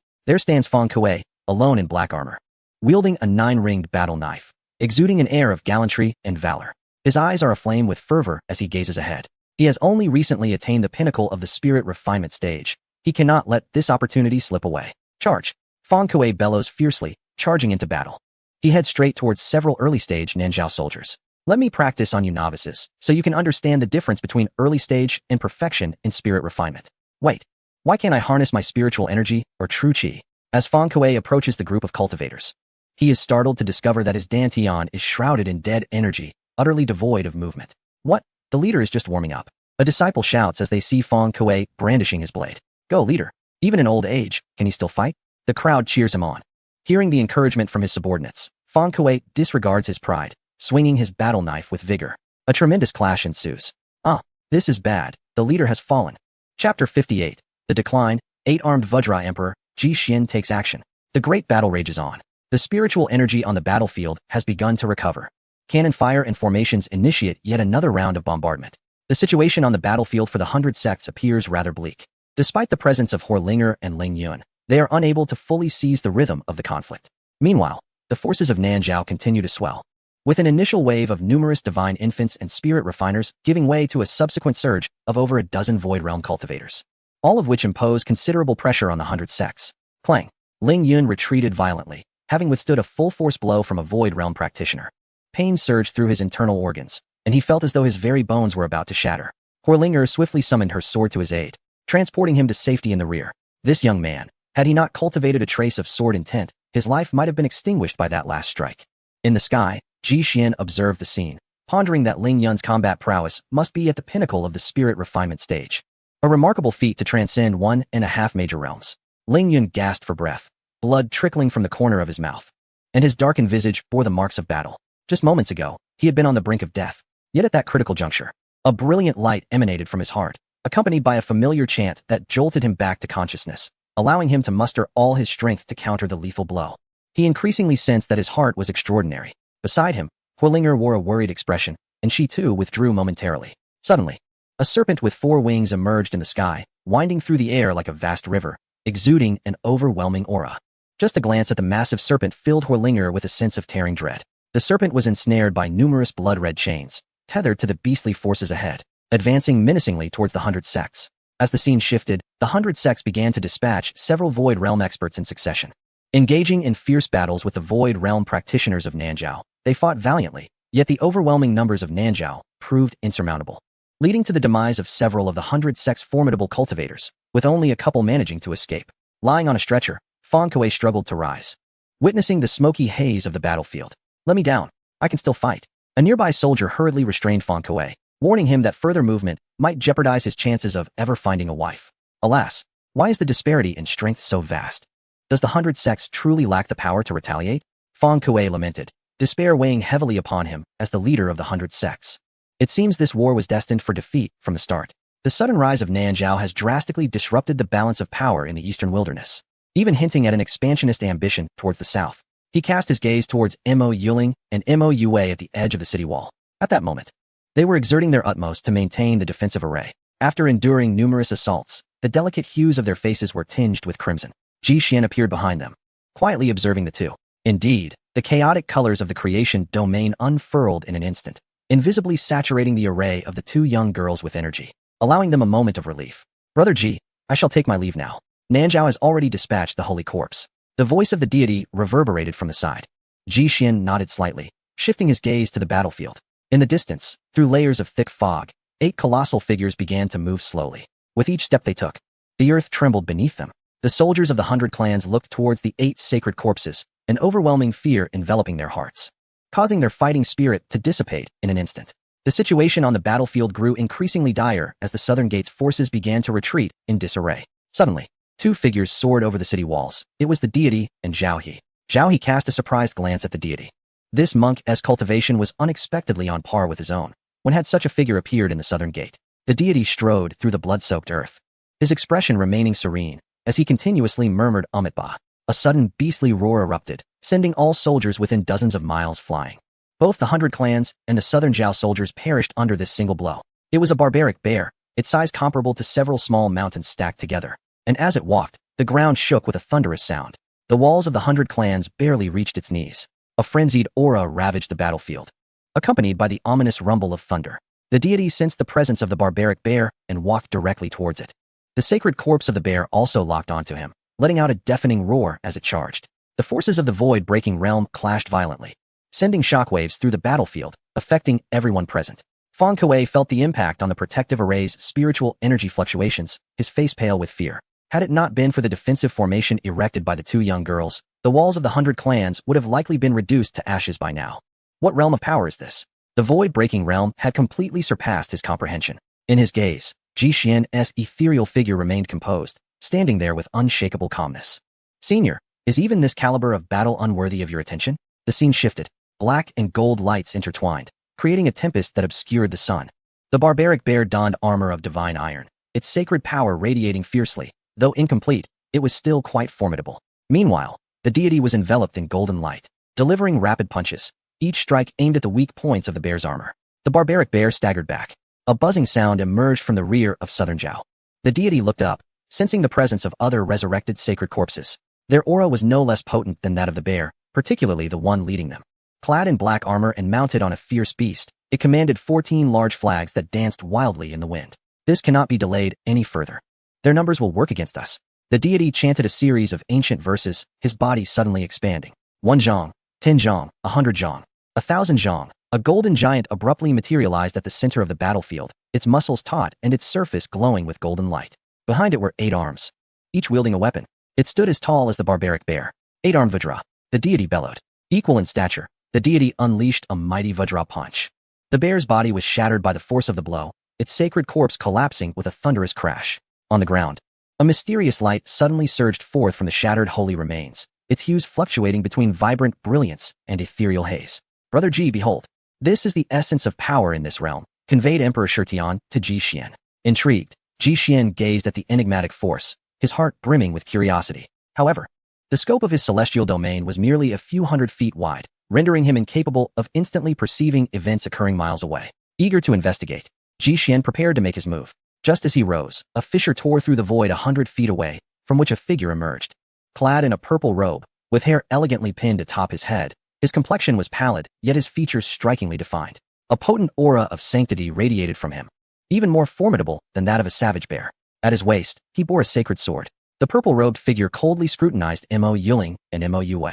There stands Fang Kuei, alone in black armor, wielding a 9-ringed battle knife, exuding an air of gallantry and valor. His eyes are aflame with fervor as he gazes ahead. He has only recently attained the pinnacle of the spirit refinement stage. He cannot let this opportunity slip away. Charge! Fang Kuei bellows fiercely, charging into battle. He heads straight towards several early-stage Nanzhao soldiers. Let me practice on you novices, so you can understand the difference between early stage and perfection in spirit refinement. Wait, why can't I harness my spiritual energy, or true qi? As Fang Kuei approaches the group of cultivators, he is startled to discover that his dantian is shrouded in dead energy, utterly devoid of movement. What? The leader is just warming up. A disciple shouts as they see Fang Kuei brandishing his blade. Go, leader. Even in old age, can he still fight? The crowd cheers him on. Hearing the encouragement from his subordinates, Fang Kuei disregards his pride, swinging his battle knife with vigor. A tremendous clash ensues. Ah, this is bad. The leader has fallen. Chapter 58. The Decline. 8-armed Vajra Emperor, Ji Xian takes action. The great battle rages on. The spiritual energy on the battlefield has begun to recover. Cannon fire and formations initiate yet another round of bombardment. The situation on the battlefield for the 100 sects appears rather bleak. Despite the presence of Horlinger and Ling Yun, they are unable to fully seize the rhythm of the conflict. Meanwhile, the forces of Nanzhao continue to swell, with an initial wave of numerous divine infants and spirit refiners giving way to a subsequent surge of over a dozen Void Realm cultivators, all of which impose considerable pressure on the 100 sects. Clang! Ling Yun retreated violently, having withstood a full-force blow from a Void Realm practitioner. Pain surged through his internal organs, and he felt as though his very bones were about to shatter. Horlinger swiftly summoned her sword to his aid, transporting him to safety in the rear. This young man, had he not cultivated a trace of sword intent, his life might have been extinguished by that last strike. In the sky, Ji Xian observed the scene, pondering that Ling Yun's combat prowess must be at the pinnacle of the spirit refinement stage. A remarkable feat to transcend 1.5 major realms. Ling Yun gasped for breath, blood trickling from the corner of his mouth. And his darkened visage bore the marks of battle. Just moments ago, he had been on the brink of death. Yet at that critical juncture, a brilliant light emanated from his heart, accompanied by a familiar chant that jolted him back to consciousness, allowing him to muster all his strength to counter the lethal blow. He increasingly sensed that his heart was extraordinary. Beside him, Huolinger wore a worried expression, and she too withdrew momentarily. Suddenly, a serpent with 4 wings emerged in the sky, winding through the air like a vast river, exuding an overwhelming aura. Just a glance at the massive serpent filled Huolinger with a sense of tearing dread. The serpent was ensnared by numerous blood-red chains, tethered to the beastly forces ahead, advancing menacingly towards the 100 sects. As the scene shifted, the 100 sects began to dispatch several Void Realm experts in succession. Engaging in fierce battles with the Void Realm practitioners of Nanzhao, they fought valiantly, yet the overwhelming numbers of Nanzhao proved insurmountable, leading to the demise of several of the 100 sects' formidable cultivators, with only a couple managing to escape. Lying on a stretcher, Fan Kuei struggled to rise. Witnessing the smoky haze of the battlefield, "Let me down. I can still fight." A nearby soldier hurriedly restrained Fan Kuei, warning him that further movement might jeopardize his chances of ever finding a wife. Alas, why is the disparity in strength so vast? Does the 100 sects truly lack the power to retaliate? Fan Kuei lamented, despair weighing heavily upon him as the leader of the 100 sects. It seems this war was destined for defeat from the start. The sudden rise of Nanzhao has drastically disrupted the balance of power in the eastern wilderness, even hinting at an expansionist ambition towards the south. He cast his gaze towards Mo Yuling and Mo Yue at the edge of the city wall. At that moment, they were exerting their utmost to maintain the defensive array. After enduring numerous assaults, the delicate hues of their faces were tinged with crimson. Ji Xian appeared behind them, quietly observing the two. Indeed, the chaotic colors of the creation domain unfurled in an instant, invisibly saturating the array of the 2 young girls with energy, allowing them a moment of relief. "Brother Ji, I shall take my leave now. Nanzhao has already dispatched the holy corpse." The voice of the deity reverberated from the side. Ji Xian nodded slightly, shifting his gaze to the battlefield. In the distance, through layers of thick fog, 8 colossal figures began to move slowly. With each step they took, the earth trembled beneath them. The soldiers of the 100 clans looked towards the 8 sacred corpses, an overwhelming fear enveloping their hearts, causing their fighting spirit to dissipate in an instant. The situation on the battlefield grew increasingly dire as the Southern Gate's forces began to retreat in disarray. Suddenly, 2 figures soared over the city walls. It was the deity and Zhao He. Zhao He cast a surprised glance at the deity. This monk's cultivation was unexpectedly on par with his own. When had such a figure appeared in the Southern Gate? The deity strode through the blood-soaked earth, his expression remaining serene, as he continuously murmured Amitabha. A sudden beastly roar erupted, sending all soldiers within dozens of miles flying. Both the 100 clans and the Southern Zhao soldiers perished under this single blow. It was a barbaric bear, its size comparable to several small mountains stacked together. And as it walked, the ground shook with a thunderous sound. The walls of the 100 clans barely reached its knees. A frenzied aura ravaged the battlefield, accompanied by the ominous rumble of thunder. The deity sensed the presence of the barbaric bear and walked directly towards it. The sacred corpse of the bear also locked onto him, letting out a deafening roar as it charged. The forces of the void-breaking realm clashed violently, sending shockwaves through the battlefield, affecting everyone present. Fan Kuei felt the impact on the protective array's spiritual energy fluctuations, his face pale with fear. Had it not been for the defensive formation erected by the 2 young girls, the walls of the 100 clans would have likely been reduced to ashes by now. What realm of power is this? The void-breaking realm had completely surpassed his comprehension. In his gaze, Ji Xian's ethereal figure remained composed, standing there with unshakable calmness. "Senior, is even this caliber of battle unworthy of your attention?" The scene shifted. Black and gold lights intertwined, creating a tempest that obscured the sun. The barbaric bear donned armor of divine iron, its sacred power radiating fiercely. Though incomplete, it was still quite formidable. Meanwhile, the deity was enveloped in golden light, delivering rapid punches, each strike aimed at the weak points of the bear's armor. The barbaric bear staggered back. A buzzing sound emerged from the rear of Southern Zhao. The deity looked up, sensing the presence of other resurrected sacred corpses. Their aura was no less potent than that of the bear, particularly the one leading them. Clad in black armor and mounted on a fierce beast, it commanded 14 large flags that danced wildly in the wind. "This cannot be delayed any further. Their numbers will work against us." The deity chanted a series of ancient verses, his body suddenly expanding. 1 zhang, 10 zhang, 100 zhang, 1,000 zhang. A golden giant abruptly materialized at the center of the battlefield, its muscles taut and its surface glowing with golden light. Behind it were 8 arms, each wielding a weapon. It stood as tall as the barbaric bear. Eight-armed Vajra. The deity bellowed. Equal in stature, the deity unleashed a mighty Vajra punch. The bear's body was shattered by the force of the blow, its sacred corpse collapsing with a thunderous crash. On the ground, a mysterious light suddenly surged forth from the shattered holy remains, its hues fluctuating between vibrant brilliance and ethereal haze. Brother Ji, behold. This is the essence of power in this realm, conveyed Emperor Shitian to Ji Xian. Intrigued, Ji Xian gazed at the enigmatic force, his heart brimming with curiosity. However, the scope of his celestial domain was merely a few hundred feet wide, rendering him incapable of instantly perceiving events occurring miles away. Eager to investigate, Ji Xian prepared to make his move. Just as he rose, a fissure tore through the void 100 feet away, from which a figure emerged. Clad in a purple robe, with hair elegantly pinned atop his head, his complexion was pallid, yet his features strikingly defined. A potent aura of sanctity radiated from him, even more formidable than that of a savage bear. At his waist, he bore a sacred sword. The purple-robed figure coldly scrutinized Mo Yuling and Mo Yue.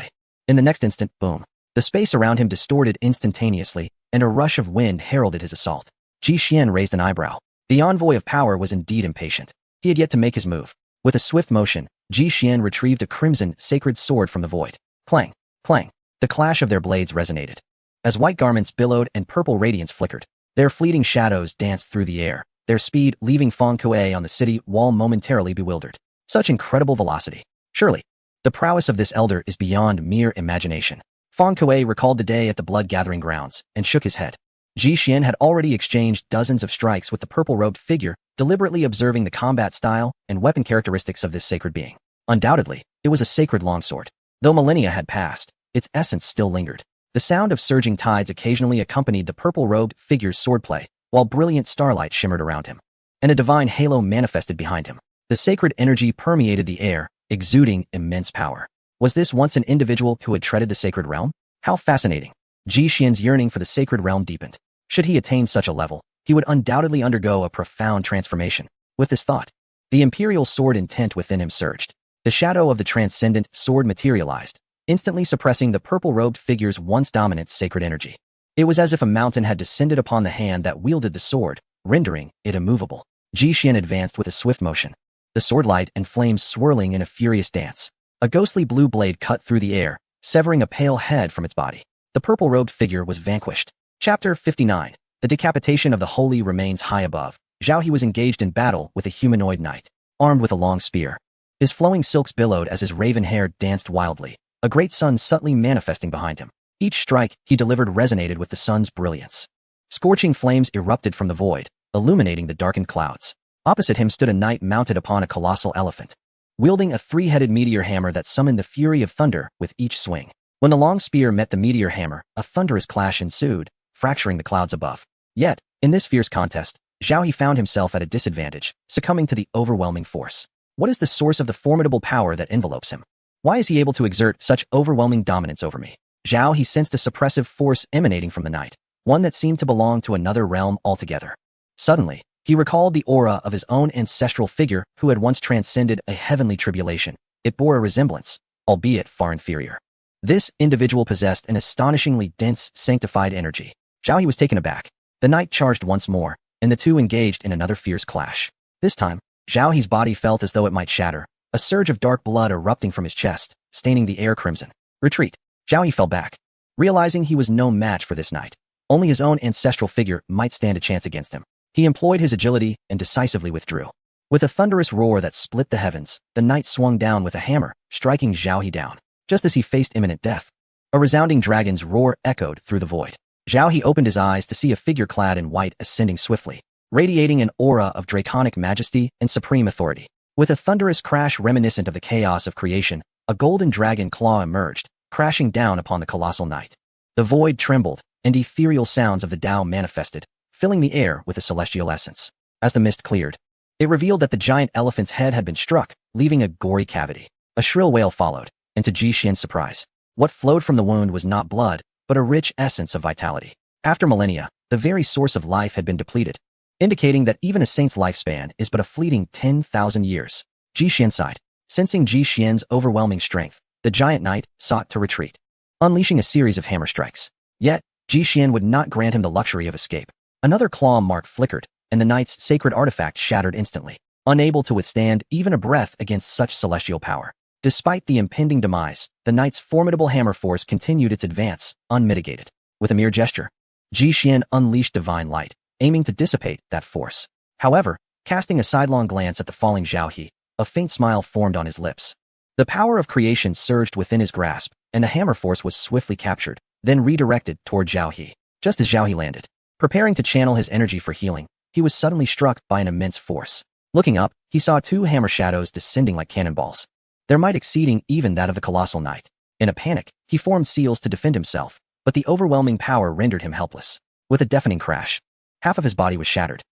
In the next instant, boom. The space around him distorted instantaneously, and a rush of wind heralded his assault. Ji Xian raised an eyebrow. The envoy of power was indeed impatient. He had yet to make his move. With a swift motion, Ji Xian retrieved a crimson, sacred sword from the void. Clang, clang. The clash of their blades resonated. As white garments billowed and purple radiance flickered, their fleeting shadows danced through the air, their speed leaving Feng Kuei on the city wall momentarily bewildered. Such incredible velocity. Surely, the prowess of this elder is beyond mere imagination. Feng Kuei recalled the day at the blood-gathering grounds and shook his head. Ji Xian had already exchanged dozens of strikes with the purple-robed figure, deliberately observing the combat style and weapon characteristics of this sacred being. Undoubtedly, it was a sacred longsword. Though millennia had passed, its essence still lingered. The sound of surging tides occasionally accompanied the purple-robed figure's swordplay, while brilliant starlight shimmered around him, and a divine halo manifested behind him. The sacred energy permeated the air, exuding immense power. Was this once an individual who had treaded the sacred realm? How fascinating. Ji Xian's yearning for the sacred realm deepened. Should he attain such a level, he would undoubtedly undergo a profound transformation. With this thought, the imperial sword intent within him surged. The shadow of the transcendent sword materialized, instantly suppressing the purple-robed figure's once dominant sacred energy. It was as if a mountain had descended upon the hand that wielded the sword, rendering it immovable. Ji Xian advanced with a swift motion, the sword light and flames swirling in a furious dance. A ghostly blue blade cut through the air, severing a pale head from its body. The purple-robed figure was vanquished. Chapter 59. The decapitation of the holy remains high above. Zhao He was engaged in battle with a humanoid knight, armed with a long spear. His flowing silks billowed as his raven hair danced wildly, a great sun subtly manifesting behind him. Each strike he delivered resonated with the sun's brilliance. Scorching flames erupted from the void, illuminating the darkened clouds. Opposite him stood a knight mounted upon a colossal elephant, wielding a three-headed meteor hammer that summoned the fury of thunder with each swing. When the long spear met the meteor hammer, a thunderous clash ensued, fracturing the clouds above. Yet, in this fierce contest, Zhao He found himself at a disadvantage, succumbing to the overwhelming force. What is the source of the formidable power that envelopes him? Why is he able to exert such overwhelming dominance over me? Zhao He sensed a suppressive force emanating from the knight, one that seemed to belong to another realm altogether. Suddenly, he recalled the aura of his own ancestral figure who had once transcended a heavenly tribulation. It bore a resemblance, albeit far inferior. This individual possessed an astonishingly dense, sanctified energy. Zhao He was taken aback. The knight charged once more, and the two engaged in another fierce clash. This time, Zhao He's body felt as though it might shatter, a surge of dark blood erupting from his chest, staining the air crimson. Retreat. Zhao He fell back, realizing he was no match for this knight. Only his own ancestral figure might stand a chance against him. He employed his agility and decisively withdrew. With a thunderous roar that split the heavens, the knight swung down with a hammer, striking Zhao He down. Just as he faced imminent death, a resounding dragon's roar echoed through the void. Zhao He opened his eyes to see a figure clad in white ascending swiftly, radiating an aura of draconic majesty and supreme authority. With a thunderous crash reminiscent of the chaos of creation, a golden dragon claw emerged, crashing down upon the colossal knight. The void trembled, and ethereal sounds of the Tao manifested, filling the air with a celestial essence. As the mist cleared, it revealed that the giant elephant's head had been struck, leaving a gory cavity. A shrill wail followed, and to Ji Xian's surprise, what flowed from the wound was not blood, but a rich essence of vitality. After millennia, the very source of life had been depleted, indicating that even a saint's lifespan is but a fleeting 10,000 years. Ji Xian sighed. Sensing Ji Xian's overwhelming strength, the giant knight sought to retreat, unleashing a series of hammer strikes. Yet, Ji Xian would not grant him the luxury of escape. Another claw mark flickered, and the knight's sacred artifact shattered instantly. unable to withstand even a breath against such celestial power. Despite the impending demise, the knight's formidable hammer force continued its advance, unmitigated. With a mere gesture, Ji Xian unleashed divine light, aiming to dissipate that force. However, casting a sidelong glance at the falling Zhao He, a faint smile formed on his lips. The power of creation surged within his grasp, and the hammer force was swiftly captured, then redirected toward Zhao He. Just as Zhao He landed, preparing to channel his energy for healing, he was suddenly struck by an immense force. Looking up, he saw two hammer shadows descending like cannonballs, their might exceeding even that of the colossal knight. In a panic, he formed seals to defend himself, but the overwhelming power rendered him helpless. With a deafening crash, half of his body was shattered.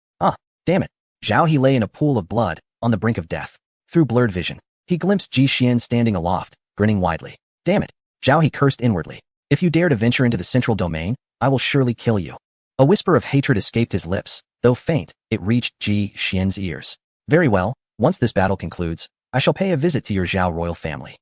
Damn it. Zhao He lay in a pool of blood, on the brink of death. Through blurred vision, he glimpsed Ji Xian standing aloft, grinning widely. Damn it. Zhao He cursed inwardly. If you dare to venture into the central domain, I will surely kill you. A whisper of hatred escaped his lips. Though faint, it reached Ji Xian's ears. Very well, once this battle concludes, I shall pay a visit to your Zhao royal family.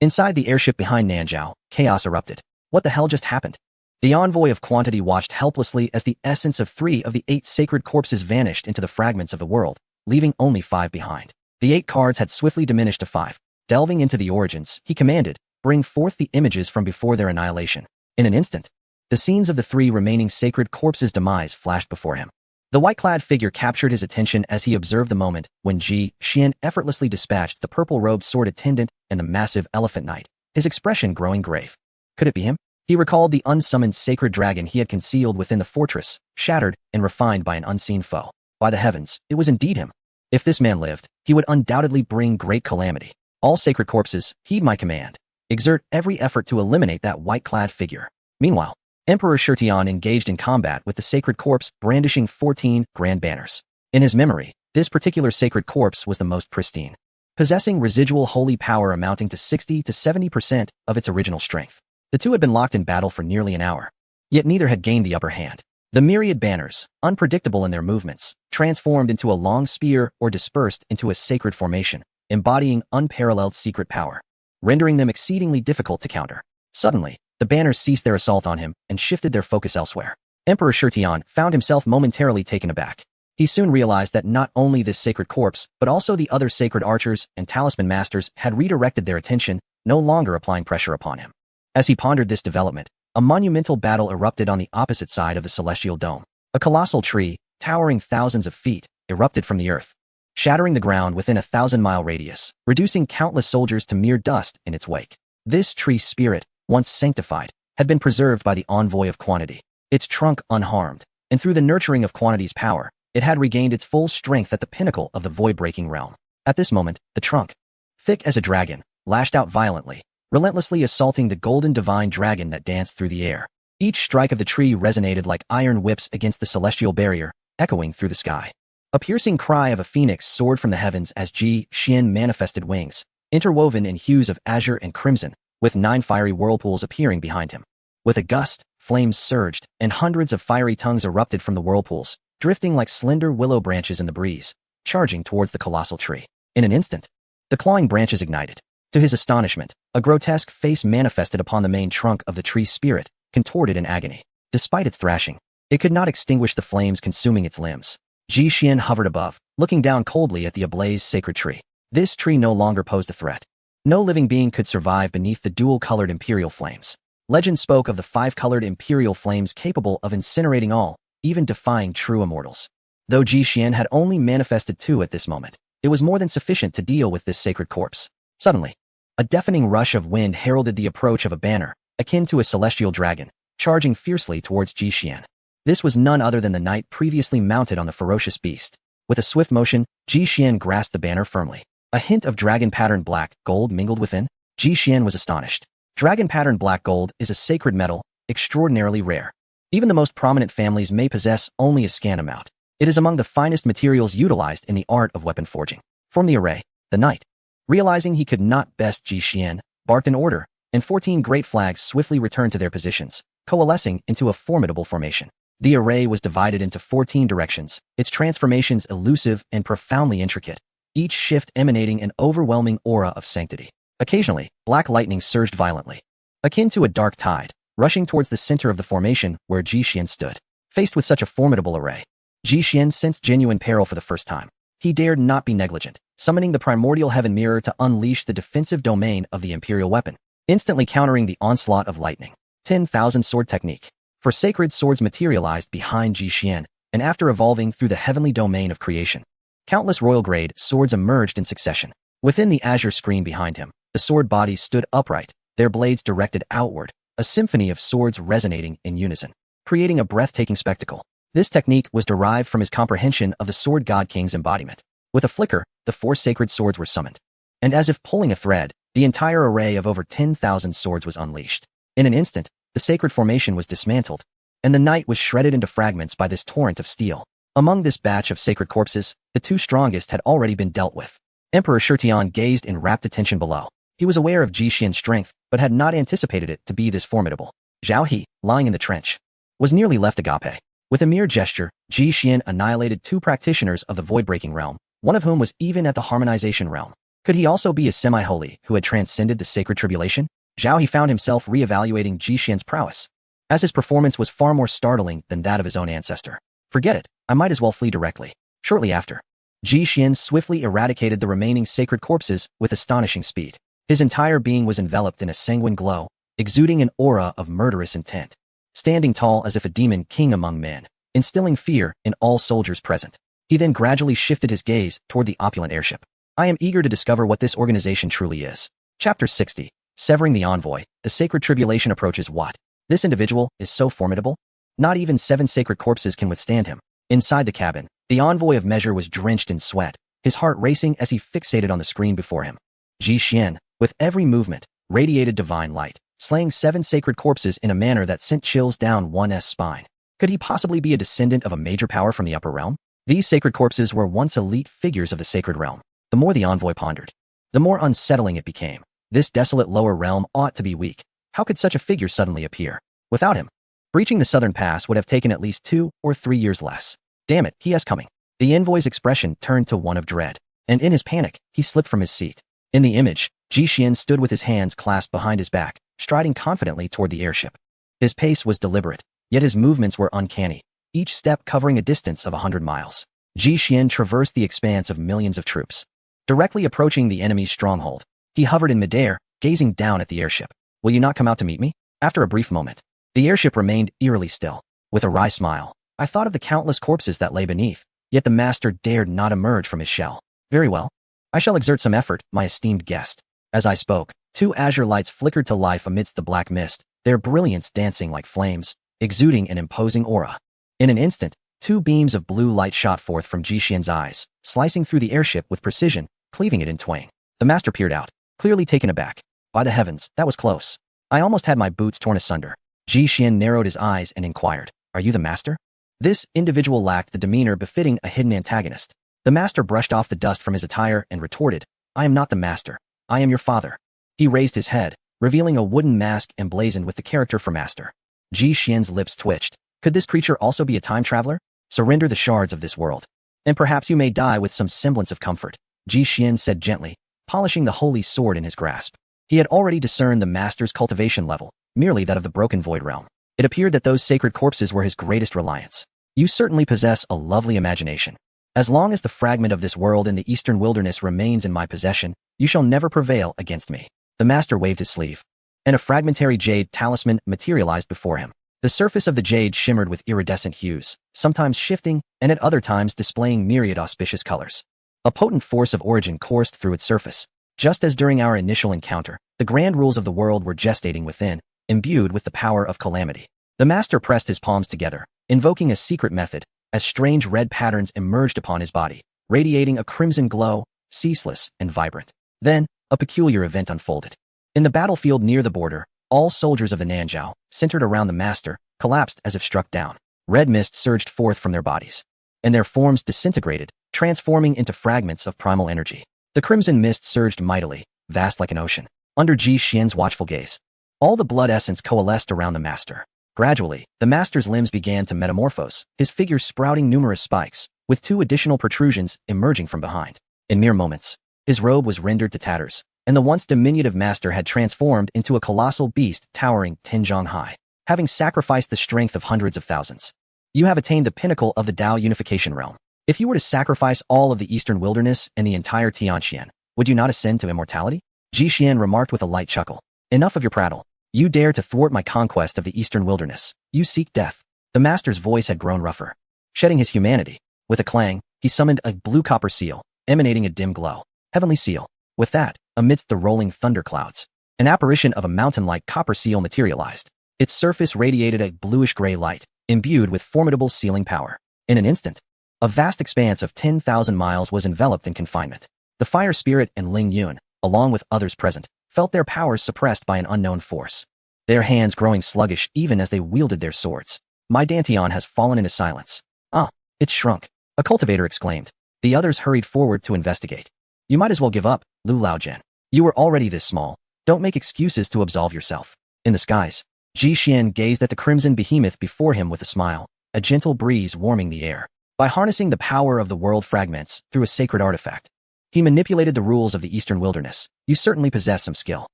Inside the airship behind Nanzhao, chaos erupted. What the hell just happened? The envoy of quantity watched helplessly as the essence of 3 of the 8 sacred corpses vanished into the fragments of the world, leaving only 5 behind. The 8 cards had swiftly diminished to 5. Delving into the origins, he commanded, bring forth the images from before their annihilation. In an instant, the scenes of the 3 remaining sacred corpses' demise flashed before him. The white-clad figure captured his attention as he observed the moment when Ji Xian effortlessly dispatched the purple-robed sword attendant and the massive elephant knight, his expression growing grave. Could it be him? He recalled the unsummoned sacred dragon he had concealed within the fortress, shattered and refined by an unseen foe. By the heavens, it was indeed him. If this man lived, he would undoubtedly bring great calamity. All sacred corpses, heed my command. Exert every effort to eliminate that white-clad figure. Meanwhile, Emperor Shirtian engaged in combat with the sacred corpse, brandishing 14 grand banners. In his memory, this particular sacred corpse was the most pristine, possessing residual holy power amounting to 60 to 70% of its original strength. The two had been locked in battle for nearly an hour, yet neither had gained the upper hand. The myriad banners, unpredictable in their movements, transformed into a long spear or dispersed into a sacred formation, embodying unparalleled secret power, rendering them exceedingly difficult to counter. Suddenly, the banners ceased their assault on him and shifted their focus elsewhere. Emperor Shirtian found himself momentarily taken aback. He soon realized that not only this sacred corpse, but also the other sacred archers and talisman masters had redirected their attention, no longer applying pressure upon him. As he pondered this development, a monumental battle erupted on the opposite side of the celestial dome. A colossal tree, towering thousands of feet, erupted from the earth, shattering the ground within a 1,000-mile radius, reducing countless soldiers to mere dust in its wake. This tree spirit, once sanctified, had been preserved by the envoy of quantity, its trunk unharmed, and through the nurturing of quantity's power, it had regained its full strength at the pinnacle of the void-breaking realm. At this moment, the trunk, thick as a dragon, lashed out violently, relentlessly assaulting the golden divine dragon that danced through the air. Each strike of the tree resonated like iron whips against the celestial barrier, echoing through the sky. A piercing cry of a phoenix soared from the heavens as Ji Xian manifested wings, interwoven in hues of azure and crimson, with 9 fiery whirlpools appearing behind him. With a gust, flames surged, and hundreds of fiery tongues erupted from the whirlpools, drifting like slender willow branches in the breeze, charging towards the colossal tree. In an instant, the clawing branches ignited. To his astonishment, a grotesque face manifested upon the main trunk of the tree's spirit, contorted in agony. Despite its thrashing, it could not extinguish the flames consuming its limbs. Ji Xian hovered above, looking down coldly at the ablaze sacred tree. This tree no longer posed a threat. No living being could survive beneath the dual-colored imperial flames. Legend spoke of the 5-colored imperial flames capable of incinerating all, even defying true immortals. Though Ji Xian had only manifested 2 at this moment, it was more than sufficient to deal with this sacred corpse. Suddenly, a deafening rush of wind heralded the approach of a banner, akin to a celestial dragon, charging fiercely towards Ji Xian. This was none other than the knight previously mounted on the ferocious beast. With a swift motion, Ji Xian grasped the banner firmly. A hint of dragon-patterned black gold mingled within. Ji Xian was astonished. Dragon-patterned black gold is a sacred metal, extraordinarily rare. Even the most prominent families may possess only a scant amount. It is among the finest materials utilized in the art of weapon forging. From the array, the knight, realizing he could not best Ji Xian, barked an order, and 14 great flags swiftly returned to their positions, coalescing into a formidable formation. The array was divided into 14 directions, its transformations elusive and profoundly intricate, each shift emanating an overwhelming aura of sanctity. Occasionally, black lightning surged violently, akin to a dark tide, rushing towards the center of the formation where Ji Xian stood. Faced with such a formidable array, Ji Xian sensed genuine peril for the first time. He dared not be negligent, summoning the primordial heaven mirror to unleash the defensive domain of the imperial weapon, instantly countering the onslaught of lightning. 10,000 Sword Technique. For sacred swords materialized behind Ji Xian, and after evolving through the heavenly domain of creation, countless royal-grade swords emerged in succession. Within the azure screen behind him, the sword bodies stood upright, their blades directed outward, a symphony of swords resonating in unison, creating a breathtaking spectacle. This technique was derived from his comprehension of the Sword God King's embodiment. With a flicker, the 4 sacred swords were summoned. And as if pulling a thread, the entire array of over 10,000 swords was unleashed. In an instant, the sacred formation was dismantled, and the night was shredded into fragments by this torrent of steel. Among this batch of sacred corpses, the 2 strongest had already been dealt with. Emperor Shirtian gazed in rapt attention below. He was aware of Ji Xian's strength, but had not anticipated it to be this formidable. Zhao He, lying in the trench, was nearly left agape. With a mere gesture, Ji Xian annihilated 2 practitioners of the void-breaking realm, one of whom was even at the harmonization realm. Could he also be a semi-holy who had transcended the sacred tribulation? Zhao He found himself re-evaluating Ji Xian's prowess, as his performance was far more startling than that of his own ancestor. Forget it, I might as well flee directly. Shortly after, Ji Xian swiftly eradicated the remaining sacred corpses with astonishing speed. His entire being was enveloped in a sanguine glow, exuding an aura of murderous intent. Standing tall as if a demon king among men, instilling fear in all soldiers present. He then gradually shifted his gaze toward the opulent airship. I am eager to discover what this organization truly is. Chapter 60. Severing the Envoy. The Sacred Tribulation approaches. What? This individual is so formidable? Not even 7 sacred corpses can withstand him. Inside the cabin, the Envoy of Measure was drenched in sweat, his heart racing as he fixated on the screen before him. Ji Xian, with every movement, radiated divine light, slaying 7 sacred corpses in a manner that sent chills down one's spine. Could he possibly be a descendant of a major power from the upper realm? These sacred corpses were once elite figures of the sacred realm. The more the envoy pondered, the more unsettling it became. This desolate lower realm ought to be weak. How could such a figure suddenly appear? Without him, breaching the southern pass would have taken at least 2 or 3 years less. Damn it, he is coming. The envoy's expression turned to one of dread, and in his panic, he slipped from his seat. In the image, Ji Xian stood with his hands clasped behind his back, striding confidently toward the airship. His pace was deliberate, yet his movements were uncanny, each step covering a distance of 100 miles. Ji Xian traversed the expanse of millions of troops, directly approaching the enemy's stronghold. He hovered in midair, gazing down at the airship. Will you not come out to meet me? After a brief moment, the airship remained eerily still. With a wry smile, I thought of the countless corpses that lay beneath, yet the master dared not emerge from his shell. Very well. I shall exert some effort, my esteemed guest. As I spoke, 2 azure lights flickered to life amidst the black mist, their brilliance dancing like flames, exuding an imposing aura. In an instant, 2 beams of blue light shot forth from Ji Xian's eyes, slicing through the airship with precision, cleaving it in twain. The master peered out, clearly taken aback. By the heavens, that was close. I almost had my boots torn asunder. Ji Xian narrowed his eyes and inquired, "Are you the master?" This individual lacked the demeanor befitting a hidden antagonist. The master brushed off the dust from his attire and retorted, "I am not the master. I am your father." He raised his head, revealing a wooden mask emblazoned with the character for master. Ji Xian's lips twitched. Could this creature also be a time traveler? Surrender the shards of this world, and perhaps you may die with some semblance of comfort, Ji Xian said gently, polishing the holy sword in his grasp. He had already discerned the master's cultivation level, merely that of the broken void realm. It appeared that those sacred corpses were his greatest reliance. You certainly possess a lovely imagination. As long as the fragment of this world in the eastern wilderness remains in my possession, you shall never prevail against me. The master waved his sleeve, and a fragmentary jade talisman materialized before him. The surface of the jade shimmered with iridescent hues, sometimes shifting and at other times displaying myriad auspicious colors. A potent force of origin coursed through its surface. Just as during our initial encounter, the grand rules of the world were gestating within, imbued with the power of calamity. The master pressed his palms together, invoking a secret method, as strange red patterns emerged upon his body, radiating a crimson glow, ceaseless and vibrant. Then, a peculiar event unfolded. In the battlefield near the border, all soldiers of the Nanzhao, centered around the master, collapsed as if struck down. Red mist surged forth from their bodies, and their forms disintegrated, transforming into fragments of primal energy. The crimson mist surged mightily, vast like an ocean, under Ji Xian's watchful gaze. All the blood essence coalesced around the master. Gradually, the master's limbs began to metamorphose, his figure sprouting numerous spikes, with 2 additional protrusions emerging from behind. In mere moments, his robe was rendered to tatters, and the once diminutive master had transformed into a colossal beast towering 10 zhang high, having sacrificed the strength of hundreds of thousands. You have attained the pinnacle of the Dao unification realm. If you were to sacrifice all of the eastern wilderness and the entire Tianxian, would you not ascend to immortality? Ji Xian remarked with a light chuckle. Enough of your prattle. You dare to thwart my conquest of the eastern wilderness. You seek death. The master's voice had grown rougher. Shedding his humanity, with a clang, he summoned a blue copper seal, emanating a dim glow. Heavenly seal. With that, amidst the rolling thunderclouds, an apparition of a mountain-like copper seal materialized. Its surface radiated a bluish-gray light, imbued with formidable sealing power. In an instant, a vast expanse of 10,000 miles was enveloped in confinement. The fire spirit and Ling Yun, along with others present, felt their powers suppressed by an unknown force. Their hands growing sluggish even as they wielded their swords. My Dantian has fallen into silence. Ah, it's shrunk. A cultivator exclaimed. The others hurried forward to investigate. You might as well give up, Lu Laojian. You were already this small. Don't make excuses to absolve yourself. In the skies, Ji Xian gazed at the crimson behemoth before him with a smile, a gentle breeze warming the air. By harnessing the power of the world fragments through a sacred artifact, he manipulated the rules of the eastern wilderness. You certainly possess some skill.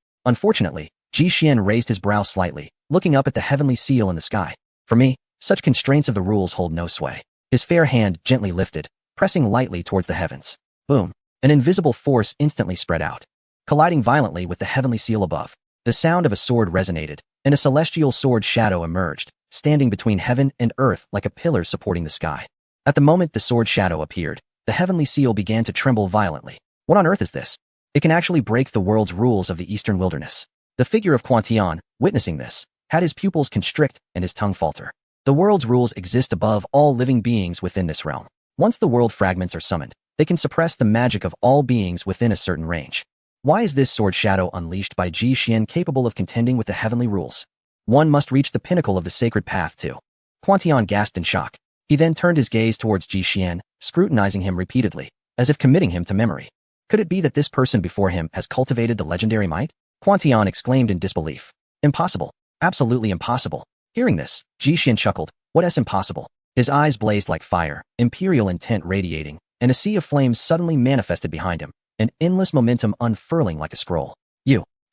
Unfortunately, Ji Xian raised his brow slightly, looking up at the heavenly seal in the sky. For me, such constraints of the rules hold no sway. His fair hand gently lifted, pressing lightly towards the heavens. Boom. An invisible force instantly spread out, colliding violently with the heavenly seal above. The sound of a sword resonated, and a celestial sword shadow emerged, standing between heaven and earth like a pillar supporting the sky. At the moment the sword shadow appeared, the heavenly seal began to tremble violently. What on earth is this? It can actually break the world's rules of the eastern wilderness. The figure of Quan Tian, witnessing this, had his pupils constrict and his tongue falter. The world's rules exist above all living beings within this realm. Once the world fragments are summoned, they can suppress the magic of all beings within a certain range. Why is this sword shadow unleashed by Ji Xian capable of contending with the heavenly rules? One must reach the pinnacle of the sacred path too. Quan Tian gasped in shock. He then turned his gaze towards Ji Xian, scrutinizing him repeatedly, as if committing him to memory. Could it be that this person before him has cultivated the legendary might? Quan Tian exclaimed in disbelief. Impossible. Absolutely impossible. Hearing this, Ji Xian chuckled. What impossible? His eyes blazed like fire, imperial intent radiating, and a sea of flames suddenly manifested behind him, an endless momentum unfurling like a scroll.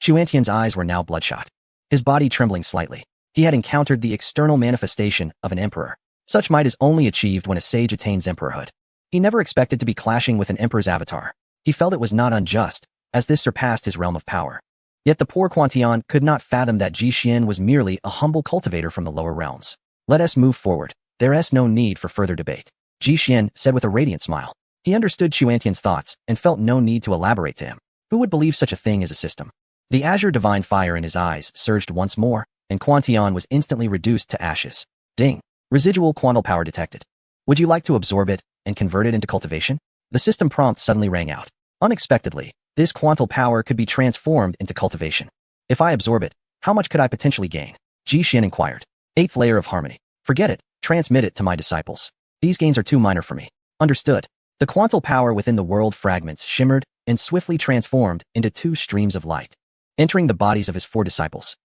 Xuantian's eyes were now bloodshot, his body trembling slightly. He had encountered the external manifestation of an emperor. Such might is only achieved when a sage attains emperorhood. He never expected to be clashing with an emperor's avatar. He felt it was not unjust, as this surpassed his realm of power. Yet the poor Quan Tian could not fathom that Ji Xian was merely a humble cultivator from the lower realms. Let us move forward. There is no need for further debate, Ji Xian said with a radiant smile. He understood Xuantian's thoughts and felt no need to elaborate to him. Who would believe such a thing as a system? The azure divine fire in his eyes surged once more, and Quan Tian was instantly reduced to ashes. Ding. Residual quantal power detected. Would you like to absorb it and convert it into cultivation? The system prompt suddenly rang out. Unexpectedly, this quantal power could be transformed into cultivation. If I absorb it, how much could I potentially gain? Ji Xian inquired. 8th layer of harmony. Forget it. Transmit it to my disciples. These gains are too minor for me. Understood. The quantal power within the world fragments shimmered and swiftly transformed into 2 streams of light, entering the bodies of his 4 disciples.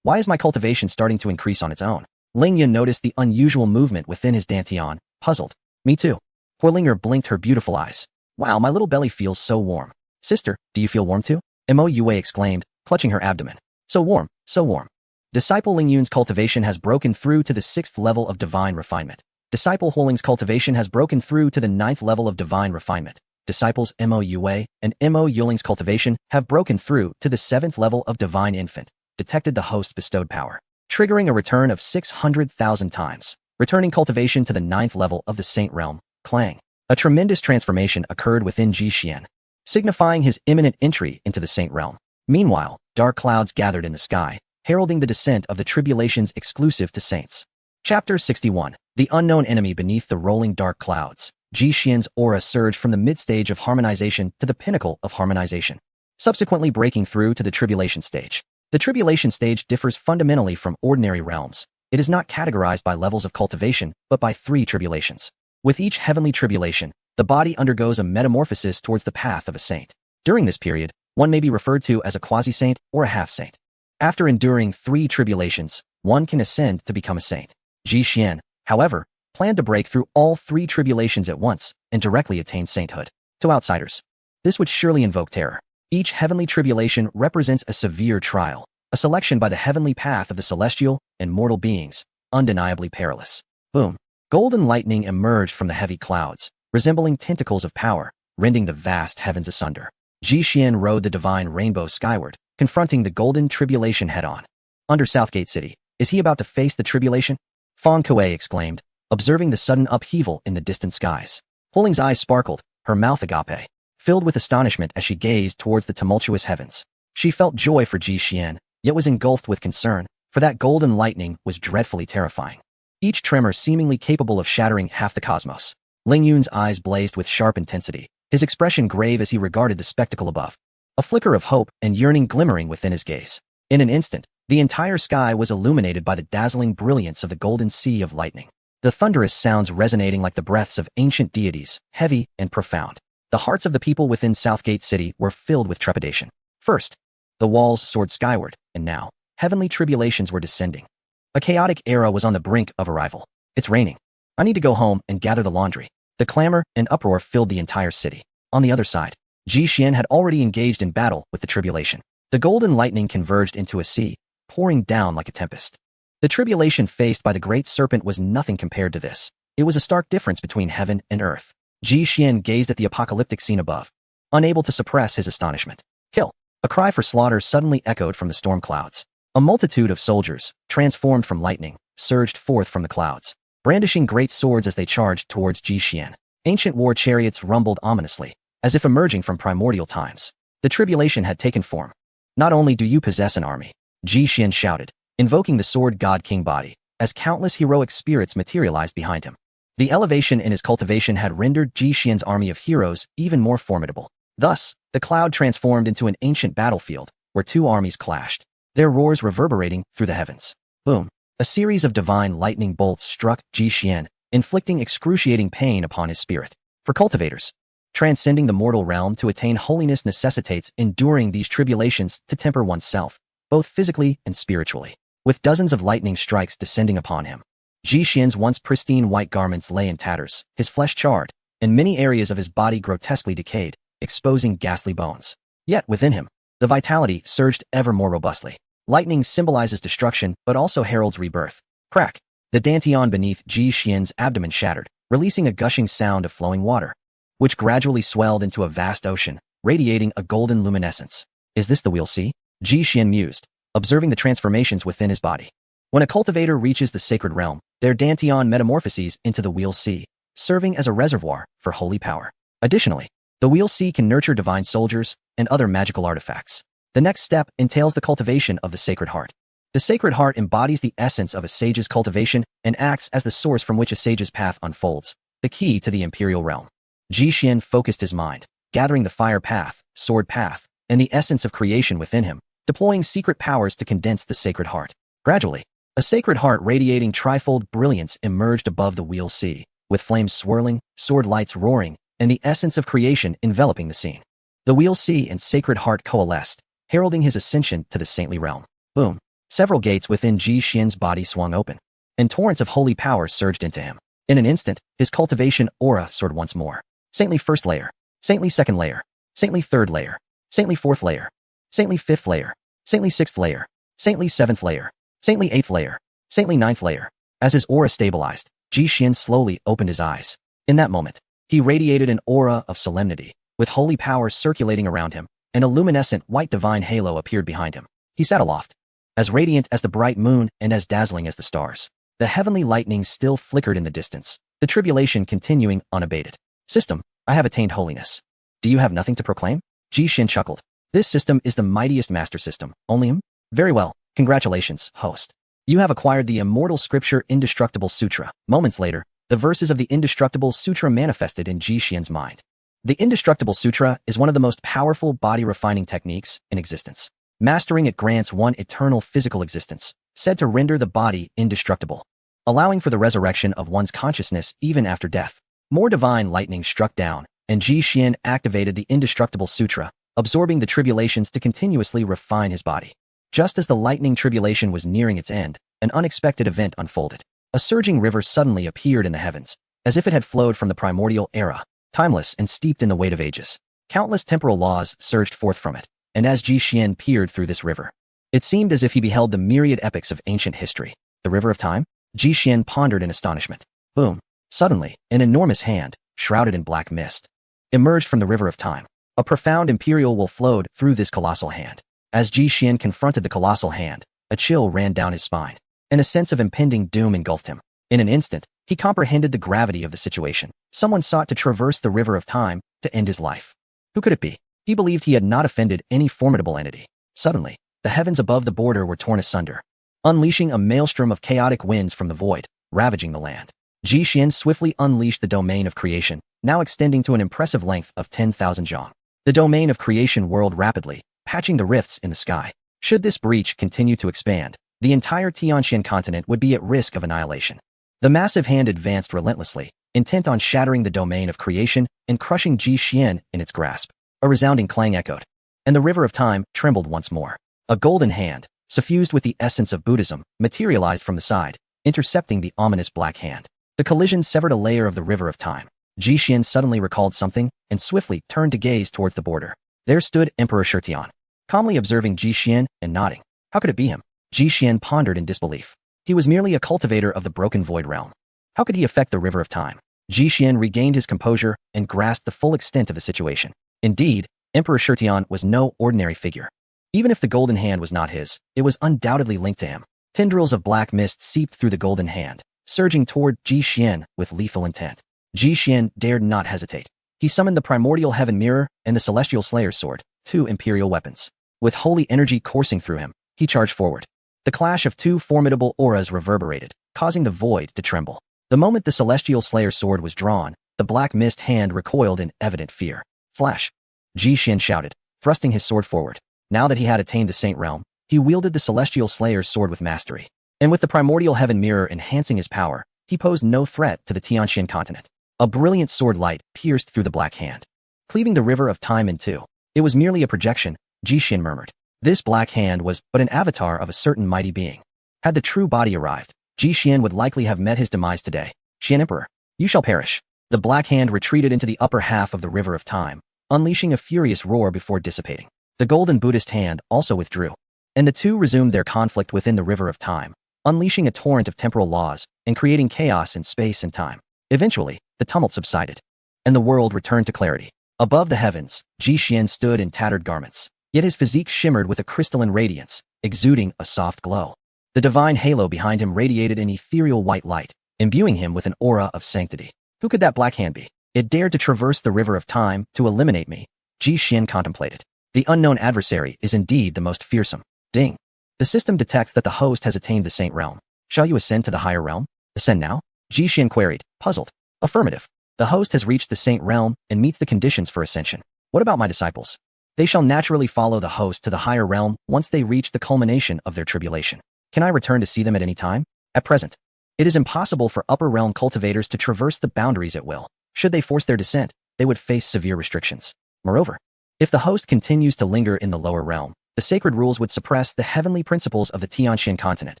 Why is my cultivation starting to increase on its own? Ling Yun noticed the unusual movement within his Dantian, puzzled. Me too. Horlinger blinked her beautiful eyes. Wow, my little belly feels so warm. Sister, do you feel warm too? Mo Yue exclaimed, clutching her abdomen. So warm, so warm. Disciple Ling Yun's cultivation has broken through to the 6th level of divine refinement. Disciple Huoling's cultivation has broken through to the 9th level of divine refinement. Disciples Mo Yue and Mo Yuling's cultivation have broken through to the 7th level of divine infant. Detected the host bestowed power, triggering a return of 600,000 times, returning cultivation to the 9th level of the Saint Realm. Clang. A tremendous transformation occurred within Ji Xian, signifying his imminent entry into the Saint Realm. Meanwhile, dark clouds gathered in the sky, heralding the descent of the tribulations exclusive to saints. Chapter 61. The unknown enemy beneath the rolling dark clouds. Ji Xian's aura surged from the mid-stage of harmonization to the pinnacle of harmonization, subsequently breaking through to the tribulation stage. The tribulation stage differs fundamentally from ordinary realms. It is not categorized by levels of cultivation, but by 3 tribulations. With each heavenly tribulation, the body undergoes a metamorphosis towards the path of a saint. During this period, one may be referred to as a quasi-saint or a half-saint. After enduring 3 tribulations, one can ascend to become a saint. Ji Xian, however, planned to break through all 3 tribulations at once and directly attain sainthood. To outsiders, this would surely invoke terror. Each heavenly tribulation represents a severe trial, a selection by the heavenly path of the celestial and mortal beings, undeniably perilous. Boom. Golden lightning emerged from the heavy clouds, resembling tentacles of power, rending the vast heavens asunder. Ji Xian rode the divine rainbow skyward, confronting the golden tribulation head-on. Under Southgate City, is he about to face the tribulation? Fang Kuei exclaimed, observing the sudden upheaval in the distant skies. Huling's eyes sparkled, her mouth agape, filled with astonishment as she gazed towards the tumultuous heavens. She felt joy for Ji Xian, yet was engulfed with concern, for that golden lightning was dreadfully terrifying. Each tremor seemingly capable of shattering half the cosmos. Ling Yun's eyes blazed with sharp intensity, his expression grave as he regarded the spectacle above. A flicker of hope and yearning glimmering within his gaze. In an instant, the entire sky was illuminated by the dazzling brilliance of the golden sea of lightning. The thunderous sounds resonating like the breaths of ancient deities, heavy and profound. The hearts of the people within Southgate City were filled with trepidation. First, the walls soared skyward, and now, heavenly tribulations were descending. A chaotic era was on the brink of arrival. It's raining. I need to go home and gather the laundry. The clamor and uproar filled the entire city. On the other side, Ji Xian had already engaged in battle with the tribulation. The golden lightning converged into a sea, pouring down like a tempest. The tribulation faced by the great serpent was nothing compared to this. It was a stark difference between heaven and earth. Ji Xian gazed at the apocalyptic scene above, unable to suppress his astonishment. Kill! A cry for slaughter suddenly echoed from the storm clouds. A multitude of soldiers, transformed from lightning, surged forth from the clouds, brandishing great swords as they charged towards Ji Xian. Ancient war chariots rumbled ominously, as if emerging from primordial times. The tribulation had taken form. Not only do you possess an army, Ji Xian shouted, invoking the sword god King body, as countless heroic spirits materialized behind him. The elevation in his cultivation had rendered Ji Xian's army of heroes even more formidable. Thus, the cloud transformed into an ancient battlefield, where two armies clashed, their roars reverberating through the heavens. Boom! A series of divine lightning bolts struck Ji Xian, inflicting excruciating pain upon his spirit. For cultivators, transcending the mortal realm to attain holiness necessitates enduring these tribulations to temper oneself, both physically and spiritually. With dozens of lightning strikes descending upon him, Ji Xian's once pristine white garments lay in tatters, his flesh charred, and many areas of his body grotesquely decayed, exposing ghastly bones. Yet within him, the vitality surged ever more robustly. Lightning symbolizes destruction, but also heralds rebirth. Crack! The dantian beneath Ji Xian's abdomen shattered, releasing a gushing sound of flowing water, which gradually swelled into a vast ocean, radiating a golden luminescence. Is this the Wheel Sea? Ji Xian mused, observing the transformations within his body. When a cultivator reaches the sacred realm, their dantian metamorphoses into the Wheel Sea, serving as a reservoir for holy power. Additionally, the Wheel Sea can nurture divine soldiers and other magical artifacts. The next step entails the cultivation of the Sacred Heart. The Sacred Heart embodies the essence of a sage's cultivation and acts as the source from which a sage's path unfolds, the key to the Imperial Realm. Ji Xian focused his mind, gathering the fire path, sword path, and the essence of creation within him, deploying secret powers to condense the Sacred Heart. Gradually, a Sacred Heart radiating trifold brilliance emerged above the Wheel Sea, with flames swirling, sword lights roaring, and the essence of creation enveloping the scene. The Wheel Sea and Sacred Heart coalesced, heralding his ascension to the saintly realm. Boom! Several gates within Ji Xian's body swung open, and torrents of holy power surged into him. In an instant, his cultivation aura soared once more. Saintly first layer, saintly second layer, saintly third layer, saintly fourth layer, saintly fifth layer, saintly sixth layer, saintly seventh layer, saintly eighth layer, saintly ninth layer. As his aura stabilized, Ji Xian slowly opened his eyes. In that moment, he radiated an aura of solemnity, with holy power circulating around him, and a luminescent white divine halo appeared behind him. He sat aloft, as radiant as the bright moon and as dazzling as the stars. The heavenly lightning still flickered in the distance, the tribulation continuing unabated. System, I have attained holiness. Do you have nothing to proclaim? Ji Xian chuckled. This system is the mightiest master system, only him? Very well, congratulations, host. You have acquired the immortal scripture Indestructible Sutra. Moments later, the verses of the Indestructible Sutra manifested in Ji Xian's mind. The Indestructible Sutra is one of the most powerful body-refining techniques in existence. Mastering it grants one eternal physical existence, said to render the body indestructible, allowing for the resurrection of one's consciousness even after death. More divine lightning struck down, and Ji Xian activated the Indestructible Sutra, absorbing the tribulations to continuously refine his body. Just as the lightning tribulation was nearing its end, an unexpected event unfolded. A surging river suddenly appeared in the heavens, as if it had flowed from the primordial era, timeless and steeped in the weight of ages. Countless temporal laws surged forth from it, and as Ji Xian peered through this river, it seemed as if he beheld the myriad epics of ancient history. The River of Time? Ji Xian pondered in astonishment. Boom. Suddenly, an enormous hand, shrouded in black mist, emerged from the river of time. A profound imperial will flowed through this colossal hand. As Ji Xian confronted the colossal hand, a chill ran down his spine, and a sense of impending doom engulfed him. In an instant, he comprehended the gravity of the situation. Someone sought to traverse the river of time to end his life. Who could it be? He believed he had not offended any formidable entity. Suddenly, the heavens above the border were torn asunder, unleashing a maelstrom of chaotic winds from the void, ravaging the land. Ji Xian swiftly unleashed the domain of creation, now extending to an impressive length of 10,000 zhang. The domain of creation whirled rapidly, patching the rifts in the sky. Should this breach continue to expand, the entire Tianxian continent would be at risk of annihilation. The massive hand advanced relentlessly, intent on shattering the domain of creation and crushing Ji Xian in its grasp. A resounding clang echoed, and the river of time trembled once more. A golden hand, suffused with the essence of Buddhism, materialized from the side, intercepting the ominous black hand. The collision severed a layer of the river of time. Ji Xian suddenly recalled something and swiftly turned to gaze towards the border. There stood Emperor Shitian, calmly observing Ji Xian and nodding. How could it be him? Ji Xian pondered in disbelief. He was merely a cultivator of the broken void realm. How could he affect the river of time? Ji Xian regained his composure and grasped the full extent of the situation. Indeed, Emperor Shitian was no ordinary figure. Even if the golden hand was not his, it was undoubtedly linked to him. Tendrils of black mist seeped through the golden hand, surging toward Ji Xian with lethal intent. Ji Xian dared not hesitate. He summoned the primordial heaven mirror and the celestial slayer's sword, two imperial weapons. With holy energy coursing through him, he charged forward. The clash of two formidable auras reverberated, causing the void to tremble. The moment the celestial slayer's sword was drawn, the black mist hand recoiled in evident fear. Flash! Ji Xian shouted, thrusting his sword forward. Now that he had attained the Saint Realm, he wielded the celestial slayer's sword with mastery. And with the primordial heaven mirror enhancing his power, he posed no threat to the Tianxian continent. A brilliant sword light pierced through the black hand, cleaving the river of time in two. It was merely a projection, Ji Xian murmured. This black hand was but an avatar of a certain mighty being. Had the true body arrived, Ji Xian would likely have met his demise today. Xian Emperor, you shall perish. The black hand retreated into the upper half of the river of time, unleashing a furious roar before dissipating. The golden Buddhist hand also withdrew, and the two resumed their conflict within the river of time, unleashing a torrent of temporal laws and creating chaos in space and time. Eventually, the tumult subsided, and the world returned to clarity. Above the heavens, Ji Xian stood in tattered garments, yet his physique shimmered with a crystalline radiance, exuding a soft glow. The divine halo behind him radiated an ethereal white light, imbuing him with an aura of sanctity. Who could that black hand be? It dared to traverse the river of time to eliminate me, Ji Xian contemplated. The unknown adversary is indeed the most fearsome. Ding. The system detects that the host has attained the Saint Realm. Shall you ascend to the higher realm? Ascend now? Ji Xian queried, puzzled. Affirmative. The host has reached the Saint Realm and meets the conditions for ascension. What about my disciples? They shall naturally follow the host to the higher realm once they reach the culmination of their tribulation. Can I return to see them at any time? At present, it is impossible for upper realm cultivators to traverse the boundaries at will. Should they force their descent, they would face severe restrictions. Moreover, if the host continues to linger in the lower realm, the sacred rules would suppress the heavenly principles of the Tianxian continent,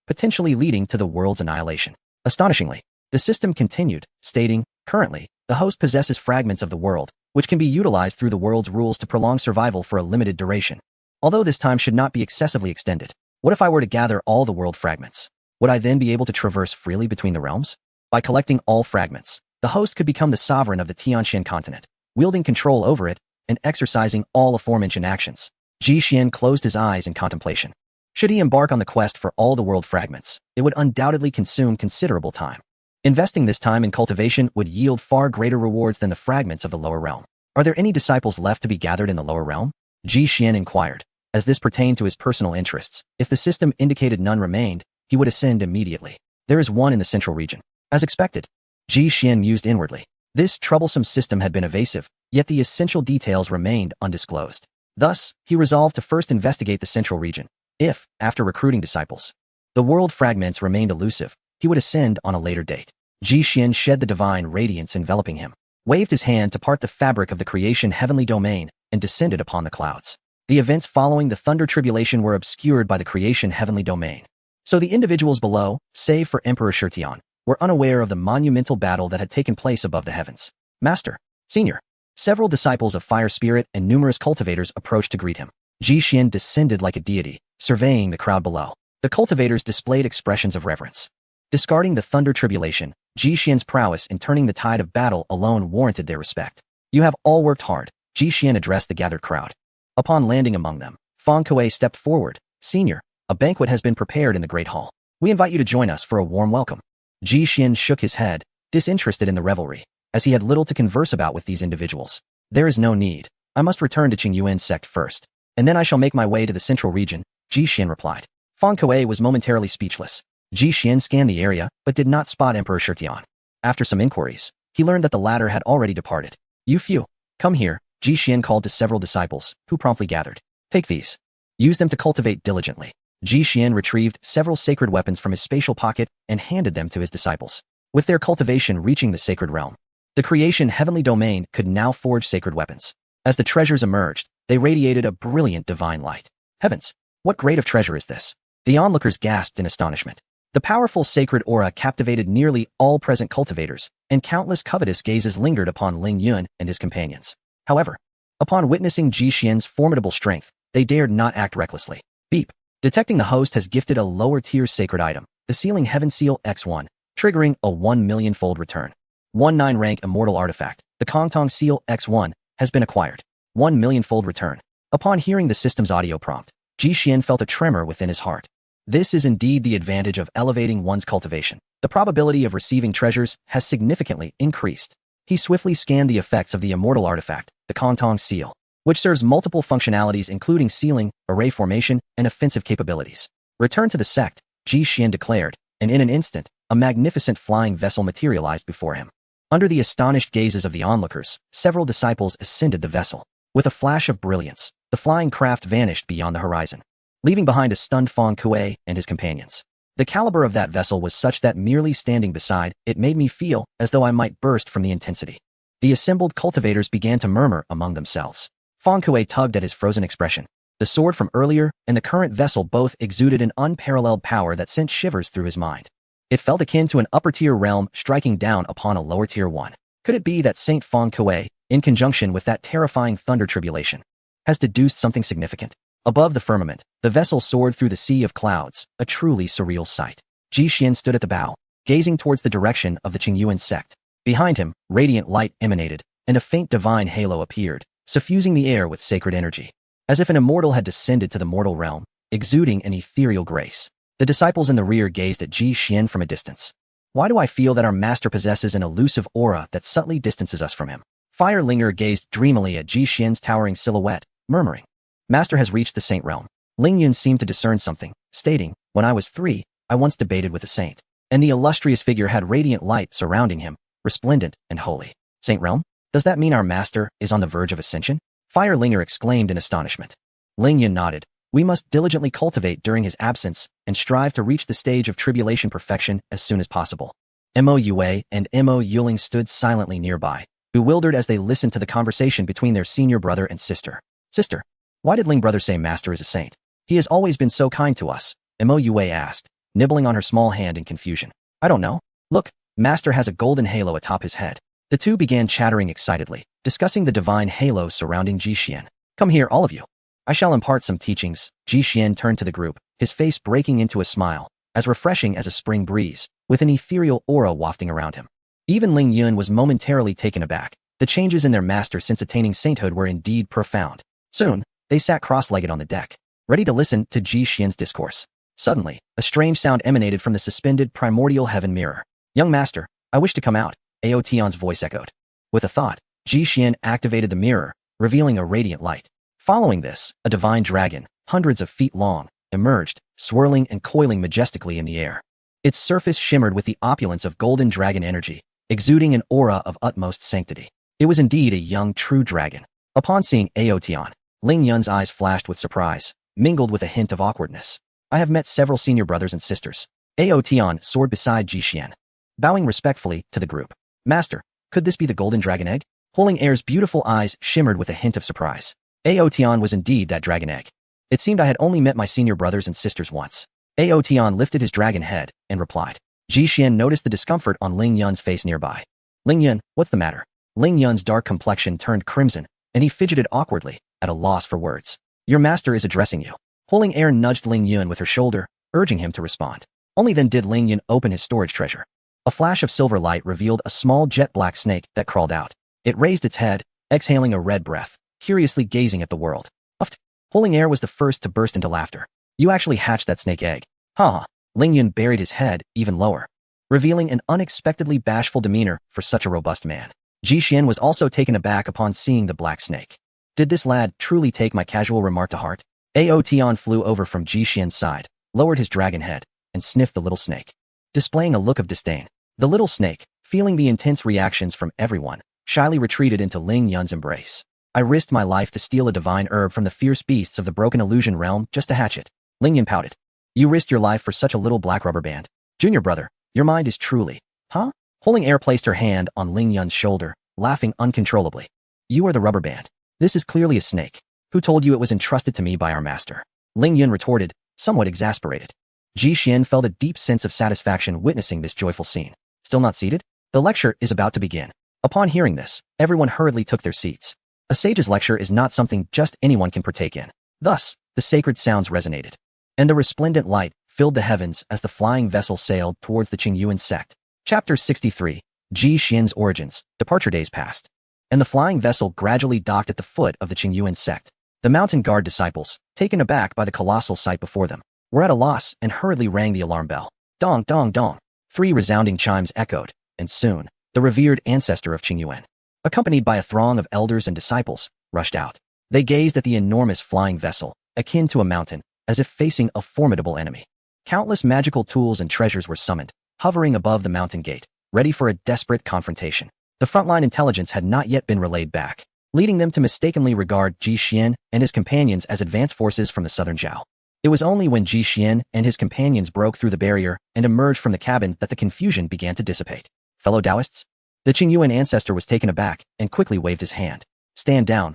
potentially leading to the world's annihilation. Astonishingly, the system continued, stating, currently, the host possesses fragments of the world, which can be utilized through the world's rules to prolong survival for a limited duration. Although this time should not be excessively extended, what if I were to gather all the world fragments? Would I then be able to traverse freely between the realms? By collecting all fragments, the host could become the sovereign of the Tianxian continent, wielding control over it and exercising all aforementioned actions. Ji Xian closed his eyes in contemplation. Should he embark on the quest for all the world fragments, it would undoubtedly consume considerable time. Investing this time in cultivation would yield far greater rewards than the fragments of the lower realm. Are there any disciples left to be gathered in the lower realm? Ji Xian inquired. As this pertained to his personal interests, if the system indicated none remained, he would ascend immediately. There is one in the central region. As expected, Ji Xian mused inwardly. This troublesome system had been evasive, yet the essential details remained undisclosed. Thus, he resolved to first investigate the central region. If, after recruiting disciples, the world fragments remained elusive, he would ascend on a later date. Ji Xian shed the divine radiance enveloping him, waved his hand to part the fabric of the creation heavenly domain, and descended upon the clouds. The events following the thunder tribulation were obscured by the creation heavenly domain. So the individuals below, save for Emperor Shitian, were unaware of the monumental battle that had taken place above the heavens. Master, Senior, several disciples of Fire Spirit and numerous cultivators approached to greet him. Ji Xian descended like a deity, surveying the crowd below. The cultivators displayed expressions of reverence. Discarding the thunder tribulation, Ji Xian's prowess in turning the tide of battle alone warranted their respect. You have all worked hard, Ji Xian addressed the gathered crowd. Upon landing among them, Fang Kuei stepped forward. Senior, a banquet has been prepared in the Great Hall. We invite you to join us for a warm welcome. Ji Xian shook his head, disinterested in the revelry, as he had little to converse about with these individuals. There is no need. I must return to Qingyuan sect first, and then I shall make my way to the central region, Ji Xian replied. Fang Kuei was momentarily speechless. Ji Xian scanned the area, but did not spot Emperor Shitian. After some inquiries, he learned that the latter had already departed. You few, come here, Ji Xian called to several disciples, who promptly gathered. Take these. Use them to cultivate diligently. Ji Xian retrieved several sacred weapons from his spatial pocket and handed them to his disciples. With their cultivation reaching the sacred realm, the creation heavenly domain could now forge sacred weapons. As the treasures emerged, they radiated a brilliant divine light. Heavens, what grade of treasure is this? The onlookers gasped in astonishment. The powerful sacred aura captivated nearly all present cultivators, and countless covetous gazes lingered upon Ling Yun and his companions. However, upon witnessing Ji Xian's formidable strength, they dared not act recklessly. Beep. Detecting the host has gifted a lower-tier sacred item, the Sealing Heaven Seal X1, triggering a 1,000,000-fold return. 19 rank immortal artifact, the Kongtong Seal X1, has been acquired. 1,000,000-fold return. Upon hearing the system's audio prompt, Ji Xian felt a tremor within his heart. This is indeed the advantage of elevating one's cultivation. The probability of receiving treasures has significantly increased. He swiftly scanned the effects of the immortal artifact, the Kongtong Seal, which serves multiple functionalities including sealing, array formation, and offensive capabilities. Return to the sect, Ji Xian declared, and in an instant, a magnificent flying vessel materialized before him. Under the astonished gazes of the onlookers, several disciples ascended the vessel. With a flash of brilliance, the flying craft vanished beyond the horizon, leaving behind a stunned Fang Kuei and his companions. The caliber of that vessel was such that merely standing beside it made me feel as though I might burst from the intensity. The assembled cultivators began to murmur among themselves. Fang Kuei tugged at his frozen expression. The sword from earlier and the current vessel both exuded an unparalleled power that sent shivers through his mind. It felt akin to an upper-tier realm striking down upon a lower-tier one. Could it be that Saint Fang Kuei, in conjunction with that terrifying thunder tribulation, has deduced something significant? Above the firmament, the vessel soared through the sea of clouds, a truly surreal sight. Ji Xian stood at the bow, gazing towards the direction of the Qingyuan sect. Behind him, radiant light emanated, and a faint divine halo appeared, suffusing the air with sacred energy. As if an immortal had descended to the mortal realm, exuding an ethereal grace. The disciples in the rear gazed at Ji Xian from a distance. Why do I feel that our master possesses an elusive aura that subtly distances us from him? Firelinger gazed dreamily at Ji Xian's towering silhouette, murmuring. Master has reached the saint realm. Ling Yun seemed to discern something, stating, when I was 3, I once debated with a saint, and the illustrious figure had radiant light surrounding him, resplendent and holy. Saint realm? Does that mean our master is on the verge of ascension? Firelinger exclaimed in astonishment. Ling Yun nodded. We must diligently cultivate during his absence and strive to reach the stage of tribulation perfection as soon as possible. Mo Yue and Mo Yuling stood silently nearby, bewildered as they listened to the conversation between their senior brother and sister. Sister, why did Ling brother say master is a saint? He has always been so kind to us, Mo Yue asked, nibbling on her small hand in confusion. I don't know. Look, master has a golden halo atop his head. The two began chattering excitedly, discussing the divine halo surrounding Ji Xian. Come here, all of you. I shall impart some teachings. Ji Xian turned to the group, his face breaking into a smile, as refreshing as a spring breeze, with an ethereal aura wafting around him. Even Ling Yun was momentarily taken aback. The changes in their master since attaining sainthood were indeed profound. Soon, they sat cross-legged on the deck, ready to listen to Ji Xian's discourse. Suddenly, a strange sound emanated from the suspended primordial heaven mirror. Young master, I wish to come out, Aotion's voice echoed. With a thought, Ji Xian activated the mirror, revealing a radiant light. Following this, a divine dragon, hundreds of feet long, emerged, swirling and coiling majestically in the air. Its surface shimmered with the opulence of golden dragon energy, exuding an aura of utmost sanctity. It was indeed a young true dragon. Upon seeing Aotion, Ling Yun's eyes flashed with surprise, mingled with a hint of awkwardness. I have met several senior brothers and sisters. Aotion soared beside Ji Xian, bowing respectfully to the group. Master, could this be the golden dragon egg? Holing Air's beautiful eyes shimmered with a hint of surprise. Aotion was indeed that dragon egg. It seemed I had only met my senior brothers and sisters once. Aotion lifted his dragon head and replied. Ji Xian noticed the discomfort on Ling Yun's face nearby. Ling Yun, what's the matter? Ling Yun's dark complexion turned crimson, and he fidgeted awkwardly, at a loss for words. Your master is addressing you. Holing Air nudged Ling Yun with her shoulder, urging him to respond. Only then did Ling Yun open his storage treasure. A flash of silver light revealed a small jet-black snake that crawled out. It raised its head, exhaling a red breath, curiously gazing at the world. Uffed. Pulling Air was the first to burst into laughter. You actually hatched that snake egg. Ha! Ling Yun buried his head even lower, revealing an unexpectedly bashful demeanor for such a robust man. Ji Xian was also taken aback upon seeing the black snake. Did this lad truly take my casual remark to heart? Ao Tian flew over from Ji Xian's side, lowered his dragon head, and sniffed the little snake, displaying a look of disdain. The little snake, feeling the intense reactions from everyone, shyly retreated into Ling Yun's embrace. I risked my life to steal a divine herb from the fierce beasts of the broken illusion realm just to hatch it. Ling Yun pouted. You risked your life for such a little black rubber band. Junior brother, your mind is truly... Huh? Pulling Air placed her hand on Ling Yun's shoulder, laughing uncontrollably. You are the rubber band. This is clearly a snake. Who told you it was entrusted to me by our master? Ling Yun retorted, somewhat exasperated. Ji Xian felt a deep sense of satisfaction witnessing this joyful scene. Still not seated? The lecture is about to begin. Upon hearing this, everyone hurriedly took their seats. A sage's lecture is not something just anyone can partake in. Thus, the sacred sounds resonated, and the resplendent light filled the heavens as the flying vessel sailed towards the Qingyuan sect. Chapter 63, Ji Xian's Origins. Departure days passed, and the flying vessel gradually docked at the foot of the Qingyuan sect. The mountain guard disciples, taken aback by the colossal sight before them, were at a loss and hurriedly rang the alarm bell. Dong, dong, dong. 3 resounding chimes echoed, and soon, the revered ancestor of Qingyuan, accompanied by a throng of elders and disciples, rushed out. They gazed at the enormous flying vessel, akin to a mountain, as if facing a formidable enemy. Countless magical tools and treasures were summoned, hovering above the mountain gate, ready for a desperate confrontation. The frontline intelligence had not yet been relayed back, leading them to mistakenly regard Ji Xian and his companions as advanced forces from the southern Zhao. It was only when Ji Xian and his companions broke through the barrier and emerged from the cabin that the confusion began to dissipate. Fellow Taoists? The Qingyuan ancestor was taken aback and quickly waved his hand. Stand down,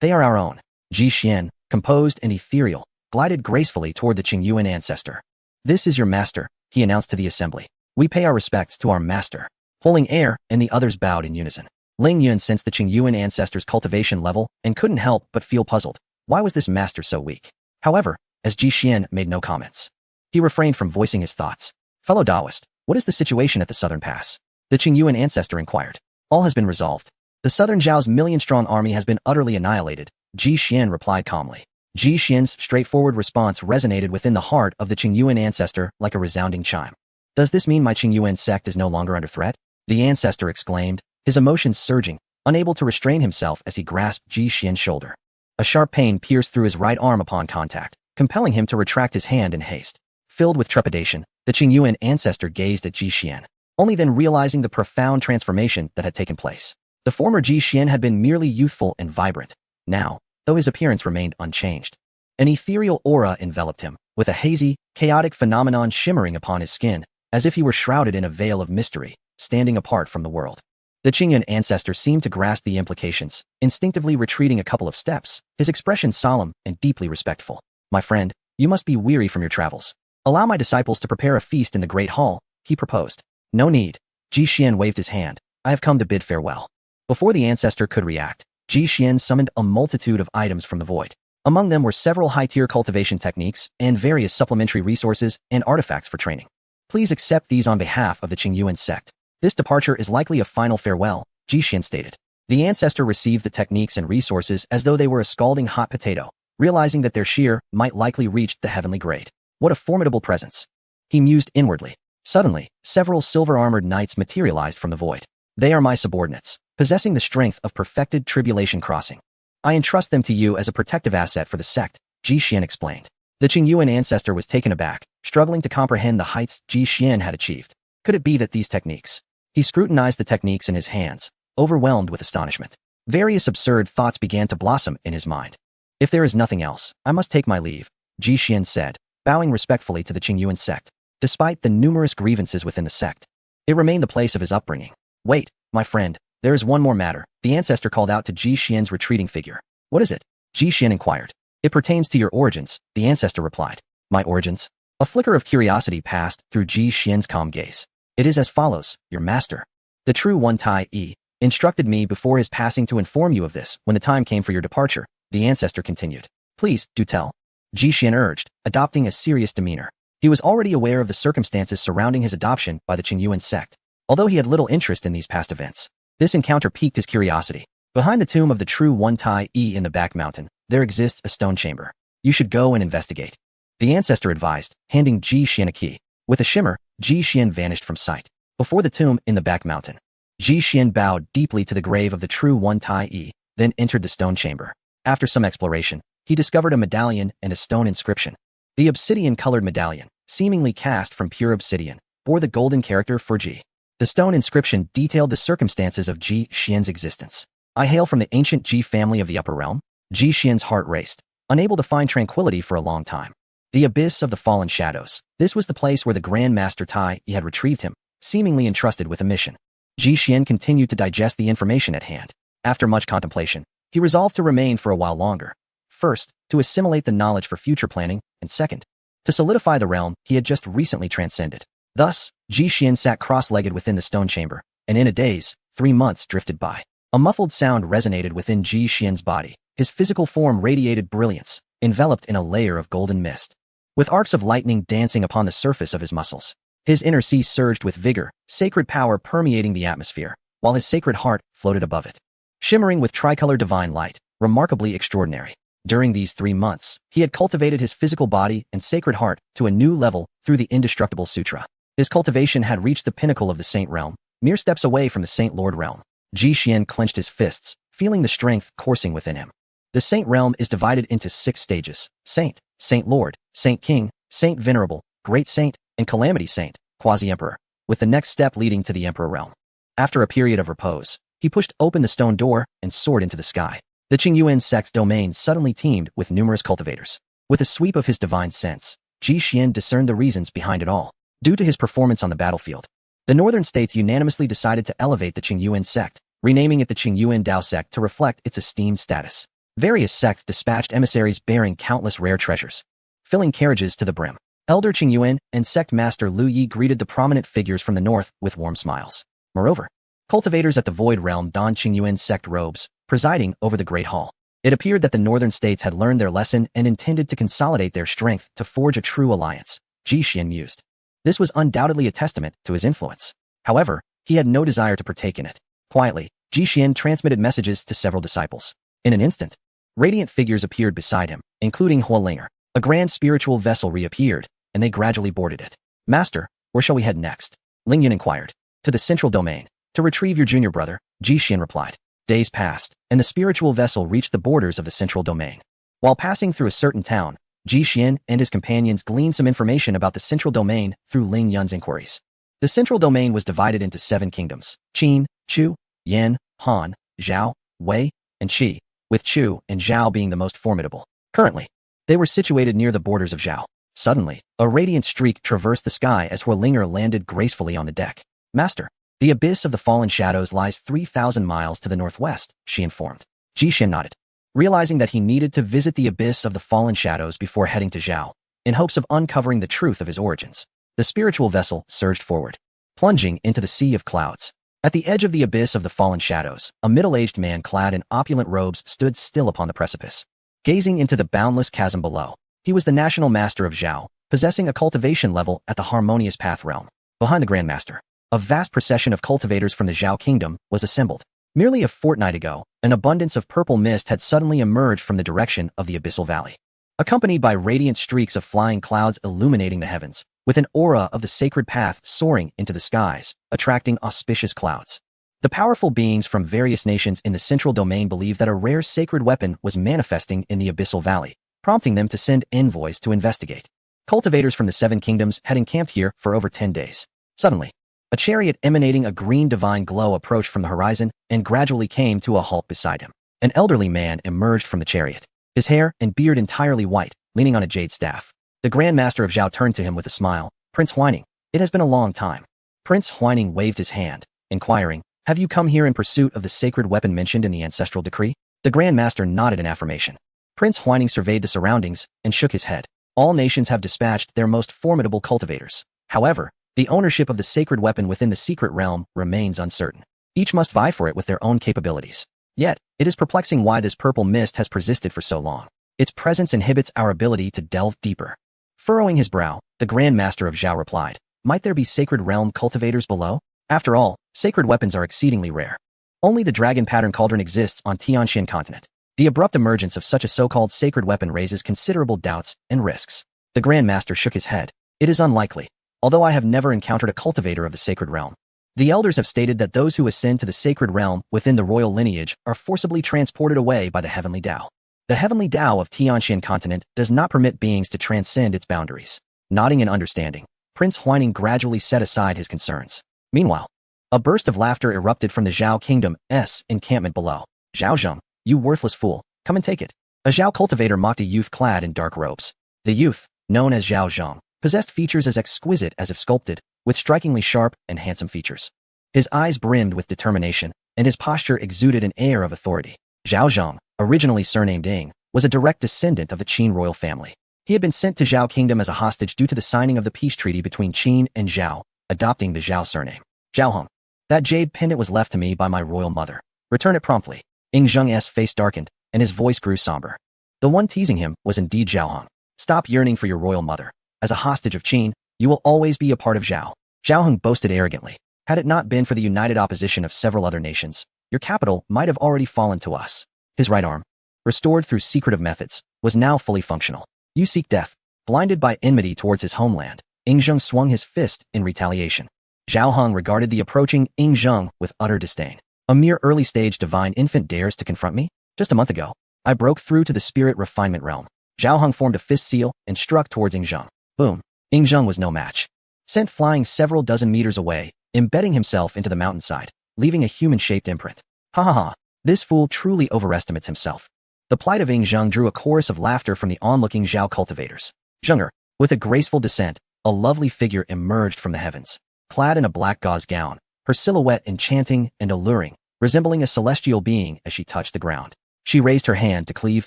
they are our own. Ji Xian, composed and ethereal, glided gracefully toward the Qingyuan ancestor. This is your master, he announced to the assembly. We pay our respects to our master. Pulling Air, and the others bowed in unison. Ling Yun sensed the Qingyuan ancestor's cultivation level and couldn't help but feel puzzled. Why was this master so weak? However, as Ji Xian made no comments, he refrained from voicing his thoughts. Fellow Taoist, what is the situation at the southern pass? The Qingyuan ancestor inquired. All has been resolved. The southern Zhao's million-strong army has been utterly annihilated, Ji Xian replied calmly. Ji Xian's straightforward response resonated within the heart of the Qingyuan ancestor like a resounding chime. Does this mean my Qingyuan sect is no longer under threat? The ancestor exclaimed, his emotions surging, unable to restrain himself as he grasped Ji Xian's shoulder. A sharp pain pierced through his right arm upon contact, compelling him to retract his hand in haste. Filled with trepidation, the Qingyuan ancestor gazed at Ji Xian, only then realizing the profound transformation that had taken place. The former Ji Xian had been merely youthful and vibrant. Now, though his appearance remained unchanged, an ethereal aura enveloped him, with a hazy, chaotic phenomenon shimmering upon his skin, as if he were shrouded in a veil of mystery, standing apart from the world. The Qingyuan ancestor seemed to grasp the implications, instinctively retreating a couple of steps, his expression solemn and deeply respectful. My friend, you must be weary from your travels. Allow my disciples to prepare a feast in the Great Hall, he proposed. No need. Ji Xian waved his hand. I have come to bid farewell. Before the ancestor could react, Ji Xian summoned a multitude of items from the void. Among them were several high-tier cultivation techniques and various supplementary resources and artifacts for training. Please accept these on behalf of the Qingyuan sect. This departure is likely a final farewell, Ji Xian stated. The ancestor received the techniques and resources as though they were a scalding hot potato, realizing that their shear might likely reach the heavenly grade. What a formidable presence. He mused inwardly. Suddenly, several silver-armored knights materialized from the void. They are my subordinates, possessing the strength of perfected tribulation crossing. I entrust them to you as a protective asset for the sect, Ji Xian explained. The Qingyuan ancestor was taken aback, struggling to comprehend the heights Ji Xian had achieved. Could it be that these techniques? He scrutinized the techniques in his hands, overwhelmed with astonishment. Various absurd thoughts began to blossom in his mind. If there is nothing else, I must take my leave, Ji Xian said, bowing respectfully to the Qingyuan sect. Despite the numerous grievances within the sect, it remained the place of his upbringing. Wait, my friend, there is one more matter, the ancestor called out to Ji Xian's retreating figure. What is it? Ji Xian inquired. It pertains to your origins, the ancestor replied. My origins? A flicker of curiosity passed through Ji Xian's calm gaze. It is as follows, your master. The true one Tai Yi instructed me before his passing to inform you of this when the time came for your departure, the ancestor continued. Please, do tell. Ji Xian urged, adopting a serious demeanor. He was already aware of the circumstances surrounding his adoption by the Qingyuan sect, although he had little interest in these past events. This encounter piqued his curiosity. Behind the tomb of the true One Tai Yi in the back mountain, there exists a stone chamber. You should go and investigate. The ancestor advised, handing Ji Xian a key. With a shimmer, Ji Xian vanished from sight. Before the tomb in the back mountain, Ji Xian bowed deeply to the grave of the true One Tai Yi, then entered the stone chamber. After some exploration, he discovered a medallion and a stone inscription. The obsidian-colored medallion, seemingly cast from pure obsidian, bore the golden character for Ji. The stone inscription detailed the circumstances of Ji Xian's existence. I hail from the ancient Ji family of the Upper Realm. Ji Xian's heart raced, unable to find tranquility for a long time. The abyss of the fallen shadows. This was the place where the Grand Master Tai Yi had retrieved him, seemingly entrusted with a mission. Ji Xian continued to digest the information at hand. After much contemplation, he resolved to remain for a while longer. First, to assimilate the knowledge for future planning, and second, to solidify the realm he had just recently transcended. Thus, Ji Xian sat cross-legged within the stone chamber, and in a daze, 3 months drifted by. A muffled sound resonated within Ji Xian's body. His physical form radiated brilliance, enveloped in a layer of golden mist, with arcs of lightning dancing upon the surface of his muscles. His inner sea surged with vigor, sacred power permeating the atmosphere, while his sacred heart floated above it, shimmering with tricolor divine light, remarkably extraordinary. During these 3 months, he had cultivated his physical body and sacred heart to a new level through the Indestructible Sutra. His cultivation had reached the pinnacle of the Saint Realm, mere steps away from the Saint Lord Realm. Ji Xian clenched his fists, feeling the strength coursing within him. The Saint Realm is divided into 6 stages: Saint, Saint Lord, Saint King, Saint Venerable, Great Saint, and Calamity Saint, Quasi-Emperor, with the next step leading to the Emperor Realm. After a period of repose, he pushed open the stone door and soared into the sky. The Qingyuan sect's domain suddenly teemed with numerous cultivators. With a sweep of his divine sense, Ji Xian discerned the reasons behind it all. Due to his performance on the battlefield, the northern states unanimously decided to elevate the Qingyuan sect, renaming it the Qingyuan Dao sect to reflect its esteemed status. Various sects dispatched emissaries bearing countless rare treasures, filling carriages to the brim. Elder Qingyuan and sect master Lu Yi greeted the prominent figures from the north with warm smiles. Moreover, cultivators at the Void Realm donned Qingyuan sect robes, presiding over the Great Hall. It appeared that the northern states had learned their lesson and intended to consolidate their strength to forge a true alliance. Ji Xian mused. This was undoubtedly a testament to his influence. However, he had no desire to partake in it. Quietly, Ji Xian transmitted messages to several disciples. In an instant, radiant figures appeared beside him, including Huolinger. A grand spiritual vessel reappeared, and they gradually boarded it. Master, where shall we head next? Ling Yun inquired. To the central domain. To retrieve your junior brother, Ji Xian replied. Days passed, and the spiritual vessel reached the borders of the central domain. While passing through a certain town, Ji Xian and his companions gleaned some information about the central domain through Ling Yun's inquiries. The central domain was divided into 7 kingdoms: Qin, Chu, Yan, Han, Zhao, Wei, and Qi, with Chu and Zhao being the most formidable. Currently, they were situated near the borders of Zhao. Suddenly, a radiant streak traversed the sky as Huolinger landed gracefully on the deck. Master, the abyss of the fallen shadows lies 3,000 miles to the northwest, she informed. Ji Xian nodded, realizing that he needed to visit the abyss of the fallen shadows before heading to Zhao, in hopes of uncovering the truth of his origins. The spiritual vessel surged forward, plunging into the sea of clouds. At the edge of the abyss of the fallen shadows, a middle-aged man clad in opulent robes stood still upon the precipice, gazing into the boundless chasm below. He was the national master of Zhao, possessing a cultivation level at the Harmonious Path realm. Behind the Grand Master, a vast procession of cultivators from the Zhao kingdom was assembled. Merely a fortnight ago, an abundance of purple mist had suddenly emerged from the direction of the Abyssal Valley, accompanied by radiant streaks of flying clouds illuminating the heavens, with an aura of the sacred path soaring into the skies, attracting auspicious clouds. The powerful beings from various nations in the central domain believed that a rare sacred weapon was manifesting in the Abyssal Valley, prompting them to send envoys to investigate. Cultivators from the 7 kingdoms had encamped here for over 10 days. Suddenly, a chariot emanating a green divine glow approached from the horizon and gradually came to a halt beside him. An elderly man emerged from the chariot, his hair and beard entirely white, leaning on a jade staff. The Grand Master of Zhao turned to him with a smile. Prince Huaining, it has been a long time. Prince Huaining waved his hand, inquiring, have you come here in pursuit of the sacred weapon mentioned in the ancestral decree? The Grand Master nodded in affirmation. Prince Huaining surveyed the surroundings and shook his head. All nations have dispatched their most formidable cultivators. However, the ownership of the sacred weapon within the secret realm remains uncertain. Each must vie for it with their own capabilities. Yet, it is perplexing why this purple mist has persisted for so long. Its presence inhibits our ability to delve deeper. Furrowing his brow, the Grand Master of Zhao replied, might there be sacred realm cultivators below? After all, sacred weapons are exceedingly rare. Only the dragon pattern cauldron exists on Tianxian continent. The abrupt emergence of such a so-called sacred weapon raises considerable doubts and risks. The Grand Master shook his head. It is unlikely, although I have never encountered a cultivator of the sacred realm. The elders have stated that those who ascend to the sacred realm within the royal lineage are forcibly transported away by the heavenly Tao. The heavenly Tao of Tianxian continent does not permit beings to transcend its boundaries. Nodding in understanding, Prince Huaining gradually set aside his concerns. Meanwhile, a burst of laughter erupted from the Zhao Kingdom's encampment below. Zhao Zheng, you worthless fool, come and take it. A Zhao cultivator mocked a youth clad in dark robes. The youth, known as Zhao Zheng, possessed features as exquisite as if sculpted, with strikingly sharp and handsome features. His eyes brimmed with determination, and his posture exuded an air of authority. Zhao Zheng, originally surnamed Ying, was a direct descendant of the Qin royal family. He had been sent to Zhao Kingdom as a hostage due to the signing of the peace treaty between Qin and Zhao, adopting the Zhao surname. Zhao Heng. That jade pendant was left to me by my royal mother. Return it promptly. Ying Zheng's face darkened, and his voice grew somber. The one teasing him was indeed Zhao Heng. Stop yearning for your royal mother. As a hostage of Qin, you will always be a part of Zhao. Zhao Heng boasted arrogantly. Had it not been for the united opposition of several other nations, your capital might have already fallen to us. His right arm, restored through secretive methods, was now fully functional. You seek death. Blinded by enmity towards his homeland, Ying Zheng swung his fist in retaliation. Zhao Heng regarded the approaching Ying Zheng with utter disdain. A mere early-stage divine infant dares to confront me? Just a month ago, I broke through to the spirit refinement realm. Zhao Heng formed a fist seal and struck towards Ying Zheng. Boom. Ying Zheng was no match. Sent flying several dozen meters away, embedding himself into the mountainside, leaving a human-shaped imprint. Ha ha ha. This fool truly overestimates himself. The plight of Ying Zheng drew a chorus of laughter from the onlooking Zhao cultivators. Zhenger, with a graceful descent, a lovely figure emerged from the heavens. Clad in a black gauze gown, her silhouette enchanting and alluring, resembling a celestial being as she touched the ground. She raised her hand to cleave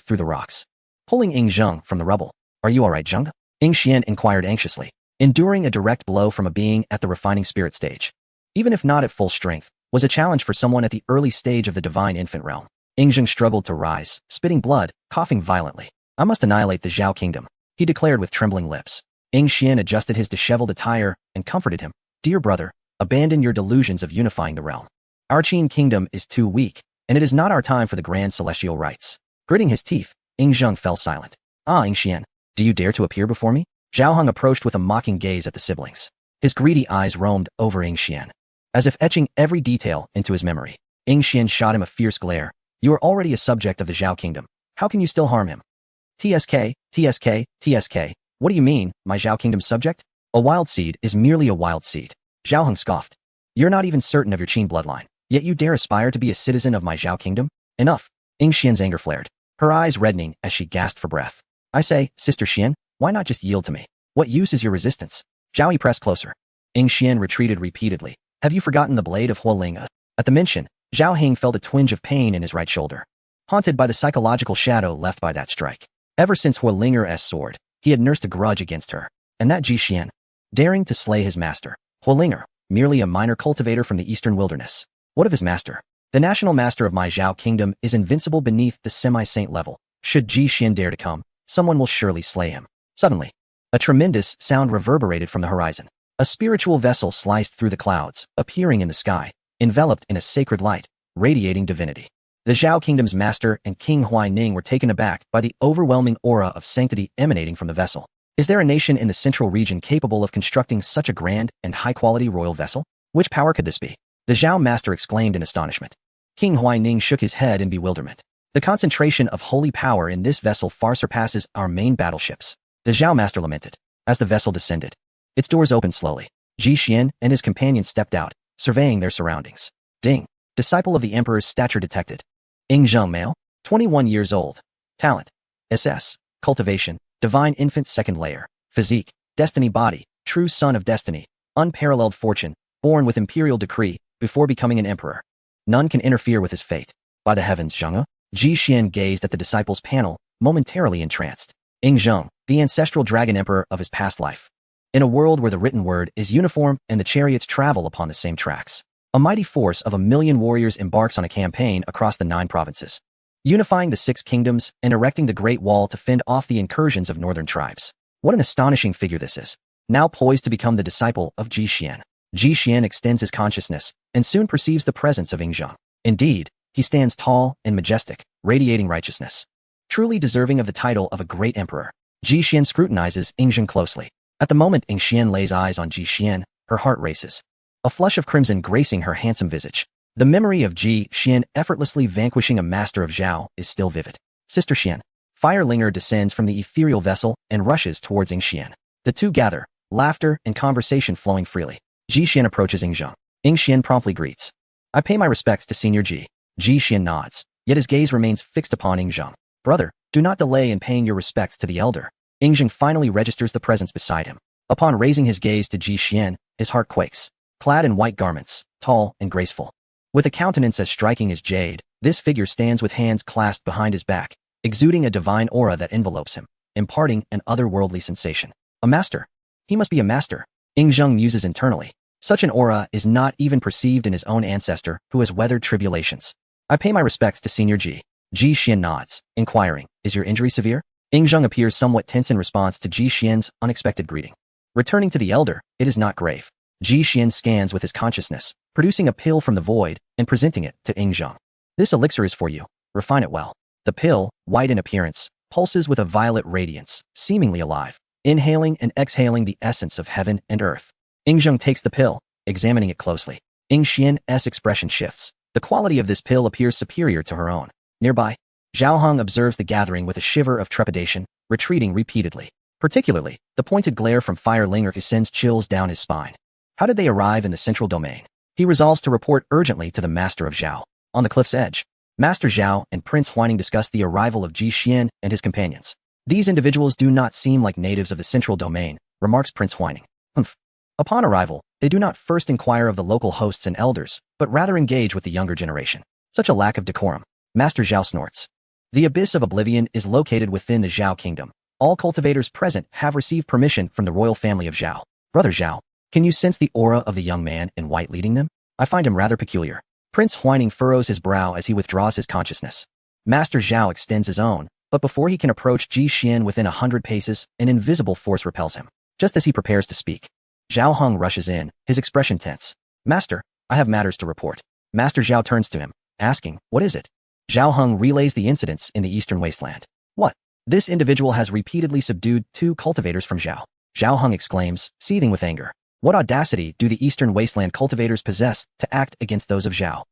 through the rocks, pulling Ying Zheng from the rubble. Are you all right, Zheng? Ying Xian inquired anxiously, enduring a direct blow from a being at the refining spirit stage. Even if not at full strength, was a challenge for someone at the early stage of the divine infant realm. Ying Zheng struggled to rise, spitting blood, coughing violently. I must annihilate the Zhao kingdom, he declared with trembling lips. Ying Xian adjusted his disheveled attire and comforted him. Dear brother, abandon your delusions of unifying the realm. Our Qin kingdom is too weak, and it is not our time for the grand celestial rites. Gritting his teeth, Ying Zheng fell silent. Ah, Ying Xian, do you dare to appear before me? Zhao Heng approached with a mocking gaze at the siblings. His greedy eyes roamed over Ying Xian, as if etching every detail into his memory. Ying Xian shot him a fierce glare. You are already a subject of the Zhao kingdom. How can you still harm him? TSK, TSK, TSK. What do you mean, my Zhao kingdom's subject? A wild seed is merely a wild seed. Zhao Heng scoffed. You're not even certain of your Qin bloodline, yet you dare aspire to be a citizen of my Zhao kingdom? Enough. Ying Xian's anger flared, her eyes reddening as she gasped for breath. I say, Sister Xian, why not just yield to me? What use is your resistance? Zhao Yi pressed closer. Ying Xian retreated repeatedly. Have you forgotten the blade of Huolinga? At the mention, Zhao Heng felt a twinge of pain in his right shoulder, haunted by the psychological shadow left by that strike. Ever since Huolinger's sword, he had nursed a grudge against her, and that Ji Xian, daring to slay his master. Huolinger, merely a minor cultivator from the eastern wilderness. What of his master? The national master of my Zhao kingdom is invincible beneath the semi-saint level. Should Ji Xian dare to come, someone will surely slay him. Suddenly, a tremendous sound reverberated from the horizon. A spiritual vessel sliced through the clouds, appearing in the sky, enveloped in a sacred light, radiating divinity. The Zhao kingdom's master and King Huaining were taken aback by the overwhelming aura of sanctity emanating from the vessel. Is there a nation in the central region capable of constructing such a grand and high-quality royal vessel? Which power could this be? The Zhao master exclaimed in astonishment. King Huaining shook his head in bewilderment. The concentration of holy power in this vessel far surpasses our main battleships. The Zhao master lamented. As the vessel descended, its doors opened slowly. Ji Xian and his companions stepped out, surveying their surroundings. Ding. Disciple of the emperor's stature detected. Ying Zheng male, 21 years old. Talent. SS. Cultivation. Divine infant second layer. Physique. Destiny body. True son of destiny. Unparalleled fortune. Born with imperial decree, before becoming an emperor. None can interfere with his fate. By the heavens, Zheng. Ji Xian gazed at the disciples' panel, momentarily entranced. Ying Zheng, the ancestral dragon emperor of his past life. In a world where the written word is uniform and the chariots travel upon the same tracks, a mighty force of 1,000,000 warriors embarks on a campaign across the 9 provinces, unifying the 6 kingdoms and erecting the Great Wall to fend off the incursions of northern tribes. What an astonishing figure this is. Now poised to become the disciple of Ji Xian. Ji Xian extends his consciousness and soon perceives the presence of Ing Zheng. Indeed, he stands tall and majestic, radiating righteousness. Truly deserving of the title of a great emperor, Ji Xian scrutinizes Ing Zheng closely. At the moment Ing Xian lays eyes on Ji Xian, her heart races. A flush of crimson gracing her handsome visage. The memory of Ji Xian effortlessly vanquishing a master of Zhao is still vivid. Sister Xian. Firelinger descends from the ethereal vessel and rushes towards Ing Xian. The two gather, laughter and conversation flowing freely. Ji Xian approaches Ing Zheng. Ing Xian promptly greets. I pay my respects to Senior Ji. Ji Xian nods, yet his gaze remains fixed upon Ing Zheng. Brother, do not delay in paying your respects to the elder. Ing Zheng finally registers the presence beside him. Upon raising his gaze to Ji Xian, his heart quakes. Clad in white garments, tall and graceful. With a countenance as striking as jade, this figure stands with hands clasped behind his back, exuding a divine aura that envelopes him, imparting an otherworldly sensation. A master. He must be a master. Ing Zheng muses internally. Such an aura is not even perceived in his own ancestor who has weathered tribulations. I pay my respects to Senior Ji. Ji Xian nods, inquiring, is your injury severe? Ing Zheng appears somewhat tense in response to Ji Xian's unexpected greeting. Returning to the elder, it is not grave. Ji Xian scans with his consciousness, producing a pill from the void and presenting it to Ing Zheng. This elixir is for you. Refine it well. The pill, white in appearance, pulses with a violet radiance, seemingly alive, inhaling and exhaling the essence of heaven and earth. Ing Zheng takes the pill, examining it closely. Ing Xian's expression shifts. The quality of this pill appears superior to her own. Nearby, Zhao Heng observes the gathering with a shiver of trepidation, retreating repeatedly. Particularly, the pointed glare from Firelinger sends chills down his spine. How did they arrive in the central domain? He resolves to report urgently to the master of Zhao. On the cliff's edge, Master Zhao and Prince Huining discuss the arrival of Ji Xian and his companions. These individuals do not seem like natives of the central domain, remarks Prince Huining. Humph. Upon arrival, they do not first inquire of the local hosts and elders, but rather engage with the younger generation. Such a lack of decorum. Master Zhao snorts. The Abyss of Oblivion is located within the Zhao kingdom. All cultivators present have received permission from the royal family of Zhao. Brother Zhao, can you sense the aura of the young man in white leading them? I find him rather peculiar. Prince Huining furrows his brow as he withdraws his consciousness. Master Zhao extends his own, but before he can approach Ji Xian within 100 paces, an invisible force repels him. Just as he prepares to speak, Zhao Heng rushes in, his expression tense. Master, I have matters to report. Master Zhao turns to him, asking, what is it? Zhao Heng relays the incidents in the Eastern Wasteland. What? This individual has repeatedly subdued 2 cultivators from Zhao. Zhao Heng exclaims, seething with anger. What audacity do the Eastern Wasteland cultivators possess to act against those of Zhao?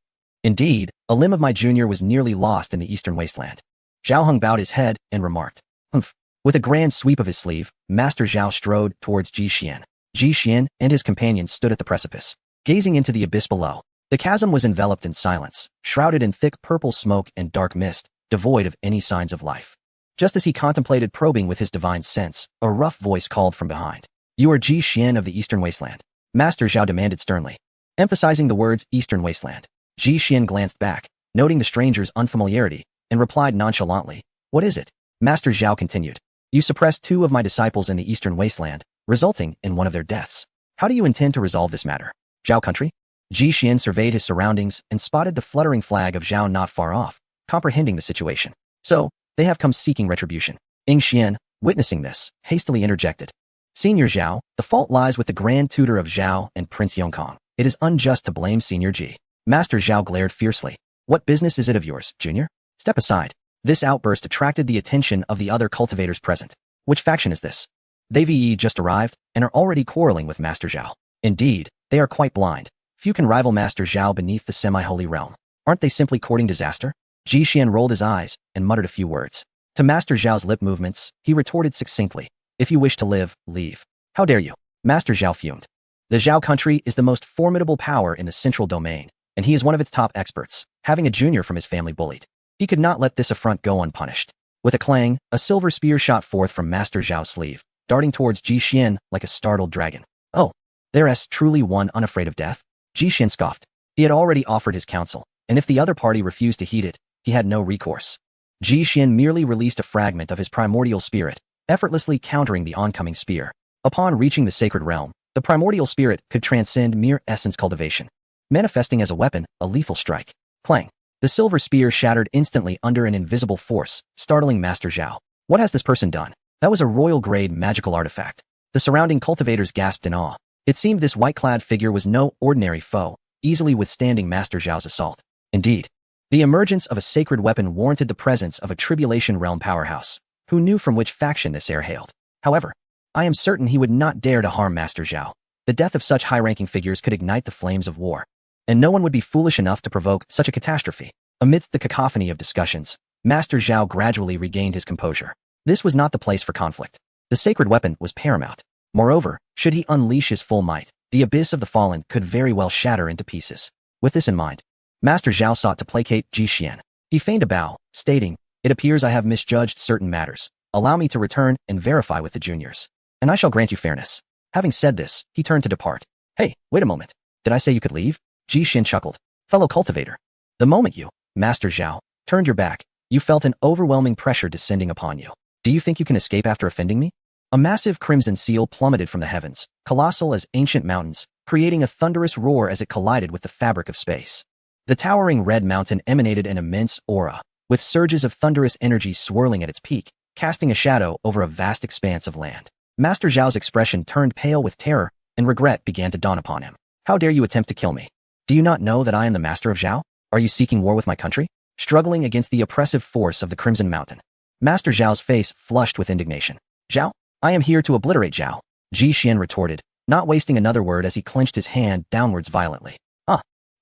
Indeed, a limb of my junior was nearly lost in the Eastern Wasteland. Zhao Heng bowed his head and remarked, humph. With a grand sweep of his sleeve, Master Zhao strode towards Ji Xian. Ji Xian and his companions stood at the precipice, gazing into the abyss below. The chasm was enveloped in silence, shrouded in thick purple smoke and dark mist, devoid of any signs of life. Just as he contemplated probing with his divine sense, a rough voice called from behind. You are Ji Xian of the Eastern Wasteland. Master Zhao demanded sternly, emphasizing the words Eastern Wasteland. Ji Xian glanced back, noting the stranger's unfamiliarity, and replied nonchalantly, what is it? Master Zhao continued. You suppressed 2 of my disciples in the Eastern Wasteland, resulting in one of their deaths. How do you intend to resolve this matter? Zhao country? Ji Xian surveyed his surroundings and spotted the fluttering flag of Zhao not far off, comprehending the situation. So, they have come seeking retribution. Ing Xian, witnessing this, hastily interjected. Senior Zhao, the fault lies with the Grand Tutor of Zhao and Prince Yongkong. It is unjust to blame Senior Ji. Master Zhao glared fiercely. What business is it of yours, Junior? Step aside. This outburst attracted the attention of the other cultivators present. Which faction is this? They just arrived and are already quarreling with Master Zhao. Indeed, they are quite blind. Few can rival Master Zhao beneath the semi-holy realm. Aren't they simply courting disaster? Ji Xian rolled his eyes and muttered a few words. To Master Zhao's lip movements, he retorted succinctly. If you wish to live, leave. How dare you? Master Zhao fumed. The Zhao country is the most formidable power in the central domain, and he is one of its top experts, having a junior from his family bullied. He could not let this affront go unpunished. With a clang, a silver spear shot forth from Master Zhao's sleeve, darting towards Ji Xian like a startled dragon. Oh, there's truly one unafraid of death? Ji Xian scoffed. He had already offered his counsel, and if the other party refused to heed it, he had no recourse. Ji Xian merely released a fragment of his primordial spirit, effortlessly countering the oncoming spear. Upon reaching the sacred realm, the primordial spirit could transcend mere essence cultivation, manifesting as a weapon, a lethal strike. Clang. The silver spear shattered instantly under an invisible force, startling Master Zhao. What has this person done? That was a royal-grade magical artifact. The surrounding cultivators gasped in awe. It seemed this white-clad figure was no ordinary foe, easily withstanding Master Zhao's assault. Indeed, the emergence of a sacred weapon warranted the presence of a Tribulation Realm powerhouse. Who knew from which faction this heir hailed? However, I am certain he would not dare to harm Master Zhao. The death of such high-ranking figures could ignite the flames of war, and no one would be foolish enough to provoke such a catastrophe. Amidst the cacophony of discussions, Master Zhao gradually regained his composure. This was not the place for conflict. The sacred weapon was paramount. Moreover, should he unleash his full might, the abyss of the fallen could very well shatter into pieces. With this in mind, Master Zhao sought to placate Ji Xian. He feigned a bow, stating, "It appears I have misjudged certain matters. Allow me to return and verify with the juniors, and I shall grant you fairness." Having said this, he turned to depart. "Hey, wait a moment. Did I say you could leave?" Ji Xian chuckled. "Fellow cultivator, the moment you, Master Zhao, turned your back, you felt an overwhelming pressure descending upon you. Do you think you can escape after offending me?" A massive crimson seal plummeted from the heavens, colossal as ancient mountains, creating a thunderous roar as it collided with the fabric of space. The towering red mountain emanated an immense aura, with surges of thunderous energy swirling at its peak, casting a shadow over a vast expanse of land. Master Zhao's expression turned pale with terror, and regret began to dawn upon him. "How dare you attempt to kill me? Do you not know that I am the master of Zhao? Are you seeking war with my country? Struggling against the oppressive force of the Crimson Mountain?" Master Zhao's face flushed with indignation. "Zhao? I am here to obliterate Zhao," Ji Xian retorted, not wasting another word as he clenched his hand downwards violently.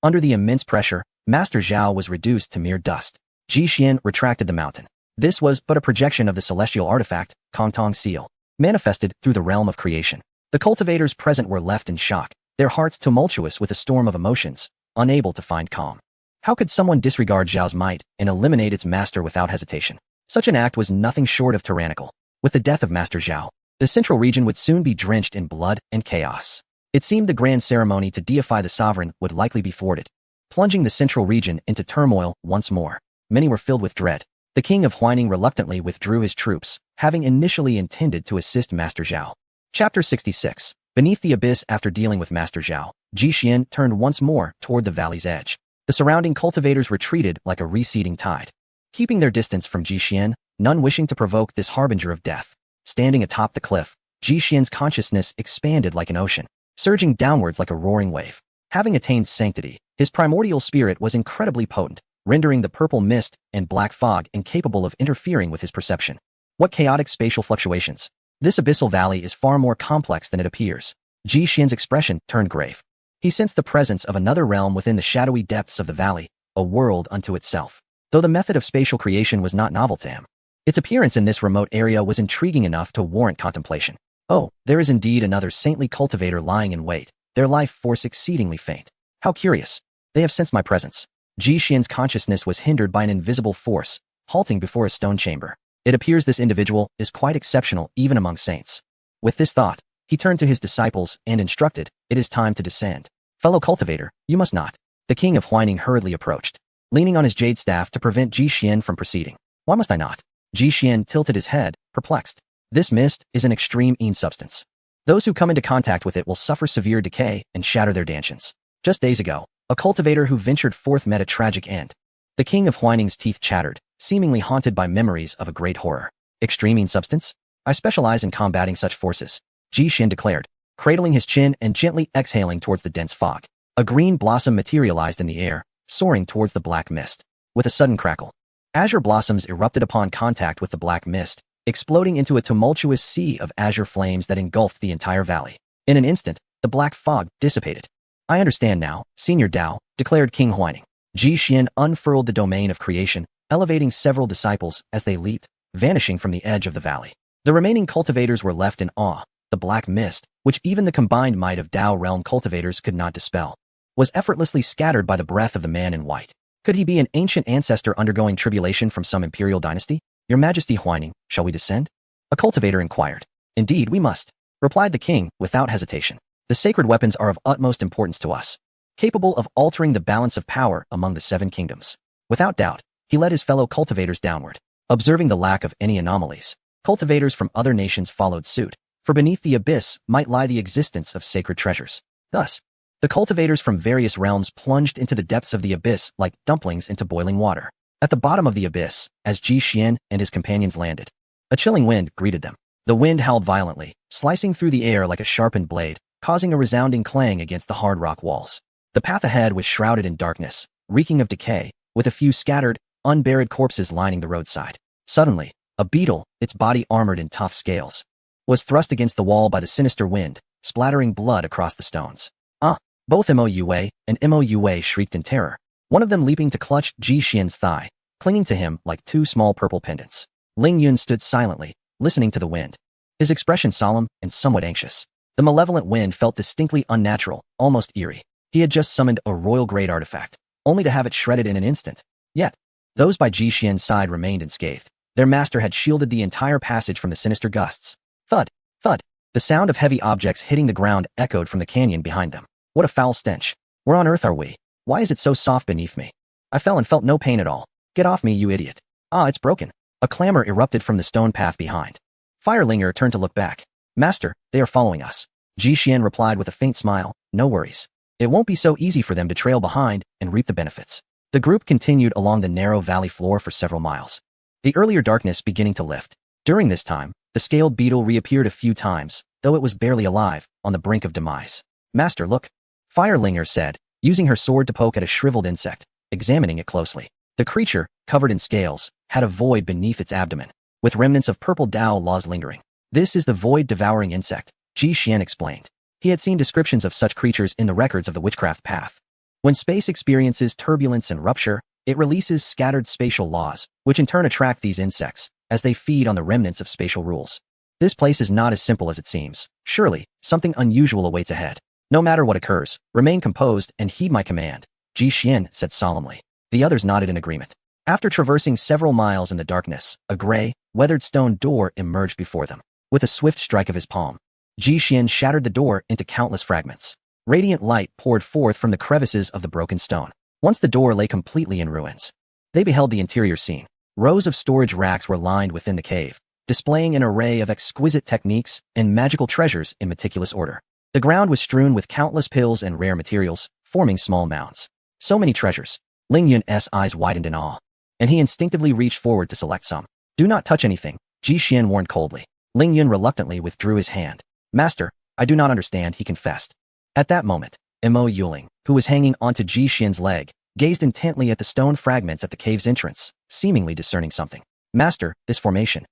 Under the immense pressure, Master Zhao was reduced to mere dust. Ji Xian retracted the mountain. This was but a projection of the celestial artifact, Kongtong Seal, manifested through the realm of creation. The cultivators present were left in shock, their hearts tumultuous with a storm of emotions, unable to find calm. How could someone disregard Zhao's might and eliminate its master without hesitation? Such an act was nothing short of tyrannical. With the death of Master Zhao, the central region would soon be drenched in blood and chaos. It seemed the grand ceremony to deify the sovereign would likely be thwarted, plunging the central region into turmoil once more. Many were filled with dread. The king of Huaining reluctantly withdrew his troops, having initially intended to assist Master Zhao. Chapter 66. Beneath the abyss. After dealing with Master Zhao, Ji Xian turned once more toward the valley's edge. The surrounding cultivators retreated like a receding tide, keeping their distance from Ji Xian, none wishing to provoke this harbinger of death. Standing atop the cliff, Ji Xian's consciousness expanded like an ocean, surging downwards like a roaring wave. Having attained sanctity, his primordial spirit was incredibly potent, rendering the purple mist and black fog incapable of interfering with his perception. What chaotic spatial fluctuations! This abyssal valley is far more complex than it appears. Ji Xian's expression turned grave. He sensed the presence of another realm within the shadowy depths of the valley, a world unto itself. Though the method of spatial creation was not novel to him, its appearance in this remote area was intriguing enough to warrant contemplation. Oh, there is indeed another saintly cultivator lying in wait, their life force exceedingly faint. How curious. They have sensed my presence. Ji Xian's consciousness was hindered by an invisible force, halting before a stone chamber. It appears this individual is quite exceptional even among saints. With this thought, he turned to his disciples and instructed, "It is time to descend. Fellow cultivator, you must not." The king of Huaining hurriedly approached, leaning on his jade staff to prevent Ji Xian from proceeding. "Why must I not?" Ji Xian tilted his head, perplexed. This mist is an extreme substance. Those who come into contact with it will suffer severe decay and shatter their dantians. Just days ago, a cultivator who ventured forth met a tragic end. The king of Huaining's teeth chattered, seemingly haunted by memories of a great horror. "Extreme substance? I specialize in combating such forces," Ji Xian declared, cradling his chin and gently exhaling towards the dense fog. A green blossom materialized in the air, soaring towards the black mist. With a sudden crackle, azure blossoms erupted upon contact with the black mist, exploding into a tumultuous sea of azure flames that engulfed the entire valley. In an instant, the black fog dissipated. "I understand now, Senior Dao," declared King Huaining. Ji Xian unfurled the domain of creation, elevating several disciples as they leaped, vanishing from the edge of the valley. The remaining cultivators were left in awe. The black mist, which even the combined might of Dao realm cultivators could not dispel, was effortlessly scattered by the breath of the man in white. Could he be an ancient ancestor undergoing tribulation from some imperial dynasty? "Your Majesty Huaining, shall we descend?" A cultivator inquired. "Indeed, we must," replied the king without hesitation. "The sacred weapons are of utmost importance to us, capable of altering the balance of power among the 7 kingdoms." Without doubt, he led his fellow cultivators downward. Observing the lack of any anomalies, cultivators from other nations followed suit, for beneath the abyss might lie the existence of sacred treasures. Thus, the cultivators from various realms plunged into the depths of the abyss like dumplings into boiling water. At the bottom of the abyss, as Ji Xian and his companions landed, a chilling wind greeted them. The wind howled violently, slicing through the air like a sharpened blade, causing a resounding clang against the hard rock walls. The path ahead was shrouded in darkness, reeking of decay, with a few scattered, unburied corpses lining the roadside. Suddenly, a beetle, its body armored in tough scales, was thrust against the wall by the sinister wind, splattering blood across the stones. Ah! Both Moua and Moua shrieked in terror, one of them leaping to clutch Ji Xian's thigh, clinging to him like two small purple pendants. Ling Yun stood silently, listening to the wind, his expression solemn and somewhat anxious. The malevolent wind felt distinctly unnatural, almost eerie. He had just summoned a royal-grade artifact, only to have it shredded in an instant. Yet, those by Ji Xian's side remained unscathed. Their master had shielded the entire passage from the sinister gusts. Thud! Thud! The sound of heavy objects hitting the ground echoed from the canyon behind them. What a foul stench. Where on earth are we? Why is it so soft beneath me? I fell and felt no pain at all. Get off me, you idiot. Ah, it's broken. A clamor erupted from the stone path behind. Firelinger turned to look back. Master, they are following us. Ji Xian replied with a faint smile. No worries. It won't be so easy for them to trail behind and reap the benefits. The group continued along the narrow valley floor for several miles, the earlier darkness beginning to lift. During this time, the scaled beetle reappeared a few times, though it was barely alive, on the brink of demise. Master, look. Firelinger said, using her sword to poke at a shriveled insect, examining it closely. The creature, covered in scales, had a void beneath its abdomen, with remnants of purple Dao laws lingering. This is the void-devouring insect, Ji Xian explained. He had seen descriptions of such creatures in the records of the witchcraft path. When space experiences turbulence and rupture, it releases scattered spatial laws, which in turn attract these insects, as they feed on the remnants of spatial rules. This place is not as simple as it seems. Surely, something unusual awaits ahead. No matter what occurs, remain composed and heed my command, Ji Xian said solemnly. The others nodded in agreement. After traversing several miles in the darkness, a gray, weathered stone door emerged before them. With a swift strike of his palm, Ji Xian shattered the door into countless fragments. Radiant light poured forth from the crevices of the broken stone. Once the door lay completely in ruins, they beheld the interior scene. Rows of storage racks were lined within the cave, displaying an array of exquisite techniques and magical treasures in meticulous order. The ground was strewn with countless pills and rare materials, forming small mounds. So many treasures. Ling Yun's eyes widened in awe, and he instinctively reached forward to select some. Do not touch anything, Ji Xian warned coldly. Ling Yun reluctantly withdrew his hand. Master, I do not understand, he confessed. At that moment, Mo Yuling, who was hanging onto Ji Xian's leg, gazed intently at the stone fragments at the cave's entrance, seemingly discerning something. Master, this formation.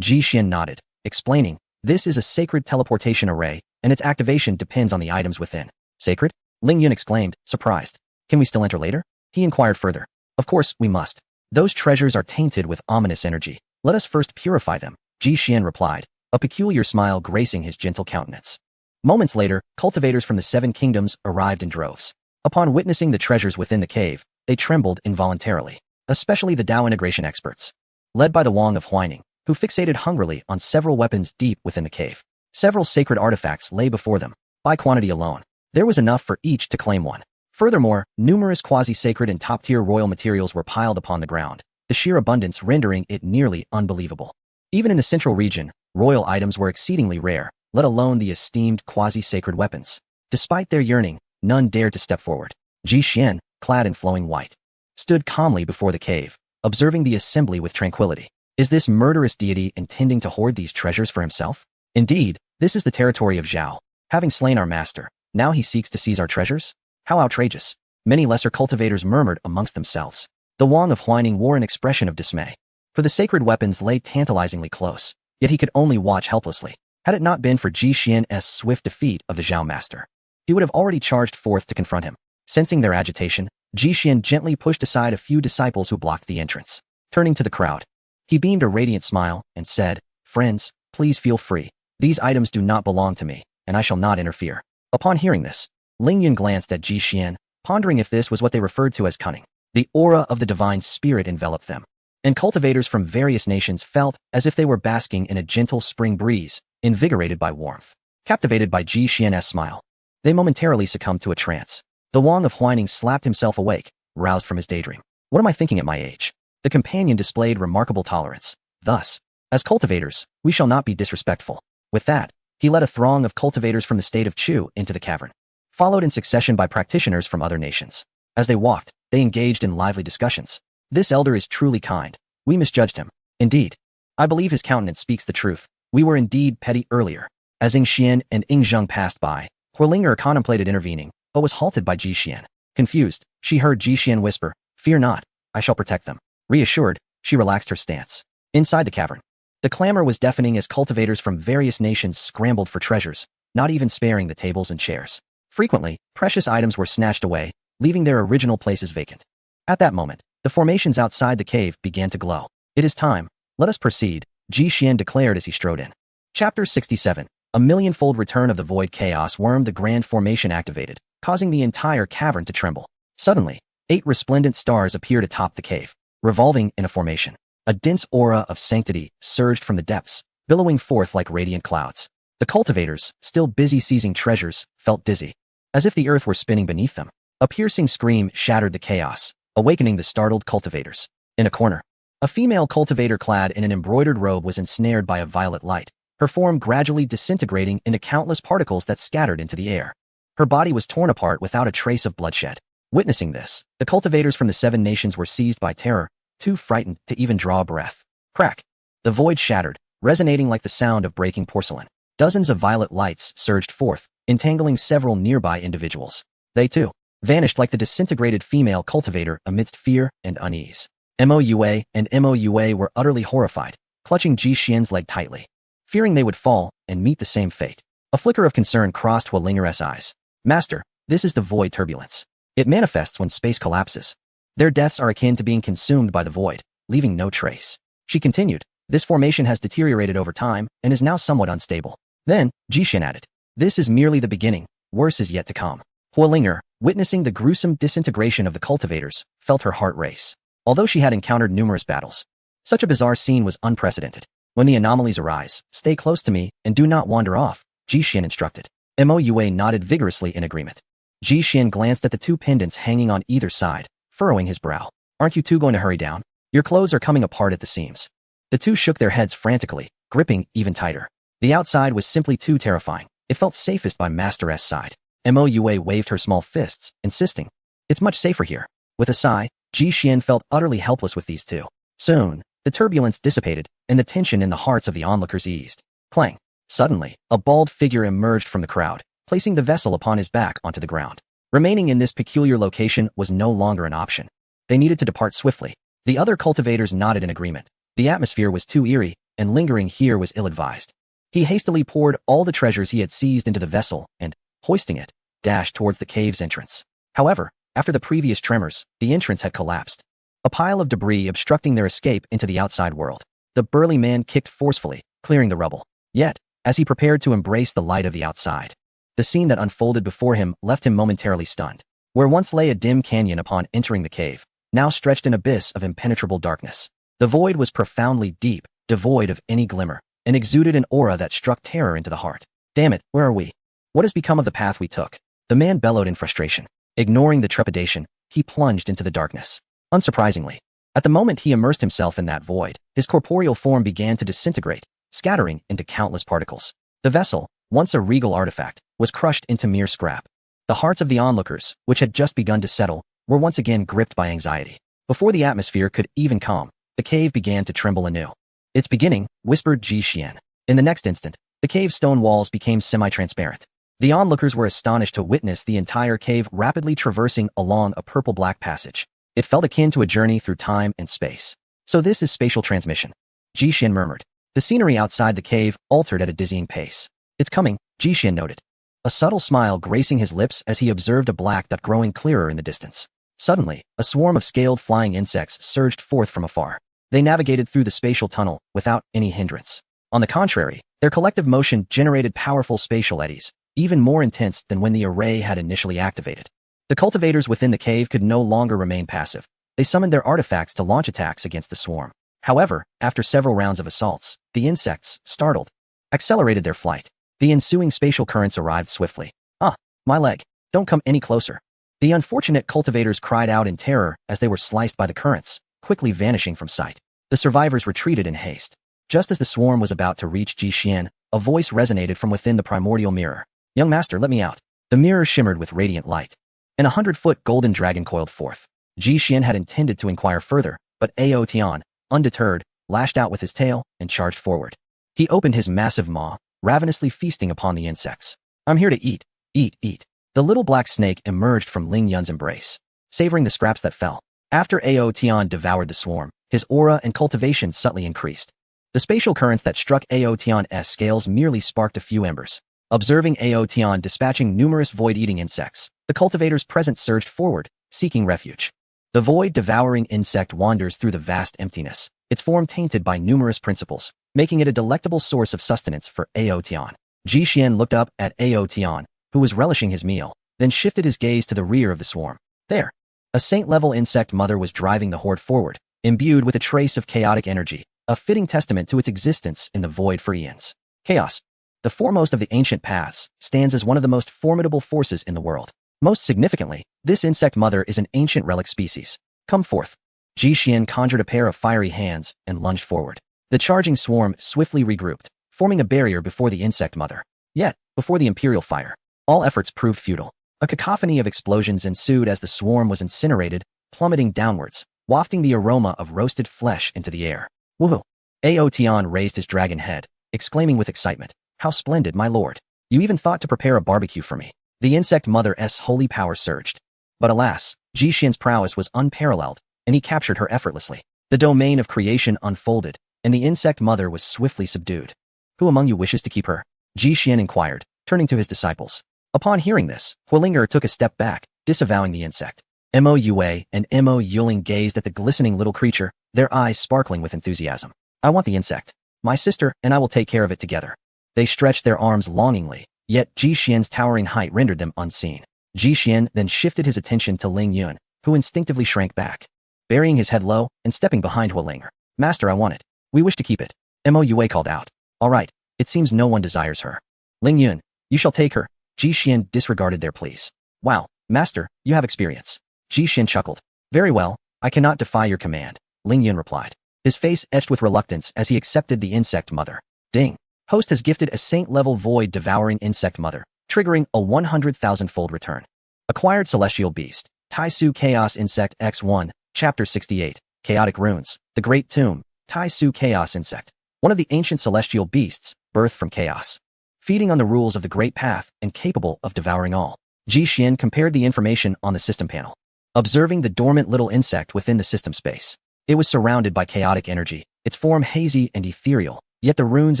Ji Xian nodded, explaining, this is a sacred teleportation array, and its activation depends on the items within. Sacred? Ling Yun exclaimed, surprised. Can we still enter later? He inquired further. Of course, we must. Those treasures are tainted with ominous energy. Let us first purify them, Ji Xian replied, a peculiar smile gracing his gentle countenance. Moments later, cultivators from the Seven Kingdoms arrived in droves. Upon witnessing the treasures within the cave, they trembled involuntarily, especially the Dao integration experts, led by the Wang of Huining, who fixated hungrily on several weapons deep within the cave. Several sacred artifacts lay before them. By quantity alone, there was enough for each to claim one. Furthermore, numerous quasi-sacred and top-tier royal materials were piled upon the ground, the sheer abundance rendering it nearly unbelievable. Even in the central region, royal items were exceedingly rare, let alone the esteemed quasi-sacred weapons. Despite their yearning, none dared to step forward. Ji Xian, clad in flowing white, stood calmly before the cave, observing the assembly with tranquility. Is this murderous deity intending to hoard these treasures for himself? Indeed, this is the territory of Zhao. Having slain our master, now he seeks to seize our treasures? How outrageous! Many lesser cultivators murmured amongst themselves. The Wang of Huining wore an expression of dismay, for the sacred weapons lay tantalizingly close, yet he could only watch helplessly. Had it not been for Ji Xian's swift defeat of the Zhao master, he would have already charged forth to confront him. Sensing their agitation, Ji Xian gently pushed aside a few disciples who blocked the entrance. Turning to the crowd, he beamed a radiant smile and said, Friends, please feel free. These items do not belong to me, and I shall not interfere. Upon hearing this, Ling Yun glanced at Ji Xian, pondering if this was what they referred to as cunning. The aura of the divine spirit enveloped them, and cultivators from various nations felt as if they were basking in a gentle spring breeze, invigorated by warmth. Captivated by Ji Xian's smile, they momentarily succumbed to a trance. The Wang of Huining slapped himself awake, roused from his daydream. What am I thinking at my age? The companion displayed remarkable tolerance. Thus, as cultivators, we shall not be disrespectful. With that, he led a throng of cultivators from the state of Chu into the cavern, followed in succession by practitioners from other nations. As they walked, they engaged in lively discussions. This elder is truly kind. We misjudged him. Indeed, I believe his countenance speaks the truth. We were indeed petty earlier. As Ying Xian and Ying Zheng passed by, Huolinger contemplated intervening, but was halted by Ji Xian. Confused, she heard Ji Xian whisper, "Fear not, I shall protect them." Reassured, she relaxed her stance. Inside the cavern, the clamor was deafening as cultivators from various nations scrambled for treasures, not even sparing the tables and chairs. Frequently, precious items were snatched away, leaving their original places vacant. At that moment, the formations outside the cave began to glow. "It is time. Let us proceed," Ji Xian declared as he strode in. Chapter 67. A millionfold return of the Void Chaos Worm. The grand formation activated, causing the entire cavern to tremble. Suddenly, 8 resplendent stars appeared atop the cave, revolving in a formation. A dense aura of sanctity surged from the depths, billowing forth like radiant clouds. The cultivators, still busy seizing treasures, felt dizzy, as if the earth were spinning beneath them. A piercing scream shattered the chaos, awakening the startled cultivators. In a corner, a female cultivator clad in an embroidered robe was ensnared by a violet light, her form gradually disintegrating into countless particles that scattered into the air. Her body was torn apart without a trace of bloodshed. Witnessing this, the cultivators from the 7 nations were seized by terror, too frightened to even draw a breath. Crack! The void shattered, resonating like the sound of breaking porcelain. Dozens of violet lights surged forth, entangling several nearby individuals. They too vanished like the disintegrated female cultivator amidst fear and unease. Moua and Moua were utterly horrified, clutching Ji Xian's leg tightly, fearing they would fall and meet the same fate. A flicker of concern crossed Huolinger's eyes. "Master, this is the void turbulence. It manifests when space collapses. Their deaths are akin to being consumed by the void, leaving no trace." She continued, "This formation has deteriorated over time and is now somewhat unstable." Then, Ji Xian added, "This is merely the beginning, worse is yet to come." Huolinger, witnessing the gruesome disintegration of the cultivators, felt her heart race. Although she had encountered numerous battles, such a bizarre scene was unprecedented. "When the anomalies arise, stay close to me and do not wander off," Ji Xian instructed. Moua nodded vigorously in agreement. Ji Xian glanced at the 2 pendants hanging on either side, furrowing his brow. "Aren't you two going to hurry down? Your clothes are coming apart at the seams." The 2 shook their heads frantically, gripping even tighter. The outside was simply too terrifying. It felt safest by Master S side. Moua waved her small fists, insisting, "It's much safer here." With a sigh, Ji Xian felt utterly helpless with these 2. Soon, the turbulence dissipated, and the tension in the hearts of the onlookers eased. Clang! Suddenly, a bald figure emerged from the crowd, placing the vessel upon his back onto the ground. Remaining in this peculiar location was no longer an option. They needed to depart swiftly. The other cultivators nodded in agreement. The atmosphere was too eerie, and lingering here was ill-advised. He hastily poured all the treasures he had seized into the vessel and, hoisting it, dashed towards the cave's entrance. However, after the previous tremors, the entrance had collapsed, a pile of debris obstructing their escape into the outside world. The burly man kicked forcefully, clearing the rubble. Yet, as he prepared to embrace the light of the outside, the scene that unfolded before him left him momentarily stunned. Where once lay a dim canyon upon entering the cave, now stretched an abyss of impenetrable darkness. The void was profoundly deep, devoid of any glimmer, and exuded an aura that struck terror into the heart. "Damn it, where are we? What has become of the path we took?" The man bellowed in frustration. Ignoring the trepidation, he plunged into the darkness. Unsurprisingly, at the moment he immersed himself in that void, his corporeal form began to disintegrate, scattering into countless particles. The vessel, once a regal artifact, was crushed into mere scrap. The hearts of the onlookers, which had just begun to settle, were once again gripped by anxiety. Before the atmosphere could even calm, the cave began to tremble anew. "It's beginning," whispered Ji Xian. In the next instant, the cave's stone walls became semi-transparent. The onlookers were astonished to witness the entire cave rapidly traversing along a purple-black passage. It felt akin to a journey through time and space. "So this is spatial transmission," Ji Xian murmured. The scenery outside the cave altered at a dizzying pace. "It's coming," Ji Xian noted, a subtle smile gracing his lips as he observed a black dot growing clearer in the distance. Suddenly, a swarm of scaled flying insects surged forth from afar. They navigated through the spatial tunnel without any hindrance. On the contrary, their collective motion generated powerful spatial eddies, even more intense than when the array had initially activated. The cultivators within the cave could no longer remain passive. They summoned their artifacts to launch attacks against the swarm. However, after several rounds of assaults, the insects, startled, accelerated their flight. The ensuing spatial currents arrived swiftly. "Ah, my leg! Don't come any closer!" The unfortunate cultivators cried out in terror as they were sliced by the currents, quickly vanishing from sight. The survivors retreated in haste. Just as the swarm was about to reach Ji Xian, a voice resonated from within the primordial mirror. "Young master, let me out." The mirror shimmered with radiant light, and a 100-foot golden dragon coiled forth. Ji Xian had intended to inquire further, but Ao Tian, undeterred, lashed out with his tail and charged forward. He opened his massive maw, ravenously feasting upon the insects. I'm here to eat, eat, eat. The little black snake emerged from Ling Yun's embrace, savoring the scraps that fell. After Ao Tian devoured the swarm, his aura and cultivation subtly increased. The spatial currents that struck Ao Tian's scales merely sparked a few embers. Observing Ao Tian dispatching numerous void-eating insects, the cultivator's presence surged forward, seeking refuge. The void-devouring insect wanders through the vast emptiness, its form tainted by numerous principles, making it a delectable source of sustenance for Ao Tian. Ji Xian looked up at Ao Tian, who was relishing his meal, then shifted his gaze to the rear of the swarm. There, a saint-level insect mother was driving the horde forward, imbued with a trace of chaotic energy, a fitting testament to its existence in the void for eons. Chaos, the foremost of the ancient paths, stands as one of the most formidable forces in the world. Most significantly, this insect mother is an ancient relic species. Come forth. Ji Xian conjured a pair of fiery hands and lunged forward. The charging swarm swiftly regrouped, forming a barrier before the insect mother. Yet, before the imperial fire, all efforts proved futile. A cacophony of explosions ensued as the swarm was incinerated, plummeting downwards, wafting the aroma of roasted flesh into the air. Woohoo! Ao Tian raised his dragon head, exclaiming with excitement, "How splendid, my lord! You even thought to prepare a barbecue for me." The insect mother's holy power surged. But alas, Ji Xian's prowess was unparalleled, and he captured her effortlessly. The domain of creation unfolded, and the insect mother was swiftly subdued. Who among you wishes to keep her? Ji Xian inquired, turning to his disciples. Upon hearing this, Huolinger took a step back, disavowing the insect. Mo Yue and Mo Yuling gazed at the glistening little creature, their eyes sparkling with enthusiasm. I want the insect. My sister and I will take care of it together. They stretched their arms longingly, yet Ji Xian's towering height rendered them unseen. Ji Xian then shifted his attention to Ling Yun, who instinctively shrank back, burying his head low and stepping behind Huolinger. Master, I want it. We wish to keep it. Mo Yue called out. All right, it seems no one desires her. Ling Yun, you shall take her. Ji Xian disregarded their pleas. Wow, master, you have experience. Ji Xian chuckled. Very well, I cannot defy your command, Ling Yun replied, his face etched with reluctance as he accepted the insect mother. Ding. Host has gifted a saint-level void-devouring insect mother, triggering a 100,000-fold return. Acquired Celestial Beast, Taisu Chaos Insect X1, Chapter 68, Chaotic Runes, The Great Tomb, Taisu Chaos Insect, one of the ancient celestial beasts, birthed from chaos. Feeding on the rules of the Great Path and capable of devouring all. Ji Xian compared the information on the system panel, observing the dormant little insect within the system space. It was surrounded by chaotic energy, its form hazy and ethereal, yet the runes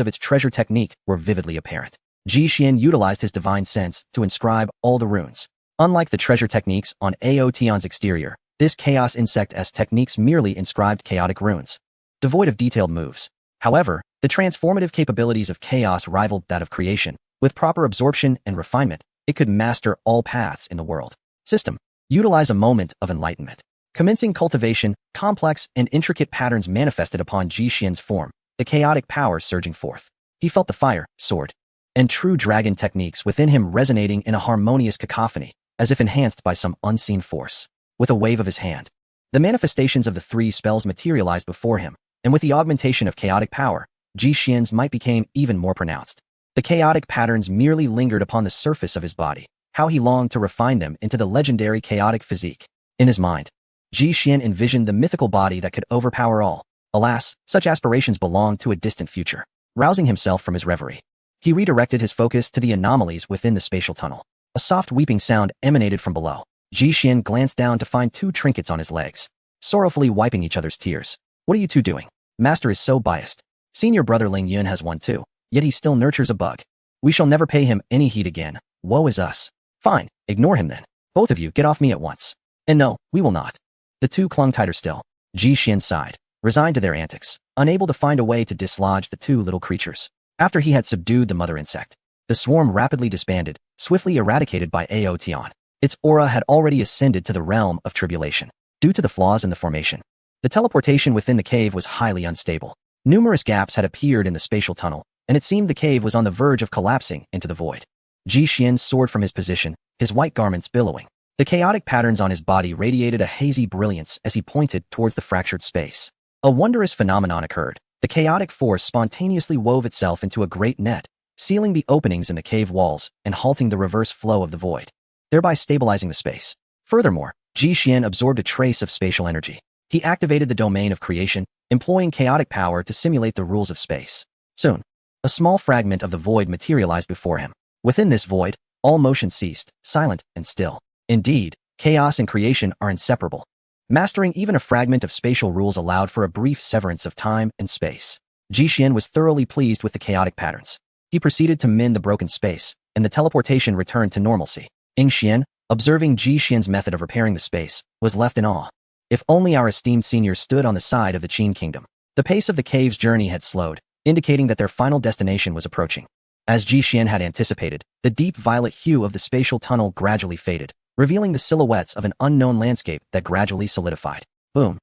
of its treasure technique were vividly apparent. Ji Xian utilized his divine sense to inscribe all the runes. Unlike the treasure techniques on Ao Tian's exterior, this chaos insect's techniques merely inscribed chaotic runes, devoid of detailed moves. However, the transformative capabilities of chaos rivaled that of creation. With proper absorption and refinement, it could master all paths in the world. System. Utilize a moment of enlightenment. Commencing cultivation, complex and intricate patterns manifested upon Ji Xian's form, the chaotic power surging forth. He felt the fire, sword, and true dragon techniques within him resonating in a harmonious cacophony, as if enhanced by some unseen force. With a wave of his hand, the manifestations of the three spells materialized before him, and with the augmentation of chaotic power, Ji Xian's might became even more pronounced. The chaotic patterns merely lingered upon the surface of his body. How he longed to refine them into the legendary chaotic physique. In his mind, Ji Xian envisioned the mythical body that could overpower all. Alas, such aspirations belonged to a distant future. Rousing himself from his reverie, he redirected his focus to the anomalies within the spatial tunnel. A soft weeping sound emanated from below. Ji Xian glanced down to find two trinkets on his legs, sorrowfully wiping each other's tears. What are you two doing? Master is so biased. Senior brother Ling Yun has one too, yet he still nurtures a bug. We shall never pay him any heed again. Woe is us. Fine, ignore him then. Both of you get off me at once. And no, we will not. The two clung tighter still. Ji Xian sighed, resigned to their antics, unable to find a way to dislodge the two little creatures. After he had subdued the mother insect, the swarm rapidly disbanded, swiftly eradicated by Ao Tian. Its aura had already ascended to the realm of tribulation. Due to the flaws in the formation, the teleportation within the cave was highly unstable. Numerous gaps had appeared in the spatial tunnel, and it seemed the cave was on the verge of collapsing into the void. Ji Xian soared from his position, his white garments billowing. The chaotic patterns on his body radiated a hazy brilliance as he pointed towards the fractured space. A wondrous phenomenon occurred. The chaotic force spontaneously wove itself into a great net, sealing the openings in the cave walls and halting the reverse flow of the void, thereby stabilizing the space. Furthermore, Ji Xian absorbed a trace of spatial energy. He activated the domain of creation, employing chaotic power to simulate the rules of space. Soon, A small fragment of the void materialized before him. Within this void, all motion ceased, silent and still. Indeed, chaos and creation are inseparable. Mastering even a fragment of spatial rules allowed for a brief severance of time and space. Ji Xian was thoroughly pleased with the chaotic patterns. He proceeded to mend the broken space, and the teleportation returned to normalcy. Ying Xian, observing Ji Xian's method of repairing the space, was left in awe. If only our esteemed senior stood on the side of the Qin kingdom. The pace of the cave's journey had slowed, indicating that their final destination was approaching. As Ji Xian had anticipated, the deep violet hue of the spatial tunnel gradually faded, revealing the silhouettes of an unknown landscape that gradually solidified. Boom.